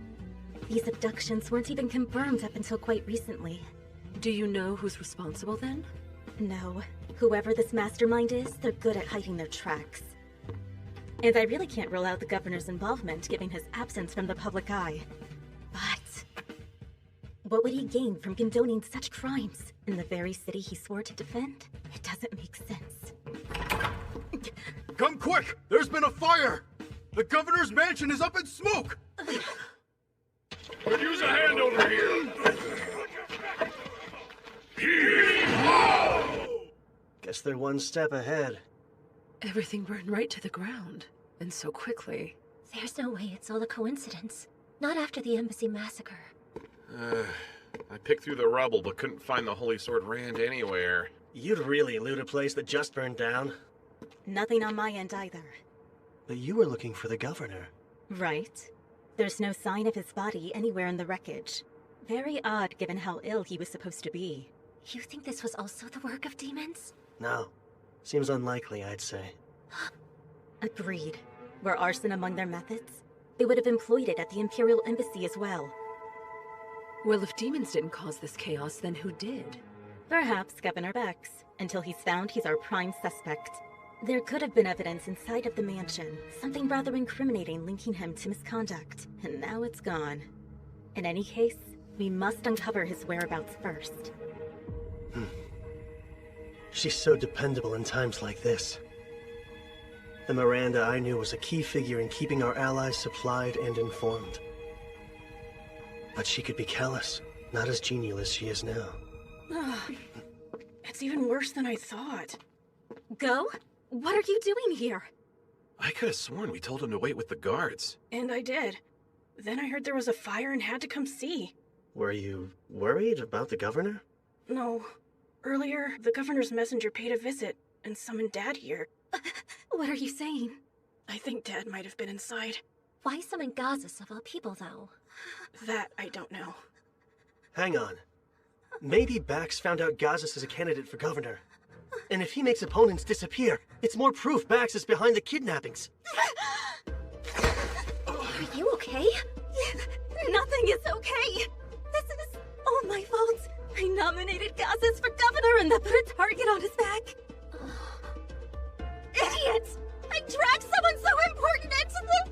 These abductions weren't even confirmed up until quite recently. Do you know who's responsible then? No. Whoever this mastermind is, they're good at hiding their tracks. And I really can't rule out the governor's involvement, given his absence from the public eye. But what would he gain from condoning such crimes in the very city he swore to defend? It doesn't make sense. Come quick! There's been a fire! The governor's mansion is up in smoke! Could use a hand over here. Guess they're one step ahead. Everything burned right to the ground, and so quickly. There's no way it's all a coincidence. Not after the embassy massacre. I picked through the rubble, but couldn't find the Holy Sword Rand anywhere. You'd really loot a place that just burned down. Nothing on my end either. But you were looking for the governor. Right. There's no sign of his body anywhere in the wreckage. Very odd given how ill he was supposed to be. You think this was also the work of demons? No. Seems unlikely, I'd say. Agreed. Were arson among their methods? They would have employed it at the Imperial Embassy as well. Well, if demons didn't cause this chaos, then who did? Perhaps Governor Bax. Until he's found, he's our prime suspect. There could have been evidence inside of the mansion, something rather incriminating linking him to misconduct, and now it's gone. In any case, we must uncover his whereabouts first. She's so dependable in times like this. The Miranda I knew was a key figure in keeping our allies supplied and informed. But she could be callous, not as genial as she is now. It's even worse than I thought. Go? What are you doing here? I could have sworn we told him to wait with the guards. And I did. Then I heard there was a fire and had to come see. Were you worried about the governor? No. Earlier, the governor's messenger paid a visit and summoned Dad here. What are you saying? I think Dad might have been inside. Why summon Gazas of all people, though? That I don't know. Hang on. Maybe Bax found out Gazas is a candidate for governor. And if he makes opponents disappear, it's more proof Bax is behind the kidnappings. Are you okay? Nothing is okay. This is all my fault. I nominated Gazas for governor and that put a target on his back. Idiot! I dragged someone so important into this!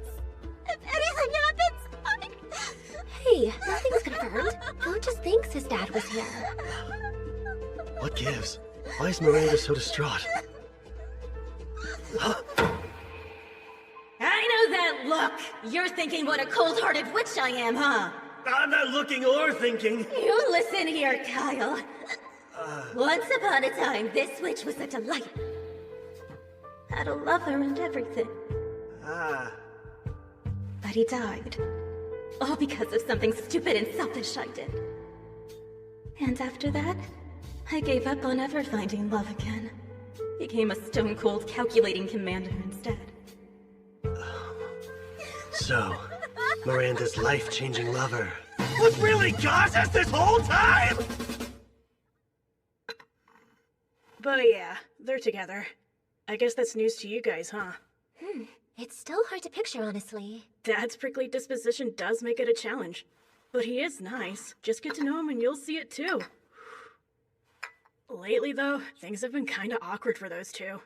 If anything happens, Hey, nothing's confirmed. Phil just thinks his dad was here. What gives? Why is Miranda so distraught? I know that look! You're thinking what a cold-hearted witch I am, huh? I'm not looking or thinking. You listen here, Kyle. Once upon a time, this witch was a delight. Had a lover and everything. But he died. All because of something stupid and selfish I did. And after that, I gave up on ever finding love again. Became a stone-cold calculating commander instead. So, Miranda's life-changing lover. Was really Gaza's this whole time? But yeah, they're together. I guess that's news to you guys, huh? It's still hard to picture, honestly. Dad's prickly disposition does make it a challenge. But he is nice. Just get to know him and you'll see it too. Lately, though, things have been kinda awkward for those two.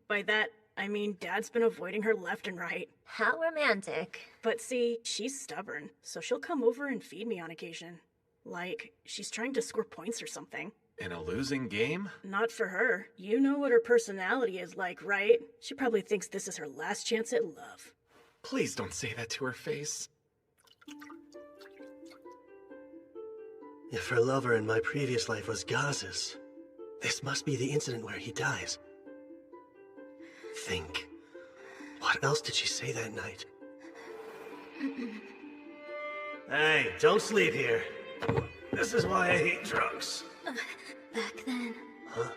By that, I mean Dad's been avoiding her left and right. How romantic. But see, she's stubborn, so she'll come over and feed me on occasion. Like, she's trying to score points or something. In a losing game? Not for her. You know what her personality is like, right? She probably thinks this is her last chance at love. Please don't say that to her face. If her lover in my previous life was Gaz's, this must be the incident where he dies. Think. What else did she say that night? Hey, don't sleep here. This is why I hate drunks. Back then, Huh?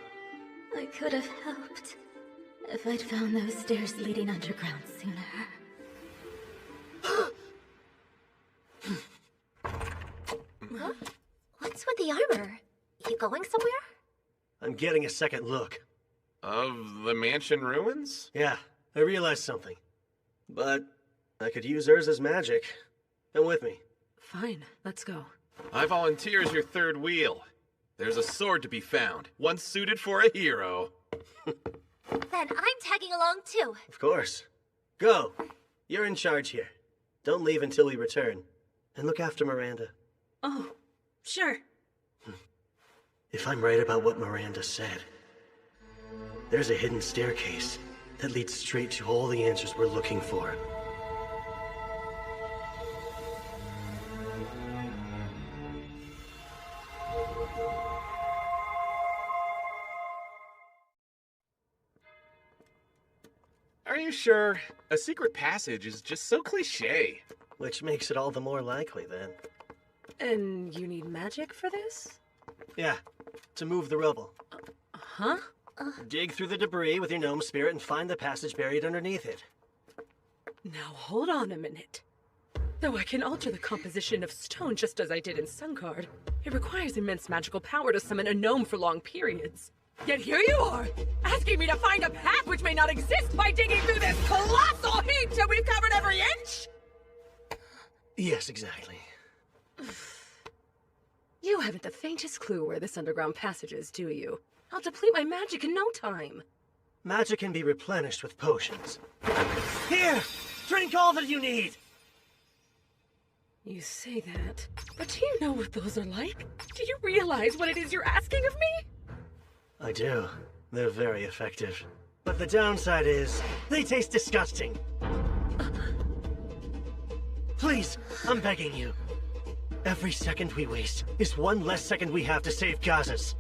I could have helped. If I'd found those stairs leading underground sooner. Huh? What's with the armor? You going somewhere? I'm getting a second look. Of the mansion ruins? Yeah, I realized something. But I could use Urza's magic. Come with me. Fine, let's go. I volunteer as your third wheel. There's a sword to be found, one suited for a hero. Then I'm tagging along too. Of course. Go. You're in charge here. Don't leave until we return. And look after Miranda. Oh, sure. If I'm right about what Miranda said, there's a hidden staircase that leads straight to all the answers we're looking for. Are you sure? A secret passage is just so cliché. Which makes it all the more likely, then. And you need magic for this? Yeah, to move the rubble. Huh? Dig through the debris with your gnome spirit and find the passage buried underneath it. Now hold on a minute. Though I can alter the composition of stone just as I did in Sungard, it requires immense magical power to summon a gnome for long periods. Yet here you are, asking me to find a path which may not exist by digging through this colossal heap till we've covered every inch? Yes, exactly. You haven't the faintest clue where this underground passage is, do you? I'll deplete my magic in no time. Magic can be replenished with potions. Here! Drink all that you need! You say that, but do you know what those are like? Do you realize what it is you're asking of me? I do. They're very effective. But the downside is, they taste disgusting. Please, I'm begging you. Every second we waste is one less second we have to save Gazas.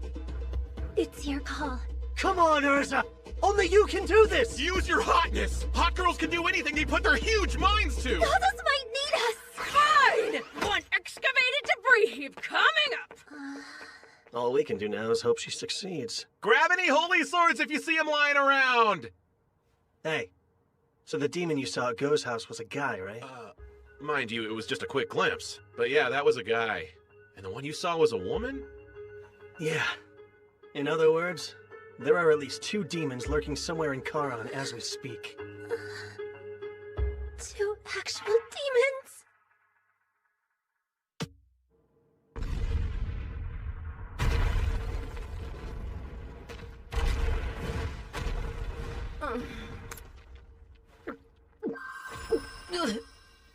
It's your call. Come on, Urza! Only you can do this! Use your hotness! Hot girls can do anything they put their huge minds to! Gazas might need us! Fine! One excavated debris heap coming up! All we can do now is hope she succeeds. Grab any holy swords if you see them lying around! Hey, so the demon you saw at Go's house was a guy, right? Mind you, it was just a quick glimpse. But yeah, that was a guy. And the one you saw was a woman? Yeah. In other words, there are at least 2 demons lurking somewhere in Charon as we speak. 2 actual demons?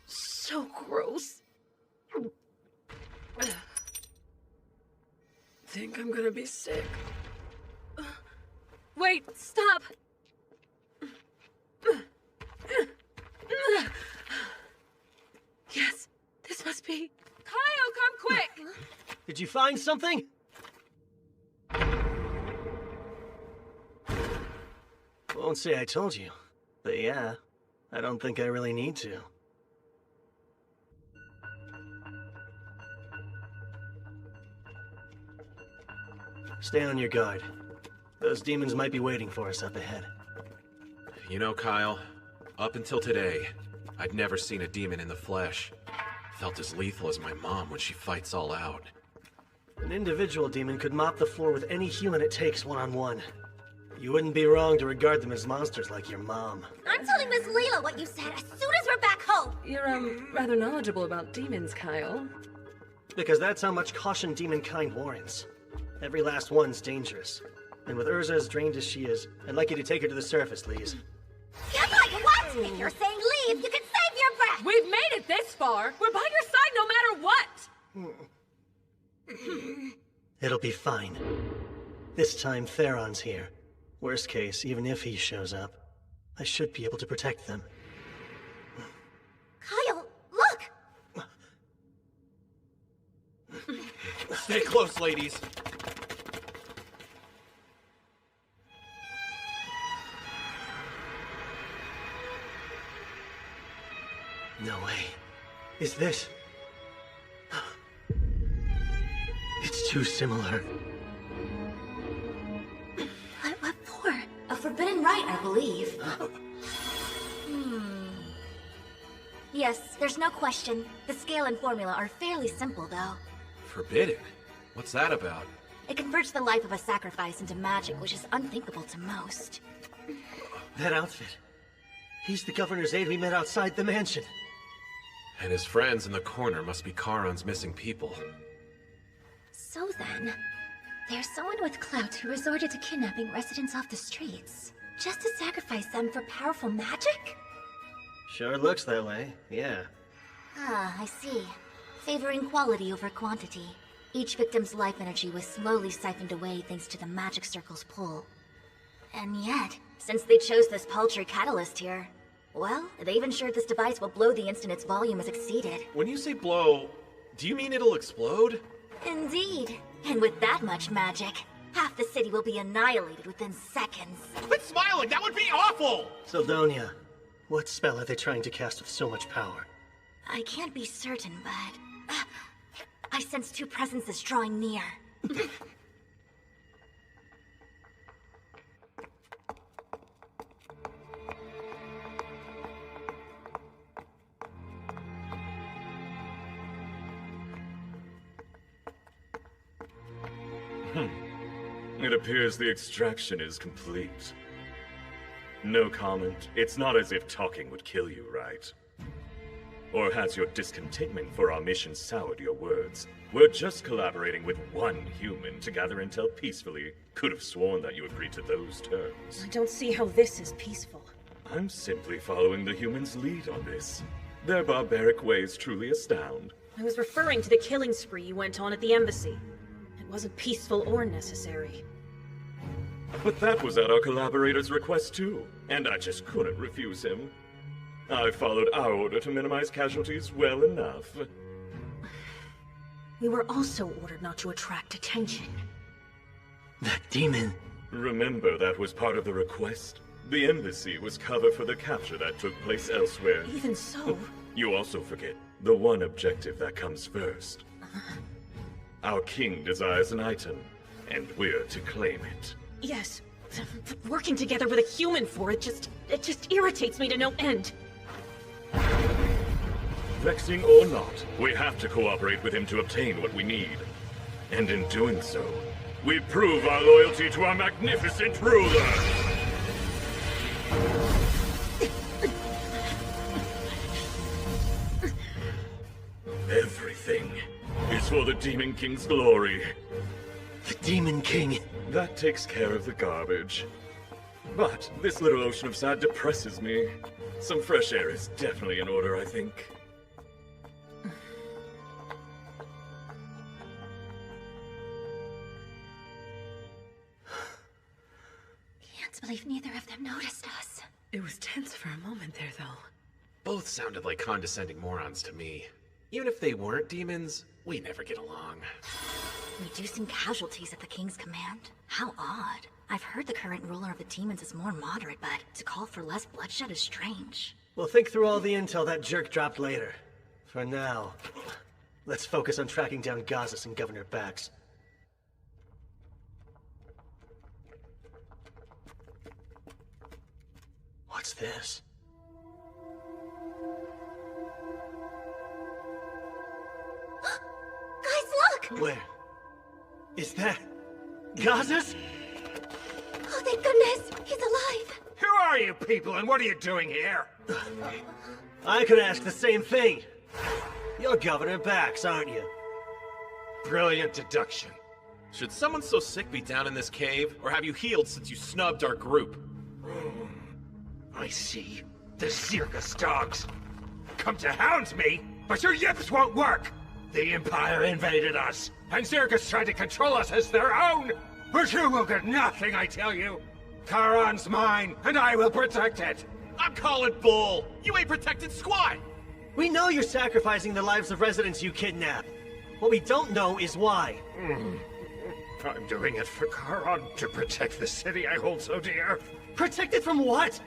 So gross. Think I'm gonna be sick. Wait, stop! Yes, this must be Did you find something? Won't say I told you, but yeah, I don't think I really need to. Stay on your guard. Those demons might be waiting for us up ahead. You know, Kyle, up until today, I'd never seen a demon in the flesh. Felt as lethal as my mom when she fights all out. An individual demon could mop the floor with any human it takes one-on-one. You wouldn't be wrong to regard them as monsters like your mom. I'm telling Miss Leela what you said as soon as we're back home! You're, rather knowledgeable about demons, Kyle. Because that's how much caution demon kind warrants. Every last one's dangerous. And with Urza as drained as she is, I'd like you to take her to the surface, Lise. You're like, what? If you're saying leave, you can save your breath! We've made it this far! We're by your side no matter what! It'll be fine. This time, Theron's here. Worst case, even if he shows up, I should be able to protect them. Kyle, look! Stay close, ladies. No way. Is this... It's too similar. What for? A forbidden rite, I believe. Yes, there's no question. The scale and formula are fairly simple, though. Forbidden? What's that about? It converts the life of a sacrifice into magic, which is unthinkable to most. That outfit. He's the governor's aide we met outside the mansion. And his friends in the corner must be Charon's missing people. So then, there's someone with clout who resorted to kidnapping residents off the streets, just to sacrifice them for powerful magic? Sure looks that way, yeah. Ah, I see. Favoring quality over quantity. Each victim's life energy was slowly siphoned away thanks to the magic circle's pull. And yet, since they chose this paltry catalyst here, well, they've ensured this device will blow the instant its volume is exceeded. When you say blow, do you mean it'll explode? Indeed. And with that much magic, half the city will be annihilated within seconds. Quit smiling! That would be awful! Sildonia, what spell are they trying to cast with so much power? I can't be certain, but... I sense two presences drawing near. It appears the extraction is complete. No comment. It's not as if talking would kill you, right? Or has your discontentment for our mission soured your words? We're just collaborating with one human to gather intel peacefully. Could have sworn that you agreed to those terms. I don't see how this is peaceful. I'm simply following the humans' lead on this. Their barbaric ways truly astound. I was referring to the killing spree you went on at the embassy. It wasn't peaceful or necessary. But that was at our collaborator's request too, and I just couldn't refuse him. I followed our order to minimize casualties well enough. We were also ordered not to attract attention. That demon. Remember, that was part of the request. The embassy was cover for the capture that took place elsewhere. Even so... You also forget the one objective that comes first. Our king desires an item, and we're to claim it. Yes. Working together with a human for it just irritates me to no end. Vexing or not, we have to cooperate with him to obtain what we need. And in doing so, we prove our loyalty to our magnificent ruler! Everything is for the Demon King's glory. The Demon King? That takes care of the garbage. But this little ocean of sad depresses me. Some fresh air is definitely in order, I think. Can't believe neither of them noticed us. It was tense for a moment there, though. Both sounded like condescending morons to me. Even if they weren't demons, we never get along. Reducing casualties at the king's command? How odd. I've heard the current ruler of the demons is more moderate, but to call for less bloodshed is strange. We'll think through all the intel that jerk dropped later. For now, let's focus on tracking down Gazas and Governor Bax. What's this? Guys, look! Where? Is that Gazas? Oh, thank goodness! He's alive! Who are you people, and what are you doing here? I could ask the same thing. You're Governor Bax, aren't you? Brilliant deduction. Should someone so sick be down in this cave, or have you healed since you snubbed our group? I see. The circus dogs. Come to hound me, but your yips won't work! The Empire invaded us, and Circus tried to control us as their own! But you will get nothing, I tell you! Charon's mine, and I will protect it! I'm calling bull! You ain't protected squat! We know you're sacrificing the lives of residents you kidnap. What we don't know is why. I'm doing it for Charon, to protect the city I hold so dear. Protect it from what?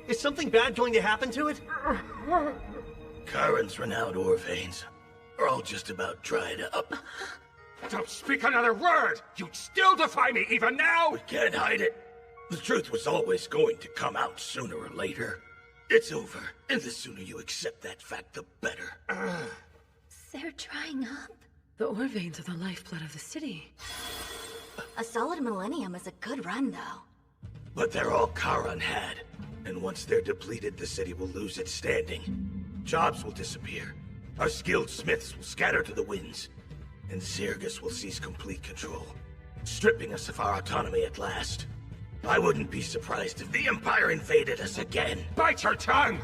Is something bad going to happen to it? Charon's renowned ore veins are all just about dried up. Don't speak another word! You'd still defy me even now! We can't hide it. The truth was always going to come out sooner or later. It's over, and the sooner you accept that fact, the better. They're drying up. The ore veins are the lifeblood of the city. A solid millennium is a good run, though. But they're all Charon had. And once they're depleted, the city will lose its standing. Jobs will disappear. Our skilled smiths will scatter to the winds. And Sirgus will seize complete control, stripping us of our autonomy at last. I wouldn't be surprised if the Empire invaded us again. Bite your tongue!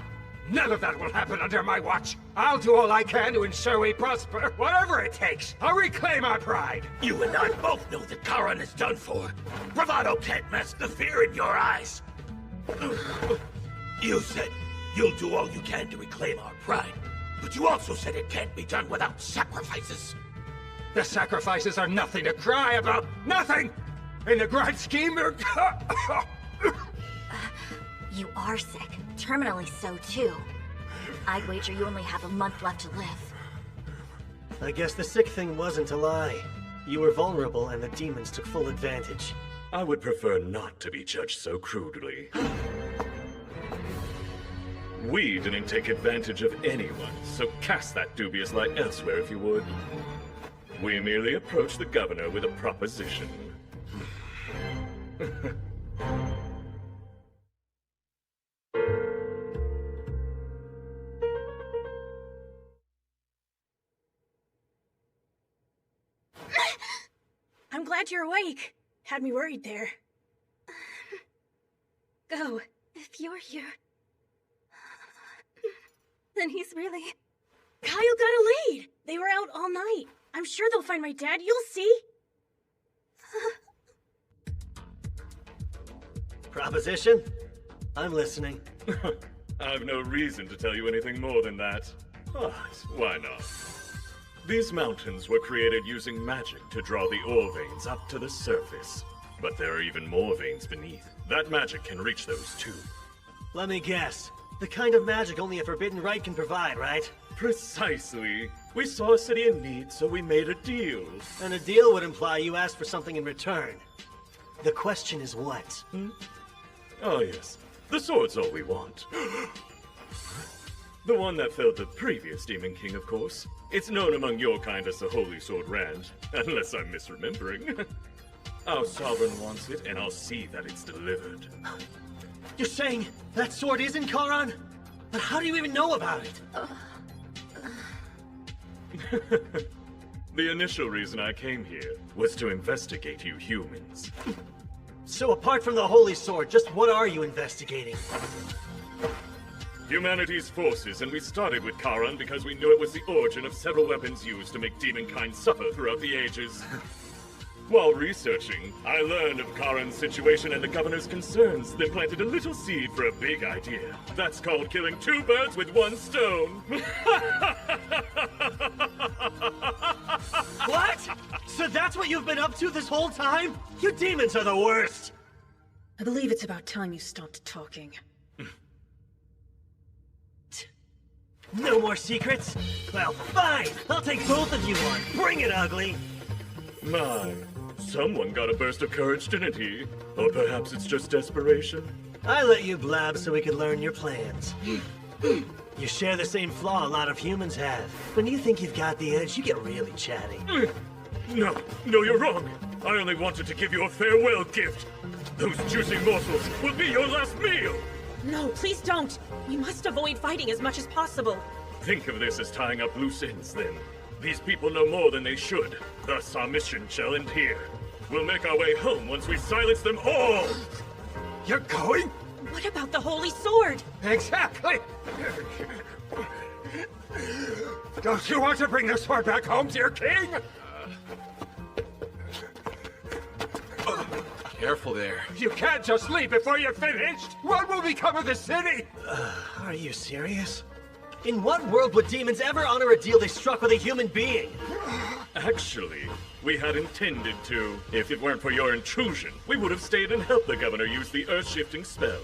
None of that will happen under my watch. I'll do all I can to ensure we prosper, whatever it takes. I'll reclaim our pride. You and I both know that Charon is done for. Bravado can't mask the fear in your eyes. You said you'll do all you can to reclaim our pride, but you also said it can't be done without sacrifices. The sacrifices are nothing to cry about. Nothing! In the grand scheme, they're... You are sick. Terminally so, too. I'd wager you only have a month left to live. I guess the sick thing wasn't a lie. You were vulnerable and the demons took full advantage. I would prefer not to be judged so crudely. We didn't take advantage of anyone, so cast that dubious light elsewhere if you would. We merely approached the governor with a proposition. I'm glad you're awake. Had me worried there. Go. If you're here... Then he's really... Kyle got a lead! They were out all night. I'm sure they'll find my dad, you'll see. Proposition? I'm listening. I've no reason to tell you anything more than that. But why not? These mountains were created using magic to draw the ore veins up to the surface. But there are even more veins beneath. That magic can reach those too. Let me guess. The kind of magic only a forbidden right can provide, right? Precisely. We saw a city in need, so we made a deal. And a deal would imply you asked for something in return. The question is what? Oh yes, the sword's all we want. The one that felled the previous Demon King, of course. It's known among your kind as the Holy Sword Rand, unless I'm misremembering. Our sovereign wants it, and I'll see that it's delivered. You're saying that sword is in Charon? But how do you even know about it? The initial reason I came here was to investigate you humans. So apart from the Holy Sword, just what are you investigating? Humanity's forces, and we started with Charon because we knew it was the origin of several weapons used to make demonkind suffer throughout the ages. While researching, I learned of Charon's situation and the governor's concerns, then planted a little seed for a big idea. That's called killing two birds with one stone. What? So that's what you've been up to this whole time? You demons are the worst! I believe it's about time you stopped talking. No more secrets? Well, fine! I'll take both of you on. Bring it, ugly! My, someone got a burst of courage, didn't he? Or perhaps it's just desperation? I let you blab so we could learn your plans. You share the same flaw a lot of humans have. When you think you've got the edge, you get really chatty. No, you're wrong. I only wanted to give you a farewell gift. Those juicy morsels will be your last meal. No, please don't. We must avoid fighting as much as possible. Think of this as tying up loose ends, then. These people know more than they should. Thus, our mission shall end here. We'll make our way home once we silence them all! You're going? What about the Holy Sword? Exactly! Don't you want to bring the sword back home to your king? Careful there. You can't just leave before you're finished! What will become of the city? Are you serious? In what world would demons ever honor a deal they struck with a human being? Actually, we had intended to. If it weren't for your intrusion, we would have stayed and helped the governor use the earth-shifting spell.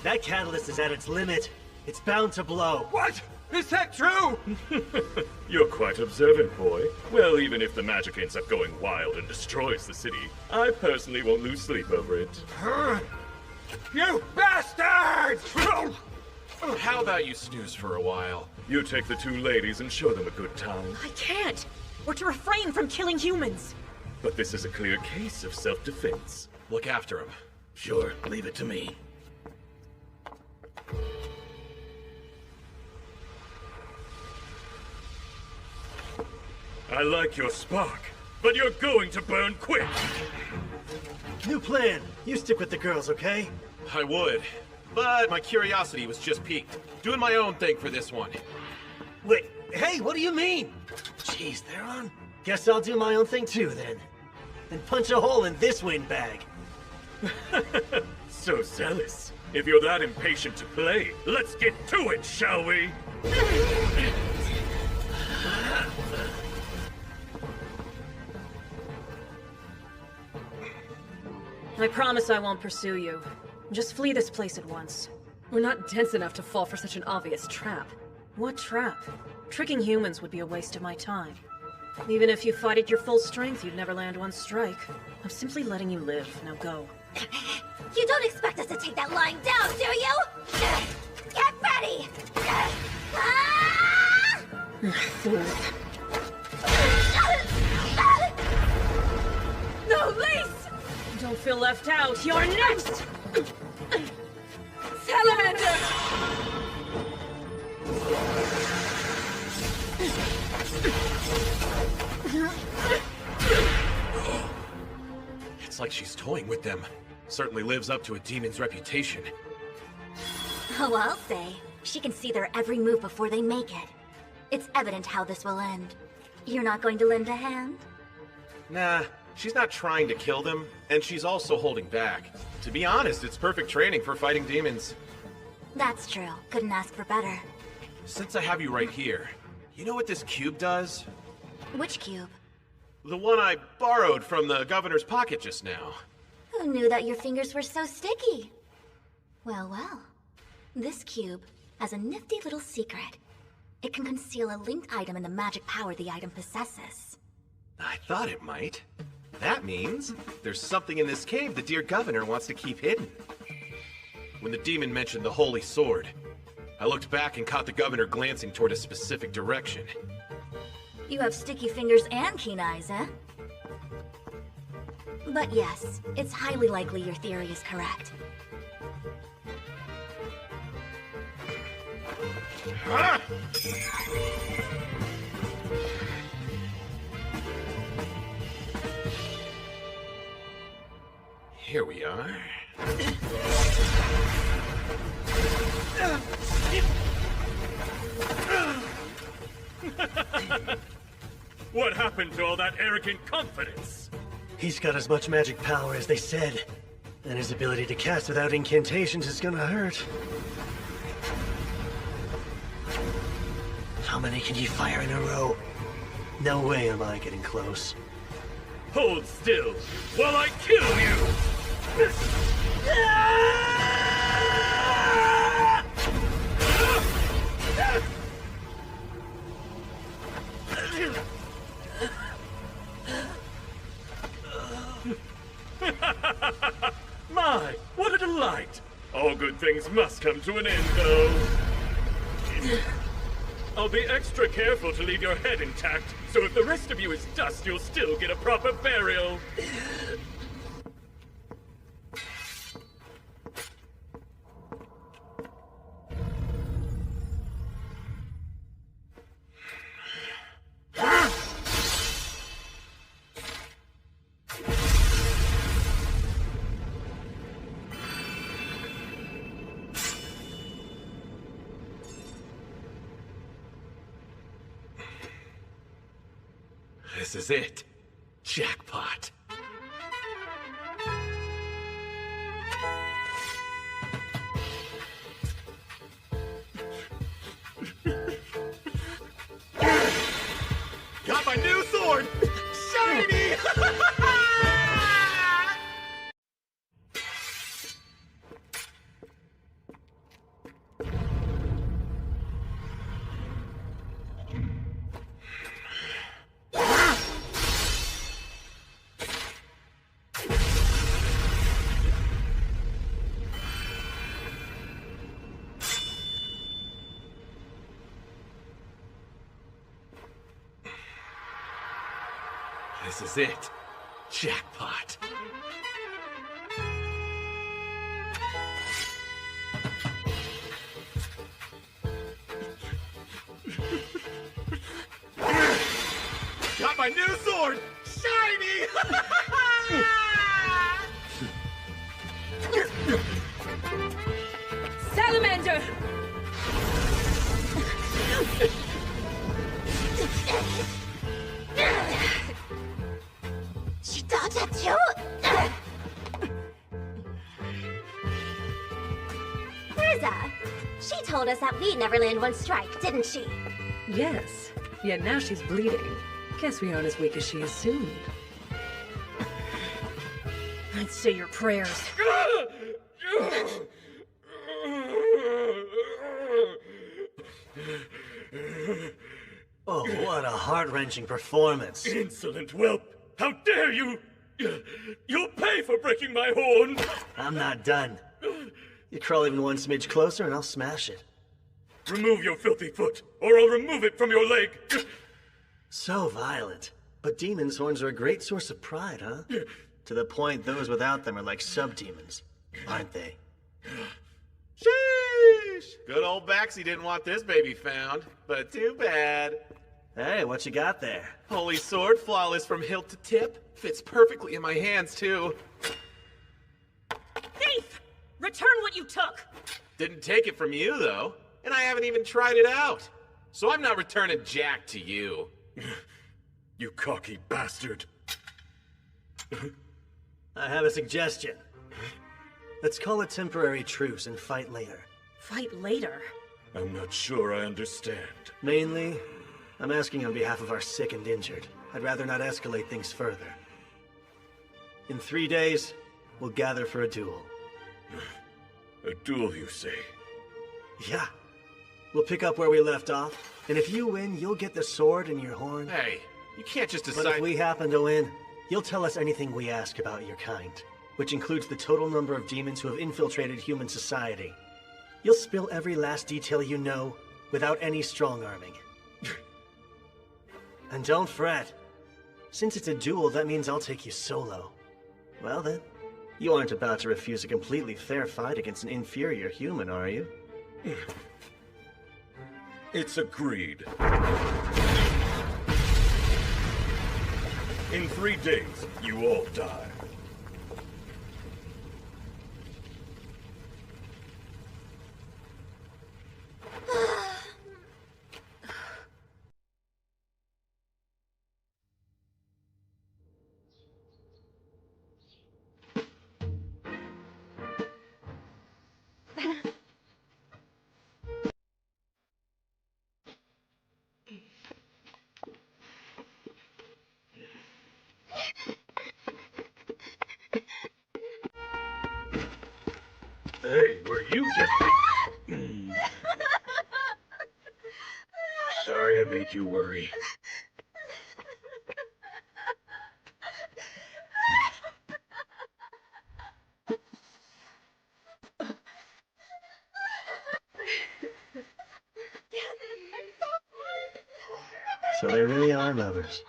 That catalyst is at its limit. It's bound to blow. What? Is that true? You're quite observant, boy. Well, even if the magic ends up going wild and destroys the city, I personally won't lose sleep over it. You bastards! How about you snooze for a while? You take the two ladies and show them a good time. I can't. We're to refrain from killing humans. But this is a clear case of self-defense. Look after him. Sure, leave it to me. I like your spark, but you're going to burn quick. New plan. You stick with the girls, okay? I would, but my curiosity was just piqued. Doing my own thing for this one. Wait, hey, what do you mean? Jeez, they're on. Guess I'll do my own thing too, then. And punch a hole in this windbag. So zealous. If you're that impatient to play, let's get to it, shall we? I promise I won't pursue you. Just flee this place at once. We're not dense enough to fall for such an obvious trap. What trap? Tricking humans would be a waste of my time. Even if you fight at your full strength, you'd never land one strike. I'm simply letting you live. Now go. You don't expect us to take that lying down, do you? Get ready! No, Lace! Don't feel left out. You're next! Salamander! It's like she's toying with them. Certainly lives up to a demon's reputation. Oh, I'll say. She can see their every move before they make it. It's evident how this will end. You're not going to lend a hand? Nah, she's not trying to kill them, and she's also holding back. To be honest, it's perfect training for fighting demons. That's true. Couldn't ask for better. Since I have you right here, you know what this cube does? Which cube? The one I borrowed from the governor's pocket just now. Who knew that your fingers were so sticky? Well, well. This cube has a nifty little secret. It can conceal a linked item in the magic power the item possesses. I thought it might. That means there's something in this cave the dear governor wants to keep hidden. When the demon mentioned the holy sword, I looked back and caught the governor glancing toward a specific direction. You have sticky fingers and keen eyes, eh? But yes, it's highly likely your theory is correct. Ah! Here we are. What happened to all that arrogant confidence? He's got as much magic power as they said. And his ability to cast without incantations is gonna hurt. How many can you fire in a row? No way am I getting close. Hold still while I kill you! My, what a delight! All good things must come to an end, though. I'll be extra careful to leave your head intact, so if the rest of you is dust, you'll still get a proper burial. This is it. Jackpot. Got my new sword! Shiny! This is it. Jackpot. Got my new sword! Shiny! Salamander! She dodged at you? Mirza, she told us that we'd never land one strike, didn't she? Yes, yet now she's bleeding. Guess we aren't as weak as she assumed. I'd say your prayers. Oh, what a heart-wrenching performance. Insolent whelp! How dare you! You'll pay for breaking my horn! I'm not done. You crawl even one smidge closer and I'll smash it. Remove your filthy foot, or I'll remove it from your leg! So violent. But demons' horns are a great source of pride, huh? To the point those without them are like sub-demons, aren't they? Sheesh! Good old Baxi didn't want this baby found, but too bad. Hey, what you got there? Holy sword, flawless from hilt to tip. Fits perfectly in my hands, too. Thief! Return what you took! Didn't take it from you, though. And I haven't even tried it out. So I'm not returning Jack to you. You cocky bastard. I have a suggestion. Let's call a temporary truce and fight later. Fight later? I'm not sure I understand. Mainly, I'm asking on behalf of our sick and injured. I'd rather not escalate things further. In 3 days, we'll gather for a duel. A duel, you say? Yeah. We'll pick up where we left off, and if you win, you'll get the sword and your horn. Hey, you can't just decide... But if we happen to win, you'll tell us anything we ask about your kind, which includes the total number of demons who have infiltrated human society. You'll spill every last detail you know, without any strong-arming. And don't fret. Since it's a duel, that means I'll take you solo. Well then, you aren't about to refuse a completely fair fight against an inferior human, are you? It's agreed. In 3 days, you all die. Hey, were you just... Sorry I made you worry. So they really are lovers.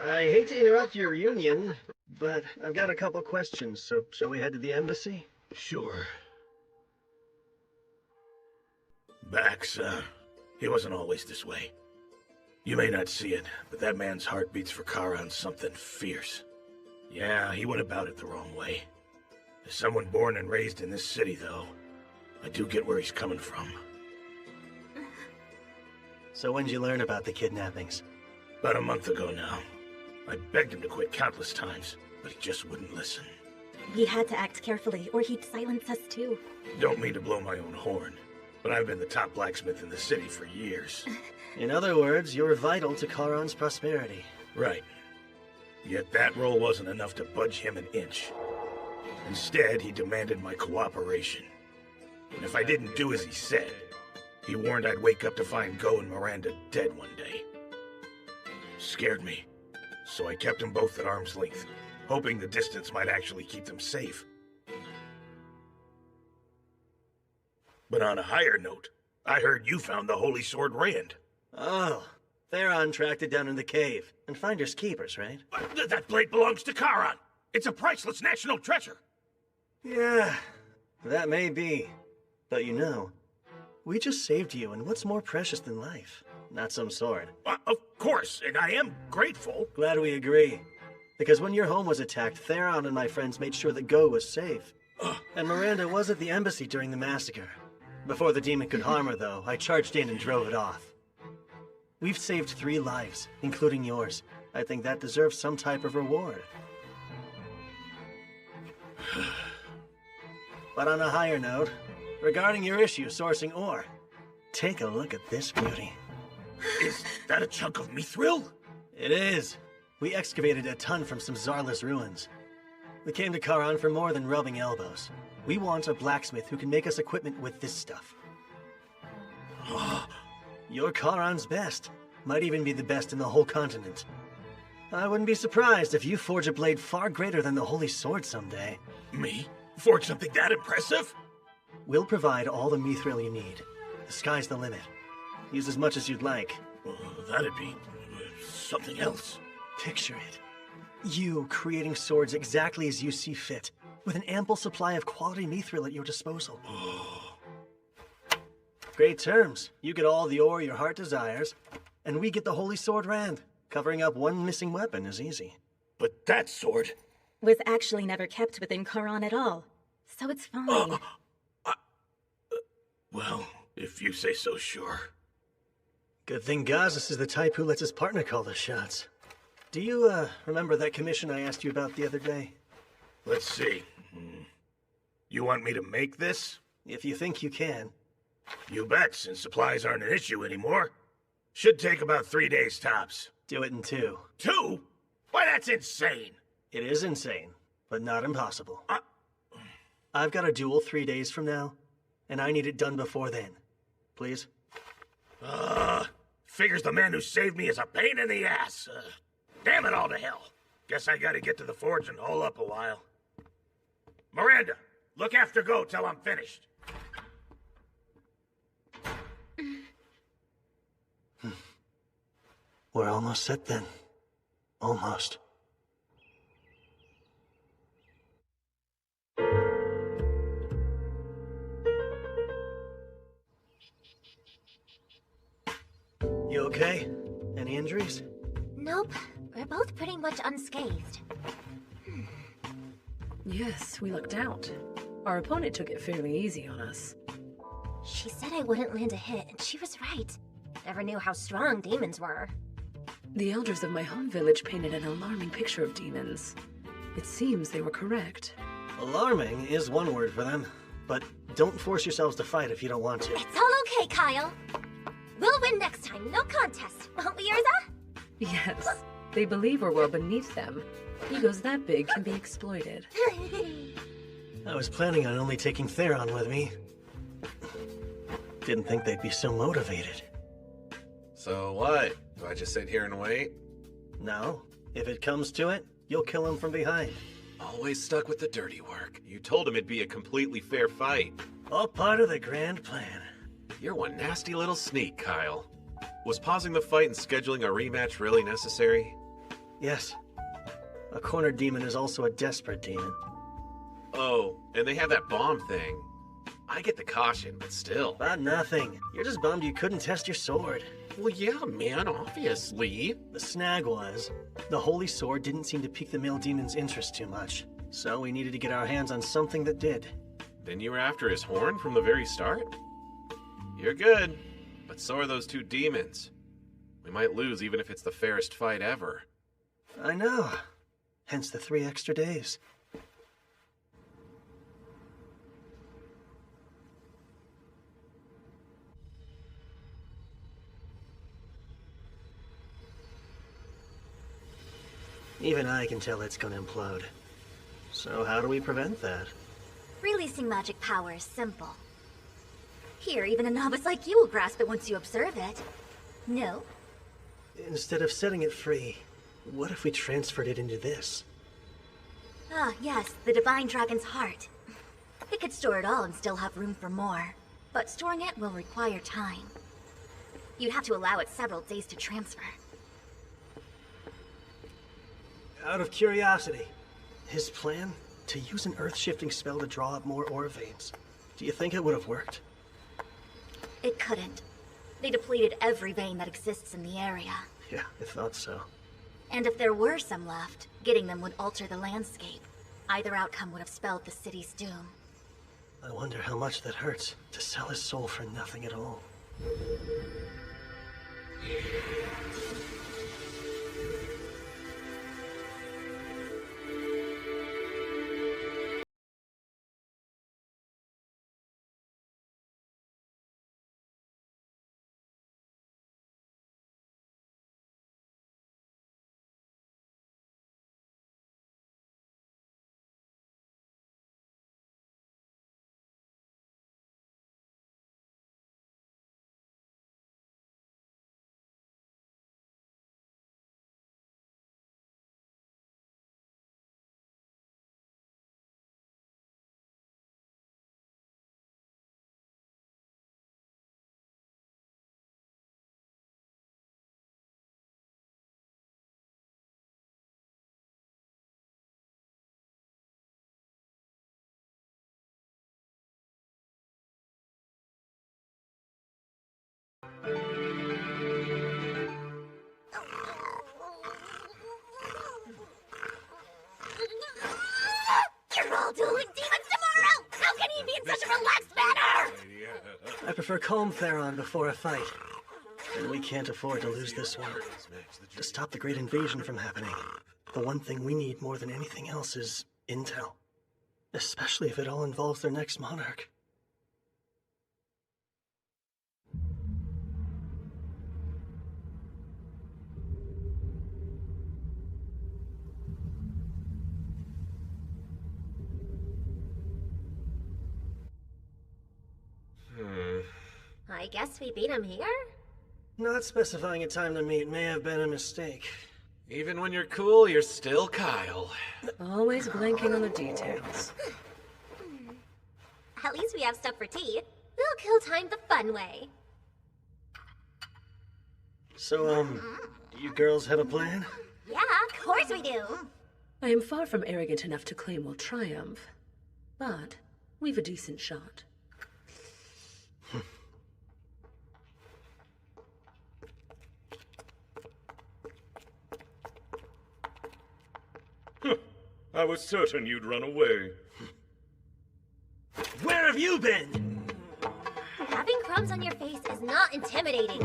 I hate to interrupt your reunion, but I've got a couple questions, so shall we head to the embassy? Sure. Bax, he wasn't always this way. You may not see it, but that man's heart beats for Charon something fierce. Yeah, he went about it the wrong way. As someone born and raised in this city, though, I do get where he's coming from. So when'd you learn about the kidnappings? About a month ago now. I begged him to quit countless times, but he just wouldn't listen. We had to act carefully, or he'd silence us too. Don't mean to blow my own horn, but I've been the top blacksmith in the city for years. In other words, you're vital to Charon's prosperity. Right. Yet that role wasn't enough to budge him an inch. Instead, he demanded my cooperation. And if I didn't do as he said, he warned I'd wake up to find Go and Miranda dead one day. Scared me, so I kept them both at arm's length, hoping the distance might actually keep them safe. But on a higher note, I heard you found the Holy Sword Rand. Oh, Theron tracked it down in the cave. And finders keepers, right? That blade belongs to Charon! It's a priceless national treasure! Yeah, that may be. But you know, we just saved you, and what's more precious than life? Not some sword. Of course, and I am grateful. Glad we agree. Because when your home was attacked, Theron and my friends made sure that Go was safe. And Miranda was at the embassy during the massacre. Before the demon could harm her, though, I charged in and drove it off. We've saved 3 lives, including yours. I think that deserves some type of reward. But on a higher note, regarding your issue sourcing ore, take a look at this beauty. Is that a chunk of mithril? It is. We excavated a ton from some Zarless ruins. We came to Charon for more than rubbing elbows. We want a blacksmith who can make us equipment with this stuff. You're Charon's best. Might even be the best in the whole continent. I wouldn't be surprised if you forge a blade far greater than the Holy Sword someday. Me? Forge something that impressive? We'll provide all the mithril you need. The sky's the limit. Use as much as you'd like. That'd be something else. Picture it. You creating swords exactly as you see fit, with an ample supply of quality mithril at your disposal. Great terms. You get all the ore your heart desires, and we get the Holy Sword Rand. Covering up one missing weapon is easy. But that sword was actually never kept within Charon at all, so it's fine. Well, if you say so, sure. Good thing Gazis is the type who lets his partner call the shots. Do you, remember that commission I asked you about the other day? Let's see. You want me to make this? If you think you can. You bet, since supplies aren't an issue anymore. Should take about 3 days tops. Do it in 2. 2? Why, that's insane! It is insane, but not impossible. I've got a duel 3 days from now, and I need it done before then. Please? Figures the man who saved me is a pain in the ass. Damn it all to hell. Guess I gotta get to the forge and hole up a while. Miranda, look after Go till I'm finished. We're almost set then. Almost. You okay? Any injuries? Nope. We're both pretty much unscathed. Yes, we lucked out. Our opponent took it fairly easy on us. She said I wouldn't land a hit, and she was right. Never knew how strong demons were. The elders of my home village painted an alarming picture of demons. It seems they were correct. Alarming is one word for them, but don't force yourselves to fight if you don't want to. It's all okay, Kyle. We'll win next time, no contest, won't we, Urza? Yes. They believe we're well beneath them. Egos that big can be exploited. I was planning on only taking Theron with me. Didn't think they'd be so motivated. So what? Do I just sit here and wait? No. If it comes to it, you'll kill him from behind. Always stuck with the dirty work. You told him it'd be a completely fair fight. All part of the grand plan. You're one nasty little sneak, Kyle. Was pausing the fight and scheduling a rematch really necessary? Yes. A cornered demon is also a desperate demon. Oh, and they have that bomb thing. I get the caution, but still. But nothing. You're just bummed you couldn't test your sword. Well, yeah, man, obviously. The snag was, the holy sword didn't seem to pique the male demon's interest too much. So we needed to get our hands on something that did. Then you were after his horn from the very start? You're good, but so are those two demons. We might lose even if it's the fairest fight ever. I know. Hence the 3 extra days. Even I can tell it's gonna implode. So how do we prevent that? Releasing magic power is simple. Here, even a novice like you will grasp it once you observe it. No? Instead of setting it free, what if we transferred it into this? Ah, yes, the Divine Dragon's Heart. It could store it all and still have room for more. But storing it will require time. You'd have to allow it several days to transfer. Out of curiosity, his plan? To use an earth-shifting spell to draw up more ore veins. Do you think it would have worked? It couldn't. They depleted every vein that exists in the area. Yeah, I thought so. And if there were some left, getting them would alter the landscape. Either outcome would have spelled the city's doom. I wonder how much that hurts, to sell his soul for nothing at all. You're all dueling demons tomorrow! How can he be in such a relaxed manner? I prefer calm Theron before a fight. And we can't afford to lose this one. To stop the Great Invasion from happening, the one thing we need more than anything else is intel. Especially if it all involves their next monarch. I guess we beat him here? Not specifying a time to meet may have been a mistake. Even when you're cool, you're still Kyle. Always blanking on the details. At least we have stuff for tea. We'll kill time the fun way. So, do you girls have a plan? Yeah, of course we do. I am far from arrogant enough to claim we'll triumph. But we've a decent shot. I was certain you'd run away. Where have you been? Having crumbs on your face is not intimidating.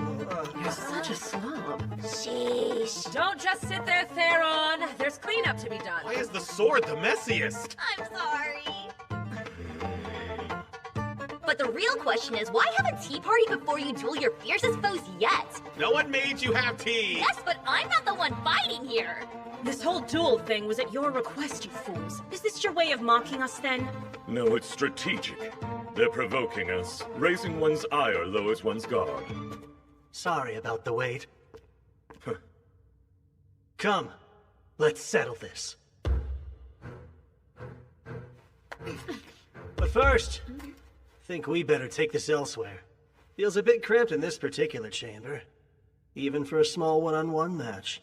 You're such a slob. Sheesh. Don't just sit there, Theron. There's cleanup to be done. Why is the sword the messiest? I'm sorry. But the The real question is, why have a tea party before you duel your fiercest foes yet? No one made you have tea! Yes, but I'm not the one fighting here! This whole duel thing was at your request, you fools. Is this your way of mocking us, then? No, it's strategic. They're provoking us. Raising one's ire lowers one's guard. Sorry about the wait. Come, let's settle this. But first, think we better take this elsewhere. Feels a bit cramped in this particular chamber, even for a small one-on-one match.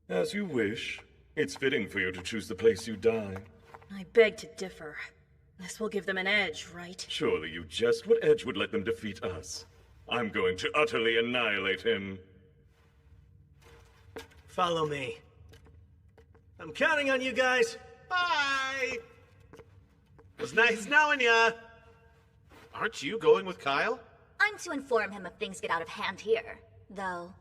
As you wish. It's fitting for you to choose the place you die. I beg to differ. This will give them an edge, right? Surely you jest what edge would let them defeat us. I'm going to utterly annihilate him. Follow me. I'm counting on you guys. Bye! It was nice knowing ya! Aren't you going with Kyle? I'm to inform him if things get out of hand here. Though,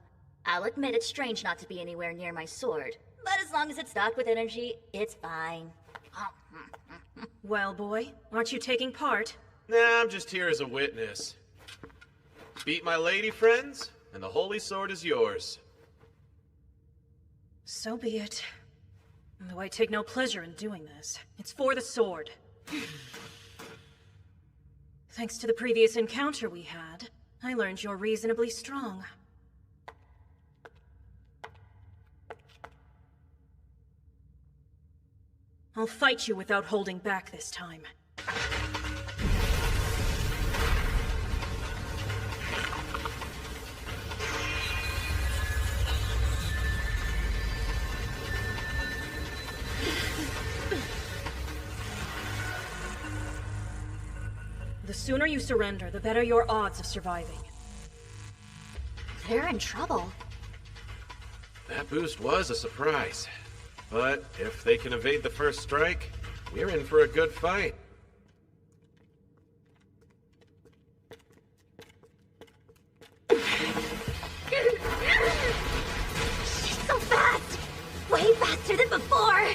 I'll admit it's strange not to be anywhere near my sword. But as long as it's stocked with energy, it's fine. Well, boy, aren't you taking part? Nah, I'm just here as a witness. Beat my lady friends, and the holy sword is yours. So be it. Though I take no pleasure in doing this. It's for the sword. Thanks to the previous encounter we had, I learned you're reasonably strong. I'll fight you without holding back this time. The sooner you surrender, the better your odds of surviving. They're in trouble. That boost was a surprise. But if they can evade the first strike, we're in for a good fight. She's so fast! Way faster than before!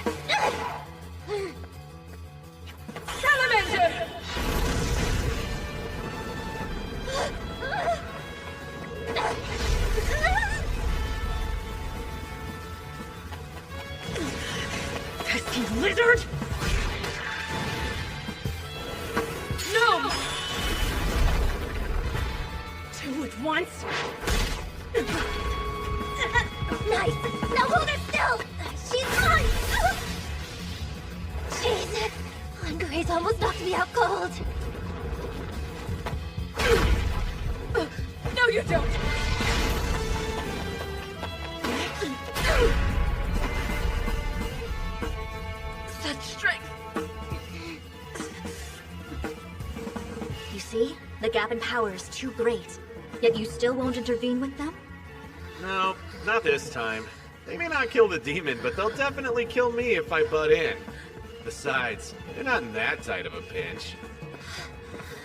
Salamander! Pesky lizard! No! Two at once? Nice! Now hold her still! She's on! Jeez! One graze almost knocked me out cold. No, you don't! Such strength! You see? The gap in power is too great. Yet you still won't intervene with them? No, not this time. They may not kill the demon, but they'll definitely kill me if I butt in. Besides, they're not in that tight of a pinch.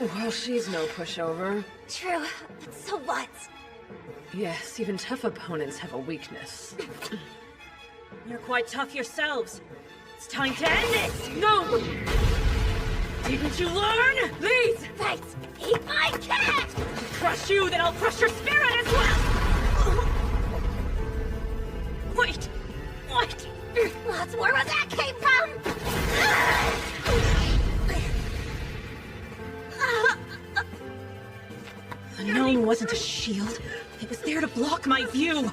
Well, she's no pushover. True. So what? Yes, even tough opponents have a weakness. You're quite tough yourselves. It's time to end this! No! Didn't you learn? Please! Right! Eat my cat! Crush you, then I'll crush your spirit as well! Wait! What? Lots more where that came from! The gnome wasn't a shield. It was there to block my view.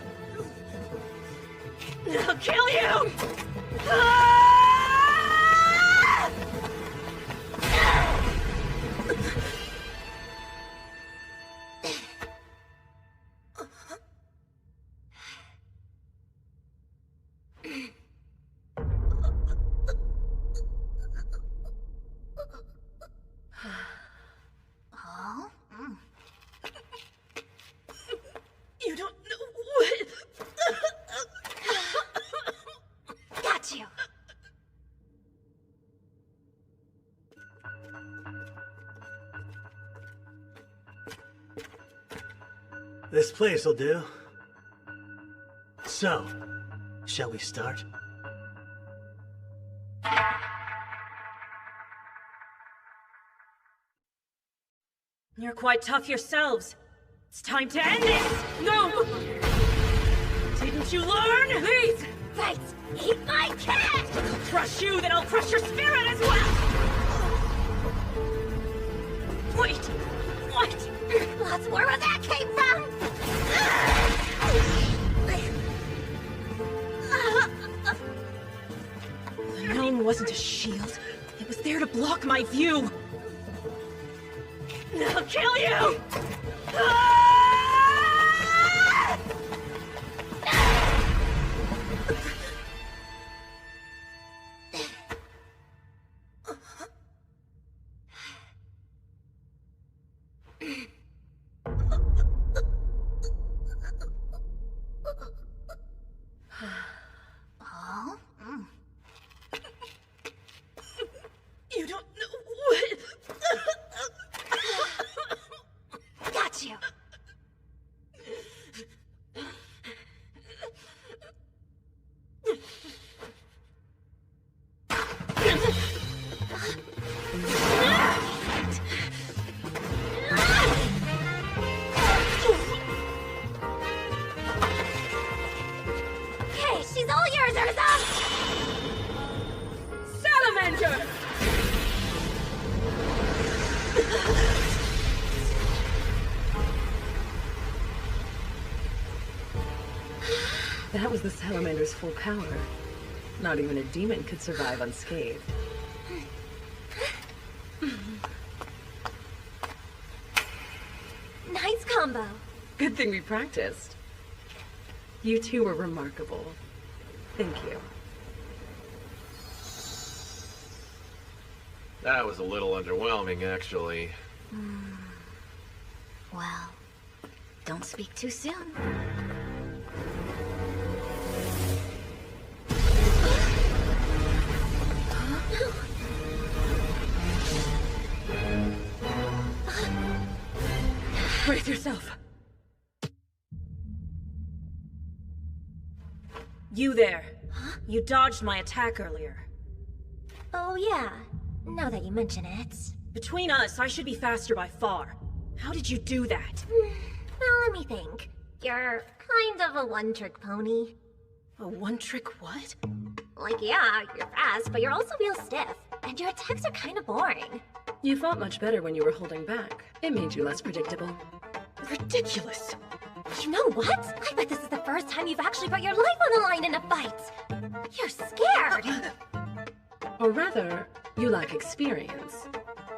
I'll kill you! You don't know what... Got you! This place'll do. So, shall we start? You're quite tough yourselves. It's time to end this! No! Didn't you learn? Please! Right! Eat my cat! I'll crush you, then I'll crush your spirit as well! Wait! What? Lots more where that came from! The gnome wasn't a shield. It was there to block my view. I'll kill you! You don't know what... Got you! Hey, she's all yours, Urza! Salamander! That was the salamander's full power. Not even a demon could survive unscathed. Nice combo. Good thing we practiced. You two were remarkable. Thank you. That was a little underwhelming, actually. Well, don't speak too soon. Brace yourself. You there. Huh? You dodged my attack earlier. Oh yeah, now that you mention it. Between us, I should be faster by far. How did you do that? Well, let me think. You're kind of a one-trick pony. A one-trick what? Like, yeah, you're fast, but you're also real stiff. And your attacks are kind of boring. You fought much better when you were holding back. It made you less predictable. Ridiculous! You know what? I bet this is the first time you've actually put your life on the line in a fight. You're scared. Or rather, you lack experience.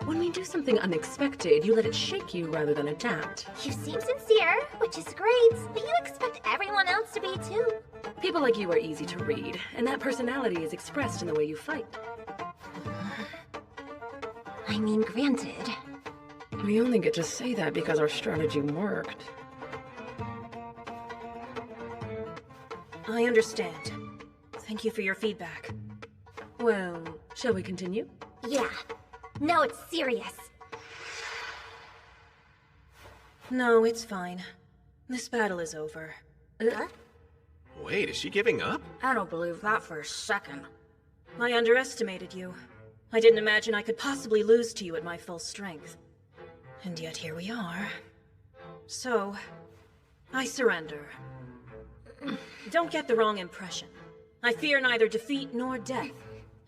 When we do something unexpected, you let it shake you rather than adapt. You seem sincere, which is great, but you expect everyone else to be too. People like you are easy to read, and that personality is expressed in the way you fight. I mean, granted. We only get to say that because our strategy worked. I understand. Thank you for your feedback. Well, shall we continue? Yeah. Now it's serious. No, it's fine. This battle is over. Huh? Wait, is she giving up? I don't believe that for a second. I underestimated you. I didn't imagine I could possibly lose to you at my full strength. And yet here we are. So, I surrender. Don't get the wrong impression. I fear neither defeat nor death.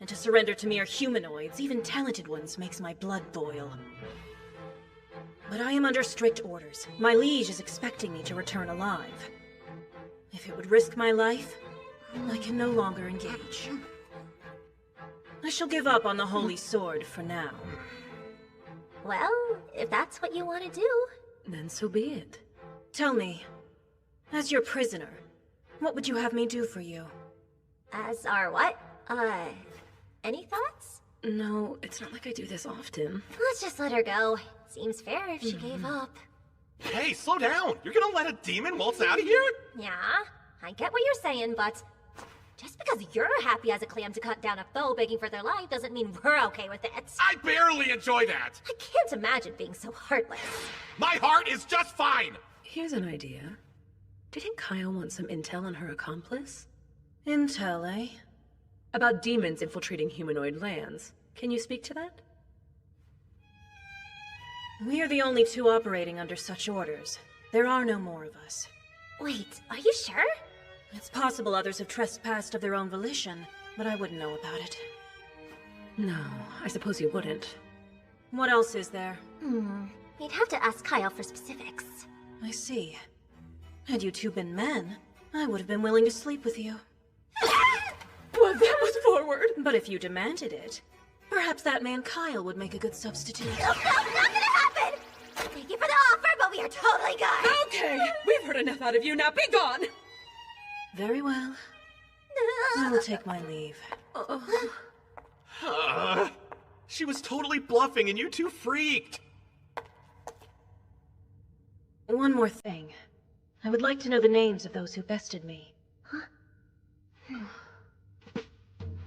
And to surrender to mere humanoids, even talented ones, makes my blood boil. But I am under strict orders. My liege is expecting me to return alive. If it would risk my life, I can no longer engage. I shall give up on the Holy Sword for now. Well, if that's what you want to do. Then so be it. Tell me, as your prisoner, what would you have me do for you? As our what? Any thoughts? No, it's not like I do this often. Let's just let her go. Seems fair if she gave up. Hey, slow down! You're gonna let a demon waltz out of here? Yeah, I get what you're saying, but just because you're happy as a clam to cut down a foe begging for their life doesn't mean we're okay with it. I barely enjoy that! I can't imagine being so heartless. My heart is just fine! Here's an idea. Didn't Kyle want some intel on her accomplice? Intel, eh? About demons infiltrating humanoid lands. Can you speak to that? We are the only two operating under such orders. There are no more of us. Wait, are you sure? It's possible others have trespassed of their own volition, but I wouldn't know about it. No, I suppose you wouldn't. What else is there? You'd have to ask Kyle for specifics. I see. Had you two been men, I would have been willing to sleep with you. Well, that was forward. But if you demanded it, perhaps that man Kyle would make a good substitute. Nope, not gonna happen! Thank you for the offer, but we are totally good! Okay, we've heard enough out of you, now be gone! Very well. I will take my leave. She was totally bluffing and you two freaked! One more thing. I would like to know the names of those who bested me.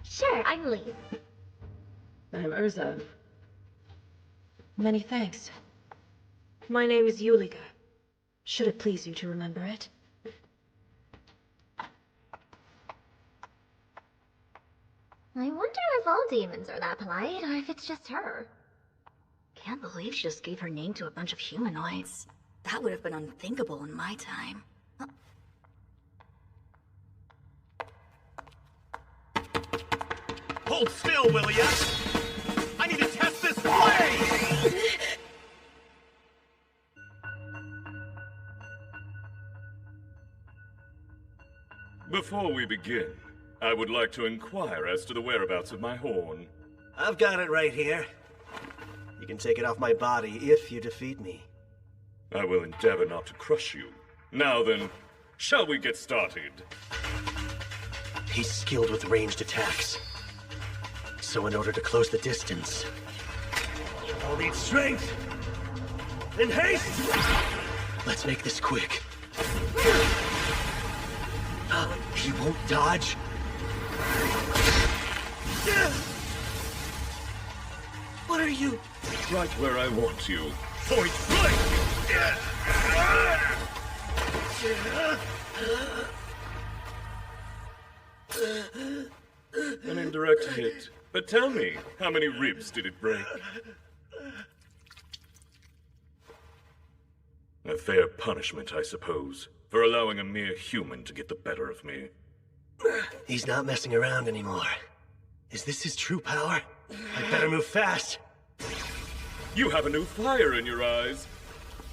Sure, I'm Lee. I'm Urza. Many thanks. My name is Yuliga. Should it please you to remember it? I wonder if all demons are that polite, or if it's just her. Can't believe she just gave her name to a bunch of humanoids. That would have been unthinkable in my time. Hold still, will ya? I need to test this blade! Before we begin, I would like to inquire as to the whereabouts of my horn. I've got it right here. You can take it off my body if you defeat me. I will endeavor not to crush you. Now then, shall we get started? He's skilled with ranged attacks. So in order to close the distance, I'll need strength and haste! Let's make this quick. He won't dodge. What are you? Right where I want you. Point blank! An indirect hit. But tell me, how many ribs did it break? A fair punishment, I suppose, for allowing a mere human to get the better of me. He's not messing around anymore. Is this his true power? I'd better move fast. You have a new fire in your eyes.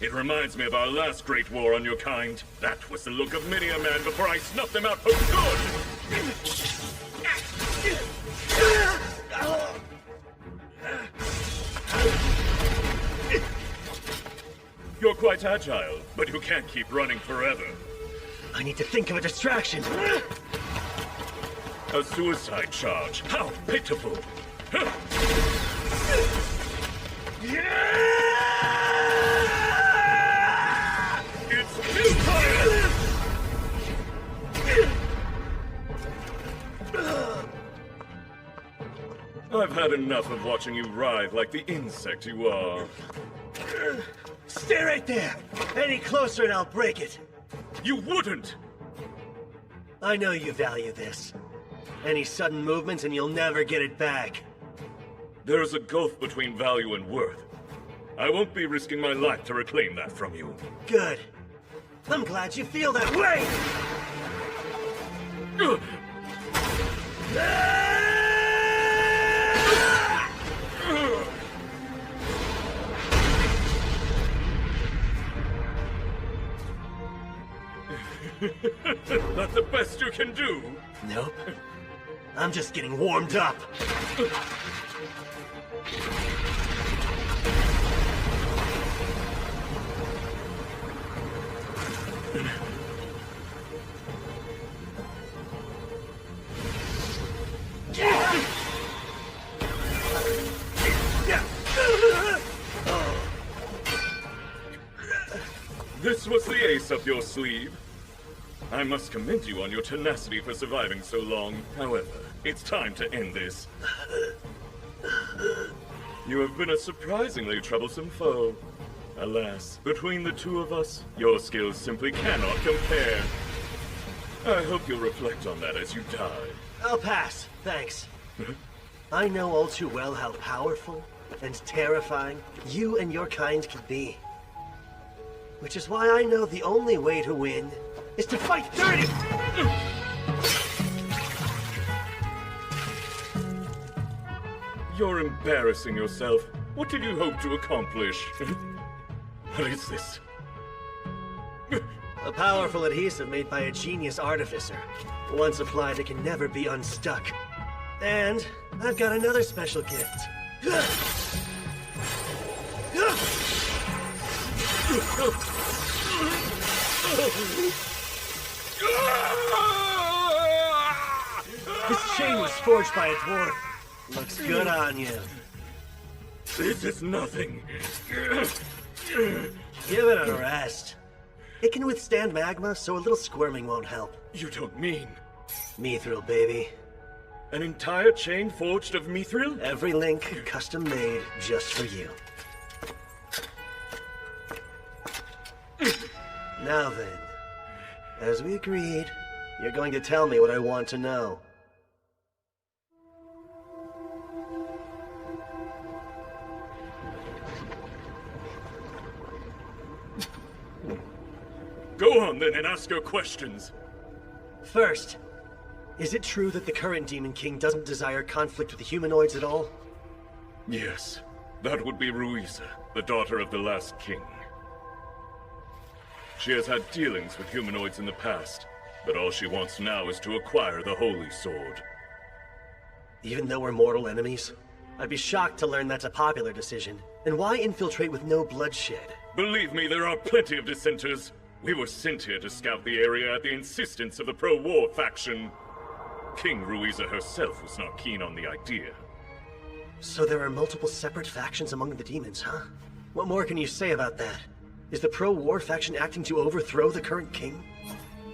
It reminds me of our last great war on your kind. That was the look of many a man before I snuffed them out for good! You're quite agile, but you can't keep running forever. I need to think of a distraction. A suicide charge. How pitiful! It's futile! I've had enough of watching you writhe like the insect you are. Stay right there! Any closer and I'll break it! You wouldn't! I know you value this. Any sudden movements and you'll never get it back. There's a gulf between value and worth. I won't be risking my life to reclaim that from you. Good. I'm glad you feel that way! That's the best you can do? Nope. I'm just getting warmed up. This was the ace up your sleeve. I must commend you on your tenacity for surviving so long. However, it's time to end this. You have been a surprisingly troublesome foe. Alas, between the two of us, your skills simply cannot compare. I hope you'll reflect on that as you die. I'll pass, thanks. I know all too well how powerful and terrifying you and your kind can be. Which is why I know the only way to win is to fight dirty! You're embarrassing yourself. What did you hope to accomplish? What is this? A powerful adhesive made by a genius artificer. Once applied, it can never be unstuck. And I've got another special gift. This chain was forged by a dwarf. Looks good on you. This is nothing. Give it a rest. It can withstand magma, so a little squirming won't help. You don't mean... Mithril, baby. An entire chain forged of mithril? Every link custom made just for you. Now then, as we agreed, you're going to tell me what I want to know. Go on then and ask your questions. First, is it true that the current Demon King doesn't desire conflict with the humanoids at all? Yes, that would be Ruiza, the daughter of the last king. She has had dealings with humanoids in the past, but all she wants now is to acquire the Holy Sword. Even though we're mortal enemies? I'd be shocked to learn that's a popular decision. And why infiltrate with no bloodshed? Believe me, there are plenty of dissenters. We were sent here to scout the area at the insistence of the pro-war faction. King Ruiza herself was not keen on the idea. So there are multiple separate factions among the demons, huh? What more can you say about that? Is the pro-war faction acting to overthrow the current king?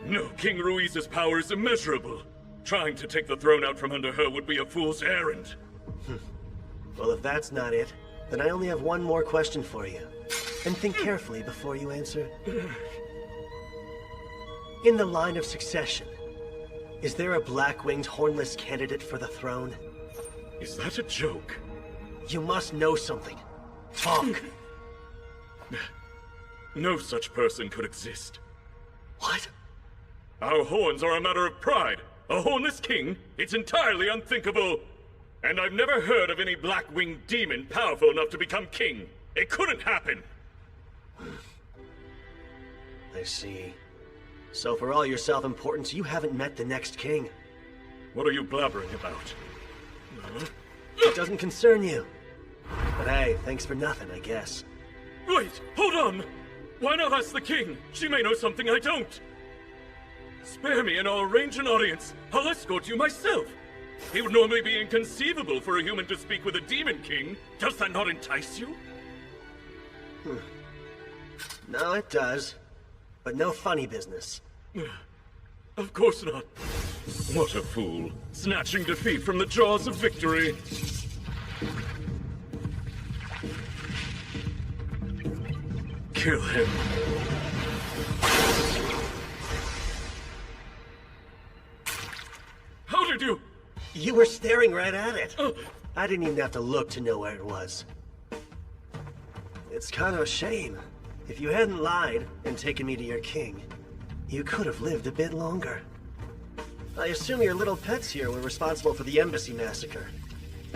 No, King Ruiza's power is immeasurable. Trying to take the throne out from under her would be a fool's errand. Well, if that's not it, then I only have one more question for you. And think carefully before you answer. In the line of succession, is there a black-winged, hornless candidate for the throne? Is that a joke? You must know something. Talk! No such person could exist. What? Our horns are a matter of pride. A hornless king? It's entirely unthinkable. And I've never heard of any black-winged demon powerful enough to become king. It couldn't happen. I see. So for all your self-importance, you haven't met the next king. What are you blabbering about? It doesn't concern you. But hey, thanks for nothing, I guess. Wait, hold on! Why not ask the king? She may know something I don't. Spare me and I'll arrange an audience. I'll escort you myself. It would normally be inconceivable for a human to speak with a demon king. Does that not entice you? No, it does. But no funny business. Of course not. What a fool. Snatching defeat from the jaws of victory. Kill him. How did you? You were staring right at it. I didn't even have to look to know where it was. It's kind of a shame. If you hadn't lied and taken me to your king, you could have lived a bit longer. I assume your little pets here were responsible for the embassy massacre.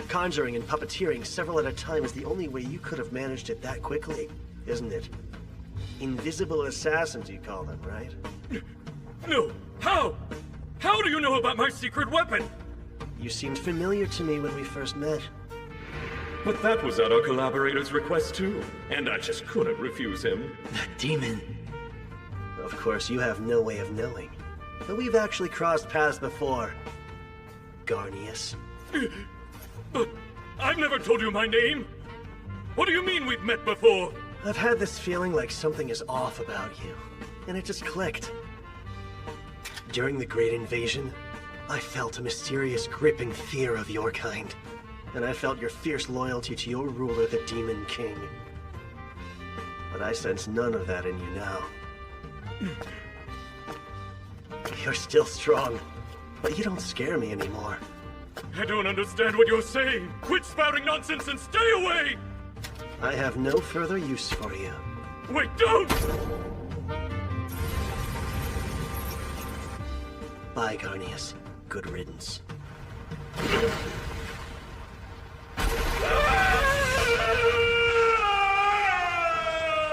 Conjuring and puppeteering several at a time is the only way you could have managed it that quickly, isn't it? Invisible assassins, you call them, right? No! How? How do you know about my secret weapon? You seemed familiar to me when we first met. But that was at our collaborator's request too, and I just couldn't refuse him. That demon. Of course, you have no way of knowing. But we've actually crossed paths before. Garnius. But I've never told you my name! What do you mean we've met before? I've had this feeling like something is off about you, and it just clicked. During the Great Invasion, I felt a mysterious, gripping fear of your kind. And I felt your fierce loyalty to your ruler, the Demon King. But I sense none of that in you now. You're still strong, but you don't scare me anymore. I don't understand what you're saying! Quit spouting nonsense and stay away! I have no further use for you. Wait, don't! Bye, Garnius. Good riddance.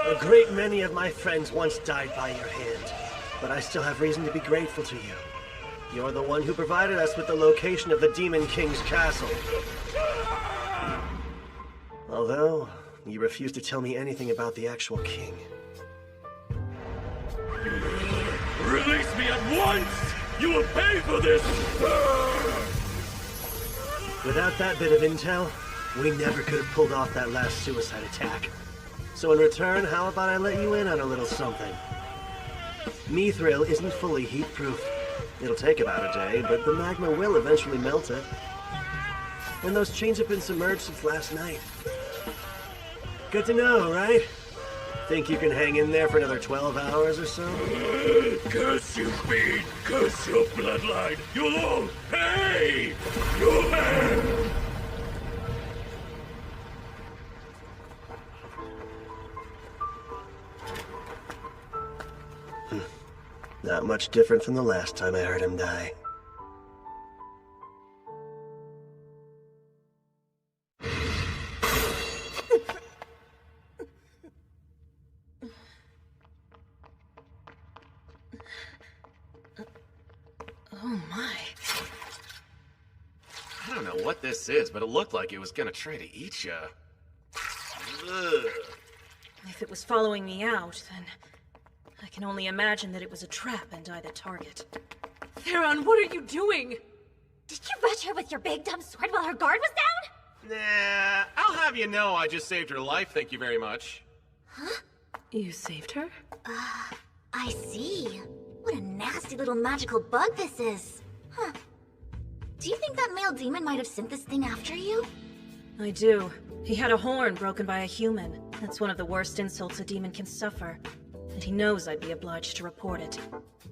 A great many of my friends once died by your hand, but I still have reason to be grateful to you. You're the one who provided us with the location of the Demon King's castle. Although, you refuse to tell me anything about the actual king. Release me at once! You will pay for this! Without that bit of intel, we never could have pulled off that last suicide attack. So in return, how about I let you in on a little something? Mithril isn't fully heat-proof. It'll take about a day, but the magma will eventually melt it. And those chains have been submerged since last night. Good to know, right? Think you can hang in there for another 12 hours or so? Curse you, fiend! Curse your bloodline! You'll all pay! You'll pay! Not much different from the last time I heard him die. Oh my. I don't know what this is, but it looked like it was gonna try to eat ya. Ugh. If it was following me out, then I can only imagine that it was a trap and I the target. Theron, what are you doing? Did you rush her with your big dumb sword while her guard was down? Nah, I'll have you know I just saved her life, thank you very much. Huh? You saved her? I see. What a nasty little magical bug this is. Huh. Do you think that male demon might have sent this thing after you? I do. He had a horn broken by a human. That's one of the worst insults a demon can suffer. And he knows I'd be obliged to report it.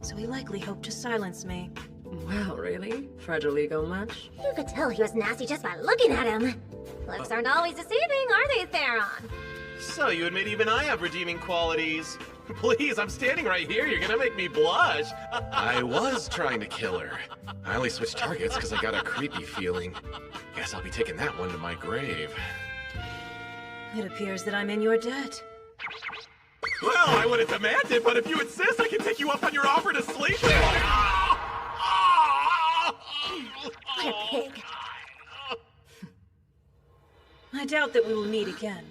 So he likely hoped to silence me. Wow, really? Fragile ego much? You could tell he was nasty just by looking at him. Looks aren't always deceiving, are they, Theron? So you admit even I have redeeming qualities. Please, I'm standing right here. You're gonna make me blush. I was trying to kill her. I only switched targets because I got a creepy feeling. Guess I'll be taking that one to my grave. It appears that I'm in your debt. Well, I wouldn't demand it, but if you insist, I can take you up on your offer to sleep. What a pig. I doubt that we will meet again.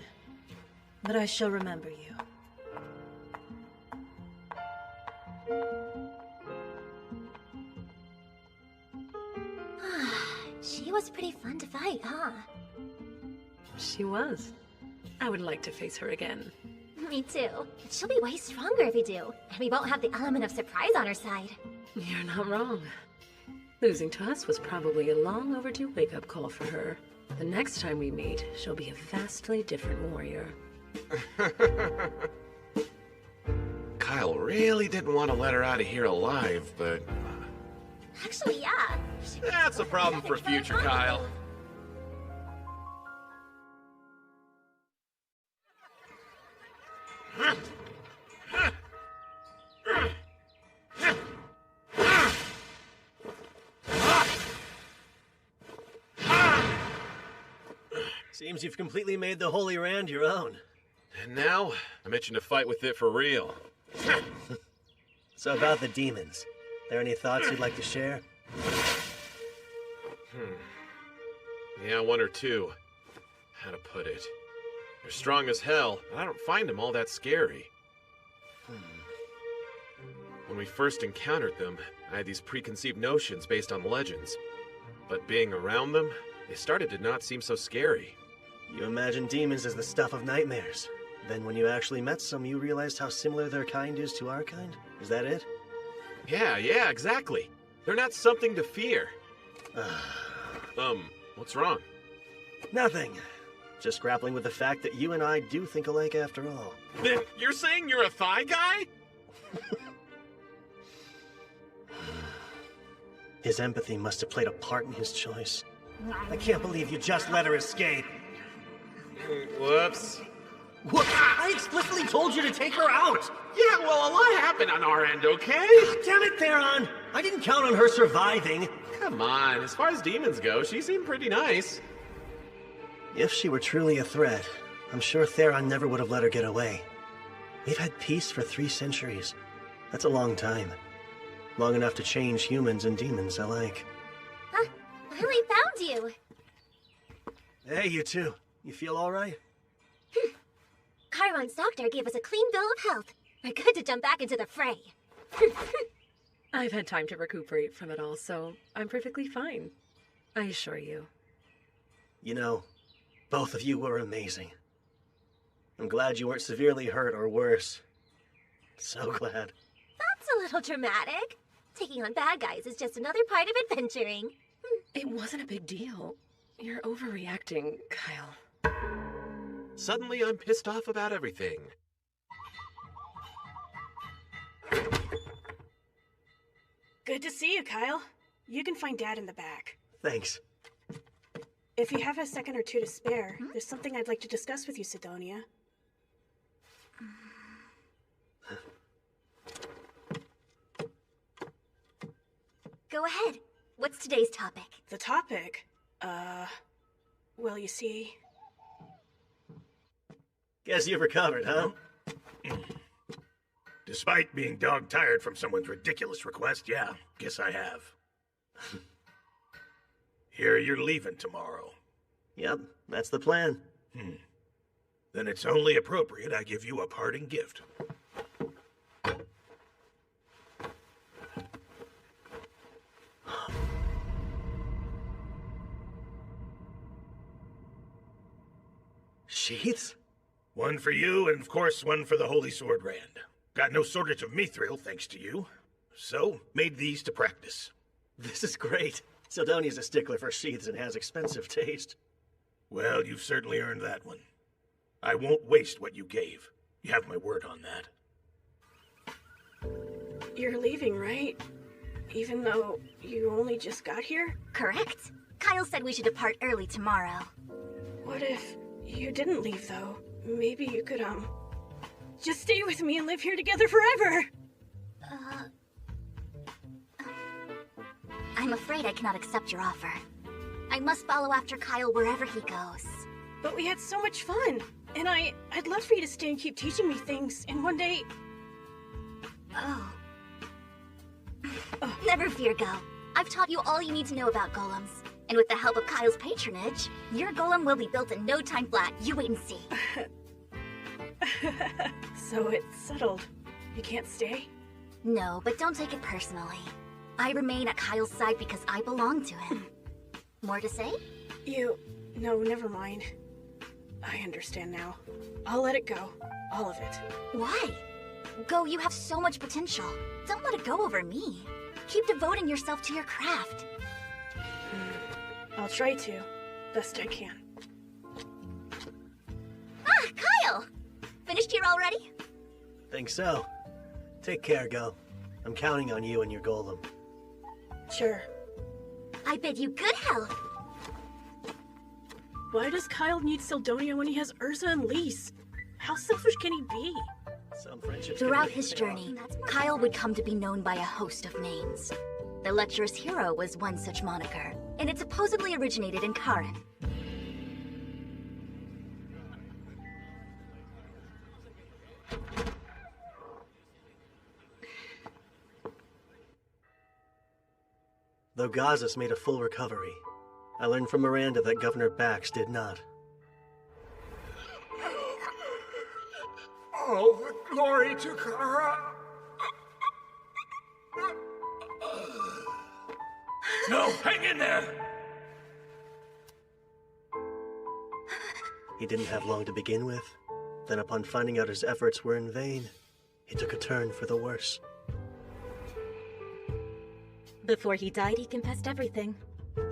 But I shall remember you. She was pretty fun to fight, huh? She was. I would like to face her again. Me too. But she'll be way stronger if you do. And we won't have the element of surprise on our side. You're not wrong. Losing to us was probably a long overdue wake-up call for her. The next time we meet, she'll be a vastly different warrior. Kyle really didn't want to let her out of here alive, but... Actually, yeah. That's a problem for future Kyle. Seems you've completely made the Holy Rand your own. And now, I'm itching to fight with it for real. So about the demons, there any thoughts you'd like to share? Yeah, one or two. How to put it? They're strong as hell, but I don't find them all that scary. When we first encountered them, I had these preconceived notions based on legends. But being around them, they started to not seem so scary. You imagine demons as the stuff of nightmares. Then when you actually met some, you realized how similar their kind is to our kind? Is that it? Yeah, exactly. They're not something to fear. What's wrong? Nothing. Just grappling with the fact that you and I do think alike after all. Then you're saying you're a thigh guy? His empathy must have played a part in his choice. I can't believe you just let her escape. Whoops. What? I explicitly told you to take her out! Yeah, well, a lot happened on our end, okay? Damn it, Theron! I didn't count on her surviving. Come on, as far as demons go, she seemed pretty nice. If she were truly a threat, I'm sure Theron never would have let her get away. We've had peace for 3 centuries. That's a long time. Long enough to change humans and demons alike. Huh? Finally found you! Hey, you two. You feel alright? Chiron's doctor gave us a clean bill of health. We're good to jump back into the fray. I've had time to recuperate from it all, so I'm perfectly fine. I assure you. You know, both of you were amazing. I'm glad you weren't severely hurt or worse. So glad. That's a little dramatic. Taking on bad guys is just another part of adventuring. It wasn't a big deal. You're overreacting, Kyle. Suddenly, I'm pissed off about everything. Good to see you, Kyle. You can find Dad in the back. Thanks. If you have a second or two to spare, there's something I'd like to discuss with you, Sidonia. Go ahead. What's today's topic? The topic? Well, you see... Guess you've recovered, huh? Despite being dog-tired from someone's ridiculous request, yeah, guess I have. Here you're leaving tomorrow. Yep, that's the plan. Then it's only appropriate I give you a parting gift. Sheaths? One for you, and of course one for the Holy Sword Rand. Got no shortage of mithril, thanks to you. So, made these to practice. This is great. Sidonia's a stickler for sheaths and has expensive taste. Well, you've certainly earned that one. I won't waste what you gave. You have my word on that. You're leaving, right? Even though you only just got here? Correct. Kyle said we should depart early tomorrow. What if you didn't leave, though? Maybe you could, just stay with me and live here together forever! I'm afraid I cannot accept your offer. I must follow after Kyle wherever he goes. But we had so much fun, and I'd love for you to stay and keep teaching me things, and one day... Oh. Never fear, Go. I've taught you all you need to know about golems. And with the help of Kyle's patronage, your golem will be built in no time flat. You wait and see. So it's settled. You can't stay? No, but don't take it personally. I remain at Kyle's side because I belong to him. More to say? No, never mind. I understand now. I'll let it go. All of it. Why? Go, you have so much potential. Don't let it go over me. Keep devoting yourself to your craft. I'll try to. Best I can. Ah, Kyle! Finished here already? Think so. Take care, Go. I'm counting on you and your golem. Sure. I bid you good health. Why does Kyle need Sidonia when he has Ursa and Lise? How selfish can he be? Some friendships. Throughout his journey, Kyle would come to be known by a host of names. The lecherous hero was one such moniker, and it supposedly originated in Karen. Though Gazas made a full recovery, I learned from Miranda that Governor Bax did not. All the glory to Kara. No, hang in there! He didn't have long to begin with. Then upon finding out his efforts were in vain, he took a turn for the worse. Before he died, he confessed everything.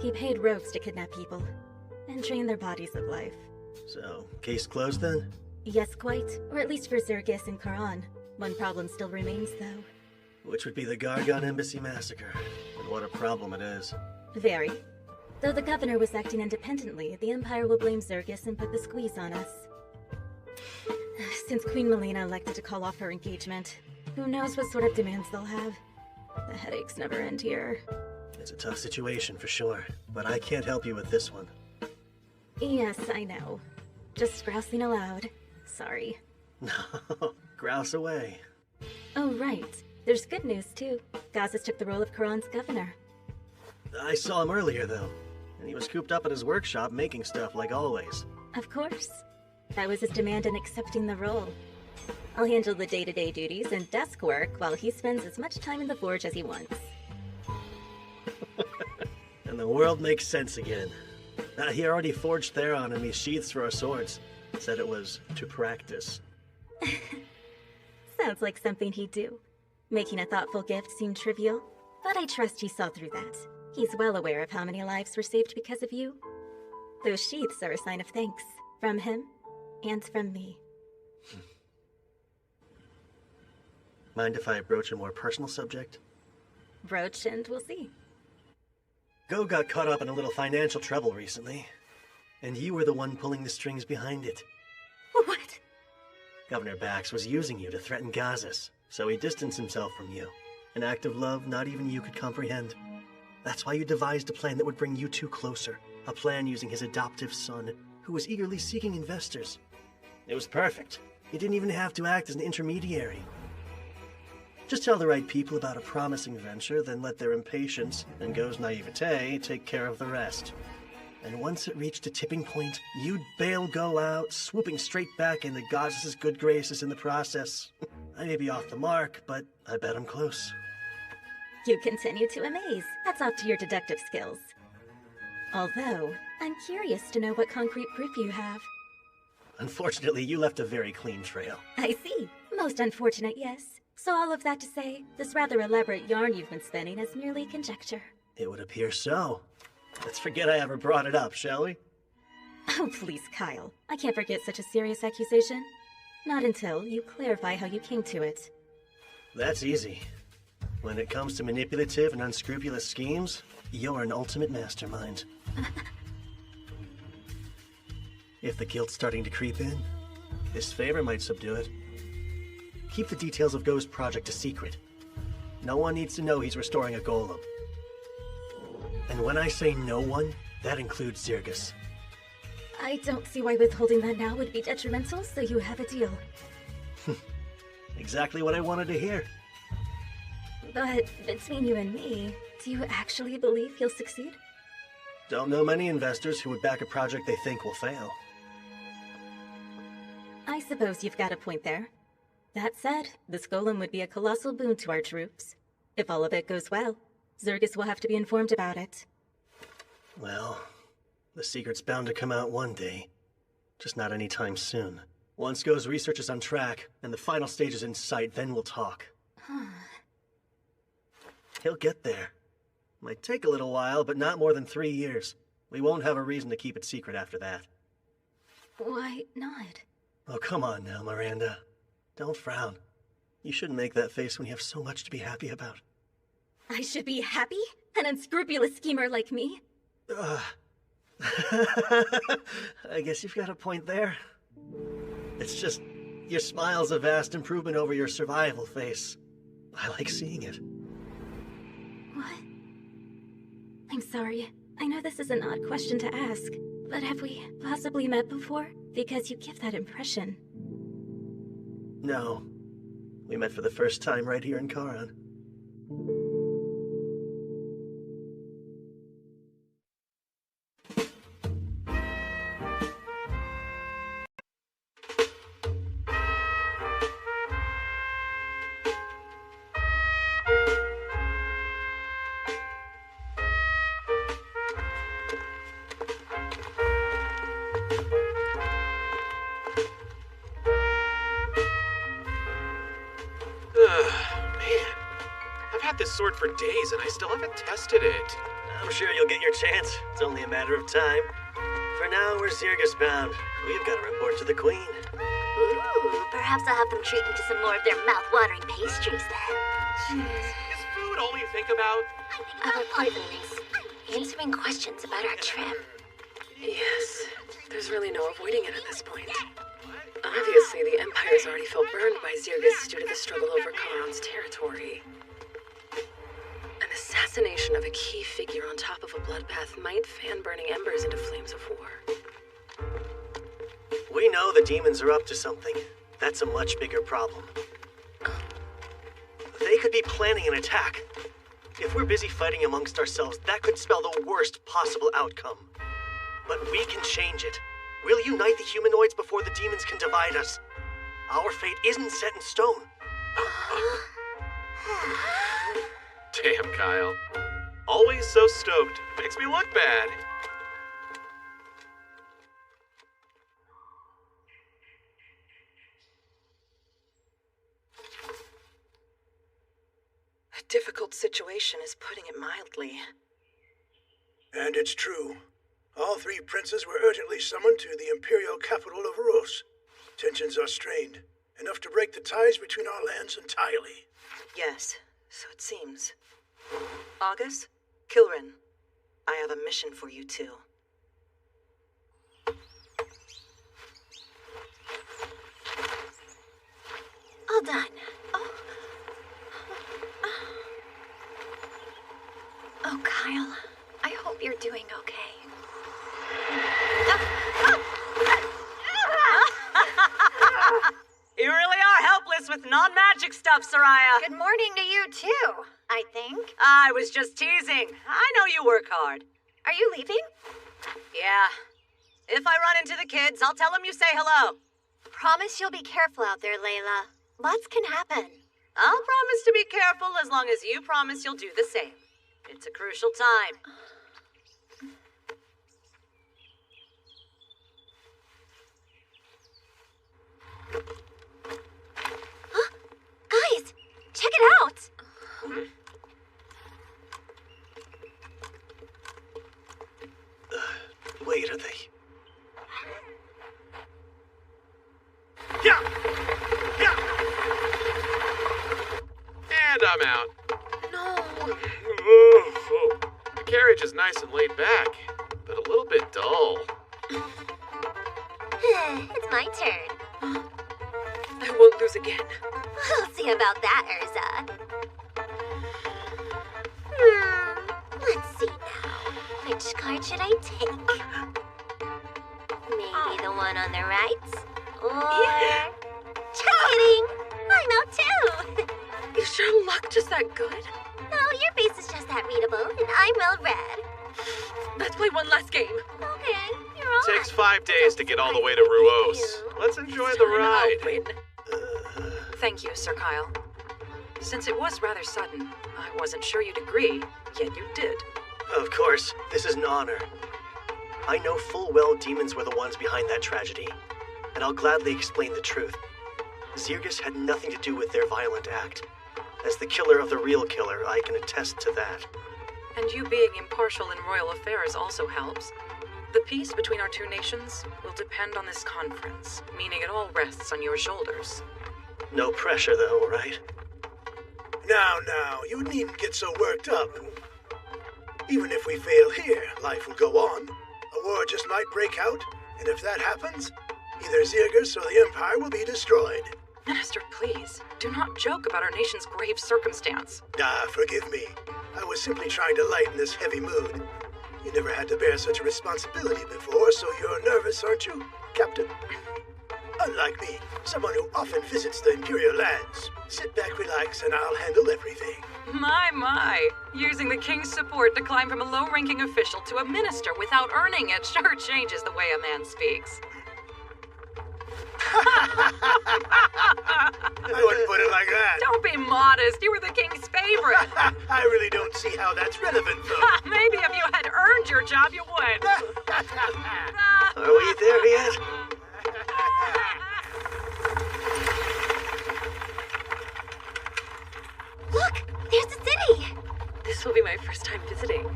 He paid rogues to kidnap people and drain their bodies of life. So, case closed then? Yes, quite. Or at least for Zergus and Karan. One problem still remains, though. Which would be the Gargon Embassy massacre. And what a problem it is. Very. Though the governor was acting independently, the Empire will blame Zergus and put the squeeze on us. Since Queen Malena elected to call off her engagement, who knows what sort of demands they'll have. The headaches never end here. It's a tough situation for sure, but I can't help you with this one. Yes, I know. Just grousing aloud. Sorry. No, grouse away. Oh, right. There's good news, too. Gazas took the role of Karan's governor. I saw him earlier, though, and he was cooped up in his workshop making stuff like always. Of course. That was his demand in accepting the role. I'll handle the day-to-day duties and desk work while he spends as much time in the forge as he wants. And the world makes sense again. He already forged Theron and these sheaths for our swords. Said it was to practice. Sounds like something he'd do. Making a thoughtful gift seem trivial, but I trust he saw through that. He's well aware of how many lives were saved because of you. Those sheaths are a sign of thanks. From him, and from me. Mind if I broach a more personal subject? Broach and we'll see. Go got caught up in a little financial trouble recently, and you were the one pulling the strings behind it. What? Governor Bax was using you to threaten Gazas, so he distanced himself from you. An act of love not even you could comprehend. That's why you devised a plan that would bring you two closer. A plan using his adoptive son, who was eagerly seeking investors. It was perfect. You didn't even have to act as an intermediary. Just tell the right people about a promising venture, then let their impatience and Go's naivete take care of the rest. And once it reached a tipping point, you'd bail Go out, swooping straight back into Gazas' good graces in the process. I may be off the mark, but I bet I'm close. You continue to amaze. Hats off to your deductive skills. Although, I'm curious to know what concrete proof you have. Unfortunately, you left a very clean trail. I see. Most unfortunate, yes. So all of that to say, this rather elaborate yarn you've been spinning is merely conjecture. It would appear so. Let's forget I ever brought it up, shall we? Oh, please, Kyle. I can't forget such a serious accusation. Not until you clarify how you came to it. That's easy. When it comes to manipulative and unscrupulous schemes, you're an ultimate mastermind. If the guilt's starting to creep in, this favor might subdue it. Keep the details of Go's project a secret. No one needs to know he's restoring a golem. And when I say no one, that includes Zergus. I don't see why withholding that now would be detrimental, so you have a deal. Exactly what I wanted to hear. But between you and me, do you actually believe he'll succeed? Don't know many investors who would back a project they think will fail. I suppose you've got a point there. That said, this golem would be a colossal boon to our troops. If all of it goes well, Zergus will have to be informed about it. Well, the secret's bound to come out one day. Just not anytime soon. Once Go's research is on track, and the final stage is in sight, then we'll talk. He'll get there. Might take a little while, but not more than 3 years. We won't have a reason to keep it secret after that. Why not? Oh, come on now, Miranda. Don't frown. You shouldn't make that face when you have so much to be happy about. I should be happy? An unscrupulous schemer like me? I guess you've got a point there. It's just, your smile's a vast improvement over your survival face. I like seeing it. What? I'm sorry. I know this is an odd question to ask, but have we possibly met before? Because you give that impression. No. We met for the first time right here in Karan. Sword for days and I still haven't tested it. I'm sure you'll get your chance. It's only a matter of time. For now, we're Zergus bound. We've got to report to the Queen. Ooh, perhaps I'll have them treat me to some more of their mouth-watering pastries then. Is food all you think about? Our poisonings. answering questions about our trip. Yes, there's really no avoiding it at this point. Obviously, the Empire's already felt burned by Zirgus due to the struggle over Charon's territory. An assassination of a key figure on top of a bloodbath might fan burning embers into flames of war. We know the demons are up to something. That's a much bigger problem. They could be planning an attack. If we're busy fighting amongst ourselves, that could spell the worst possible outcome. But we can change it. We'll unite the humanoids before the demons can divide us. Our fate isn't set in stone. Damn, Kyle. Always so stoked. Makes me look bad. A difficult situation is putting it mildly. And it's true. All three princes were urgently summoned to the imperial capital of Eros. Tensions are strained, enough to break the ties between our lands entirely. Yes, so it seems. August, Kilrin, I have a mission for you too. All done. Oh, Kyle, I hope you're doing okay. You really are helpless with non-magic stuff, Soraya. Good morning to you, too, I think. I was just teasing. I know you work hard. Are you leaving? Yeah. If I run into the kids, I'll tell them you say hello. Promise you'll be careful out there, Layla. Lots can happen. I'll promise to be careful as long as you promise you'll do the same. It's a crucial time. Huh? Guys, check it out! Wait, are they? Yeah! Yeah! And I'm out. No. The carriage is nice and laid back, but a little bit dull. It's my turn. I won't lose again. We'll see about that, Urza. Let's see now. Which card should I take? Maybe the one on the right? Or... Just kidding! I'm out too! You sure luck just that good? No, your face is just that readable, and I'm well read. Let's play one last game. Okay, you're on. Takes 5 days to get all the way to Ruos. Let's enjoy the ride. Thank you, Sir Kyle. Since it was rather sudden, I wasn't sure you'd agree, yet you did. Of course, this is an honor. I know full well demons were the ones behind that tragedy, and I'll gladly explain the truth. Zirgus had nothing to do with their violent act. As the killer of the real killer, I can attest to that. And you being impartial in royal affairs also helps. The peace between our two nations will depend on this conference, meaning it all rests on your shoulders. No pressure, though, right? Now, you needn't get so worked up. Even if we fail here, life will go on. A war just might break out, and if that happens, either Zirgus or the Empire will be destroyed. Minister, please, do not joke about our nation's grave circumstance. Forgive me. I was simply trying to lighten this heavy mood. You never had to bear such a responsibility before, so you're nervous, aren't you, Captain? Unlike me, someone who often visits the Imperial lands. Sit back, relax, and I'll handle everything. My. Using the King's support to climb from a low-ranking official to a minister without earning it sure changes the way a man speaks. I wouldn't put it like that. Don't be modest. You were the King's favorite. I really don't see how that's relevant, though. Maybe if you had earned your job, you would. Are we there yet? Look! There's the city! This will be my first time visiting.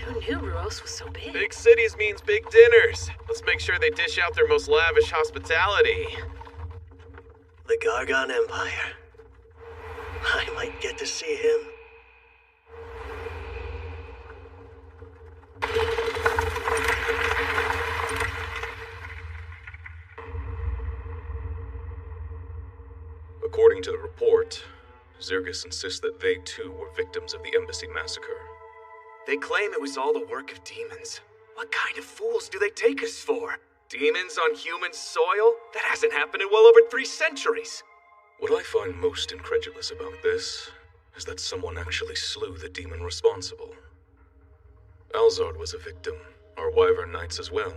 Who knew Ruos was so big? Big cities means big dinners. Let's make sure they dish out their most lavish hospitality. The Gargon Empire. I might get to see him. According to the report, Zirgus insists that they too were victims of the embassy massacre. They claim it was all the work of demons. What kind of fools do they take us for? Demons on human soil? That hasn't happened in well over 3 centuries. What I find most incredulous about this is that someone actually slew the demon responsible. Alzard was a victim, our Wyvern Knights as well.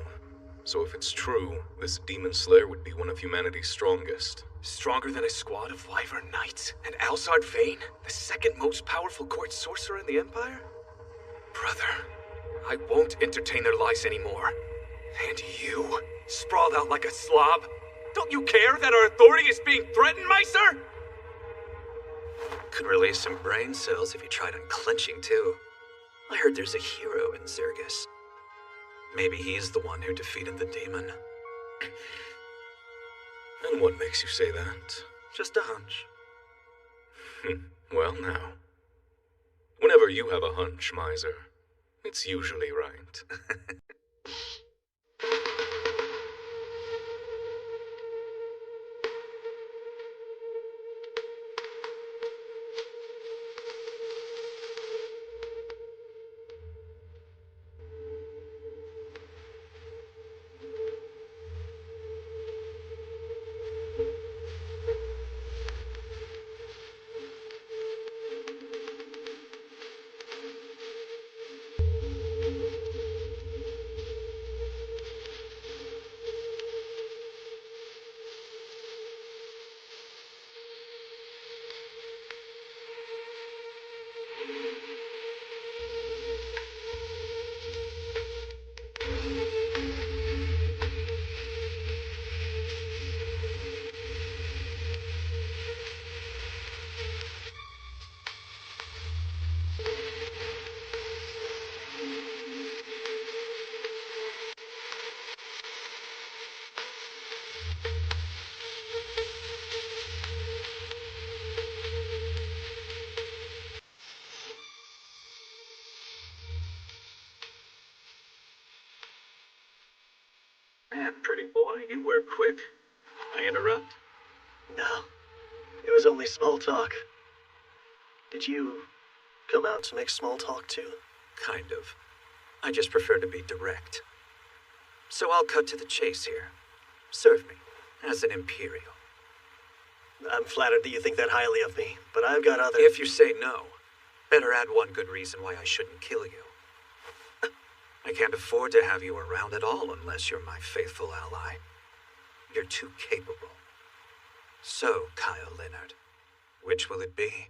So if it's true, this demon slayer would be one of humanity's strongest. Stronger than a squad of Wyvern Knights? And Alzard Vane, the second most powerful court sorcerer in the Empire? Brother, I won't entertain their lies anymore. And you, sprawled out like a slob, don't you care that our authority is being threatened, Meister? Could release some brain cells if you tried unclenching too. I heard there's a hero in Zirgus. Maybe he's the one who defeated the demon. And what makes you say that? Just a hunch. Well now. Whenever you have a hunch, Miser, it's usually right. Man, pretty boy, you were quick. I interrupt? No, it was only small talk. Did you come out to make small talk too? Kind of. I just prefer to be direct. So I'll cut to the chase here. Serve me, as an Imperial. I'm flattered that you think that highly of me, but I've got other... If you say no, better add one good reason why I shouldn't kill you. I can't afford to have you around at all unless you're my faithful ally. You're too capable. So, Kyle Leonard, which will it be?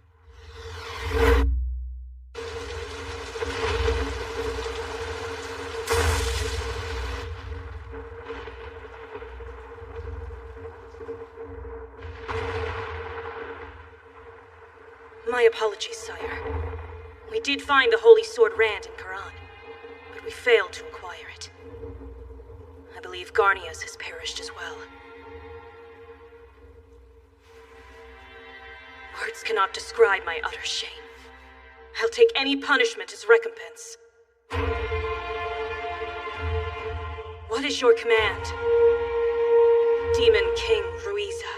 My apologies, sire. We did find the Holy Sword Rand in Quran, but we failed to acquire it. I believe Garnias has perished as well. Words cannot describe my utter shame. I'll take any punishment as recompense. What is your command? Demon King Ruiza.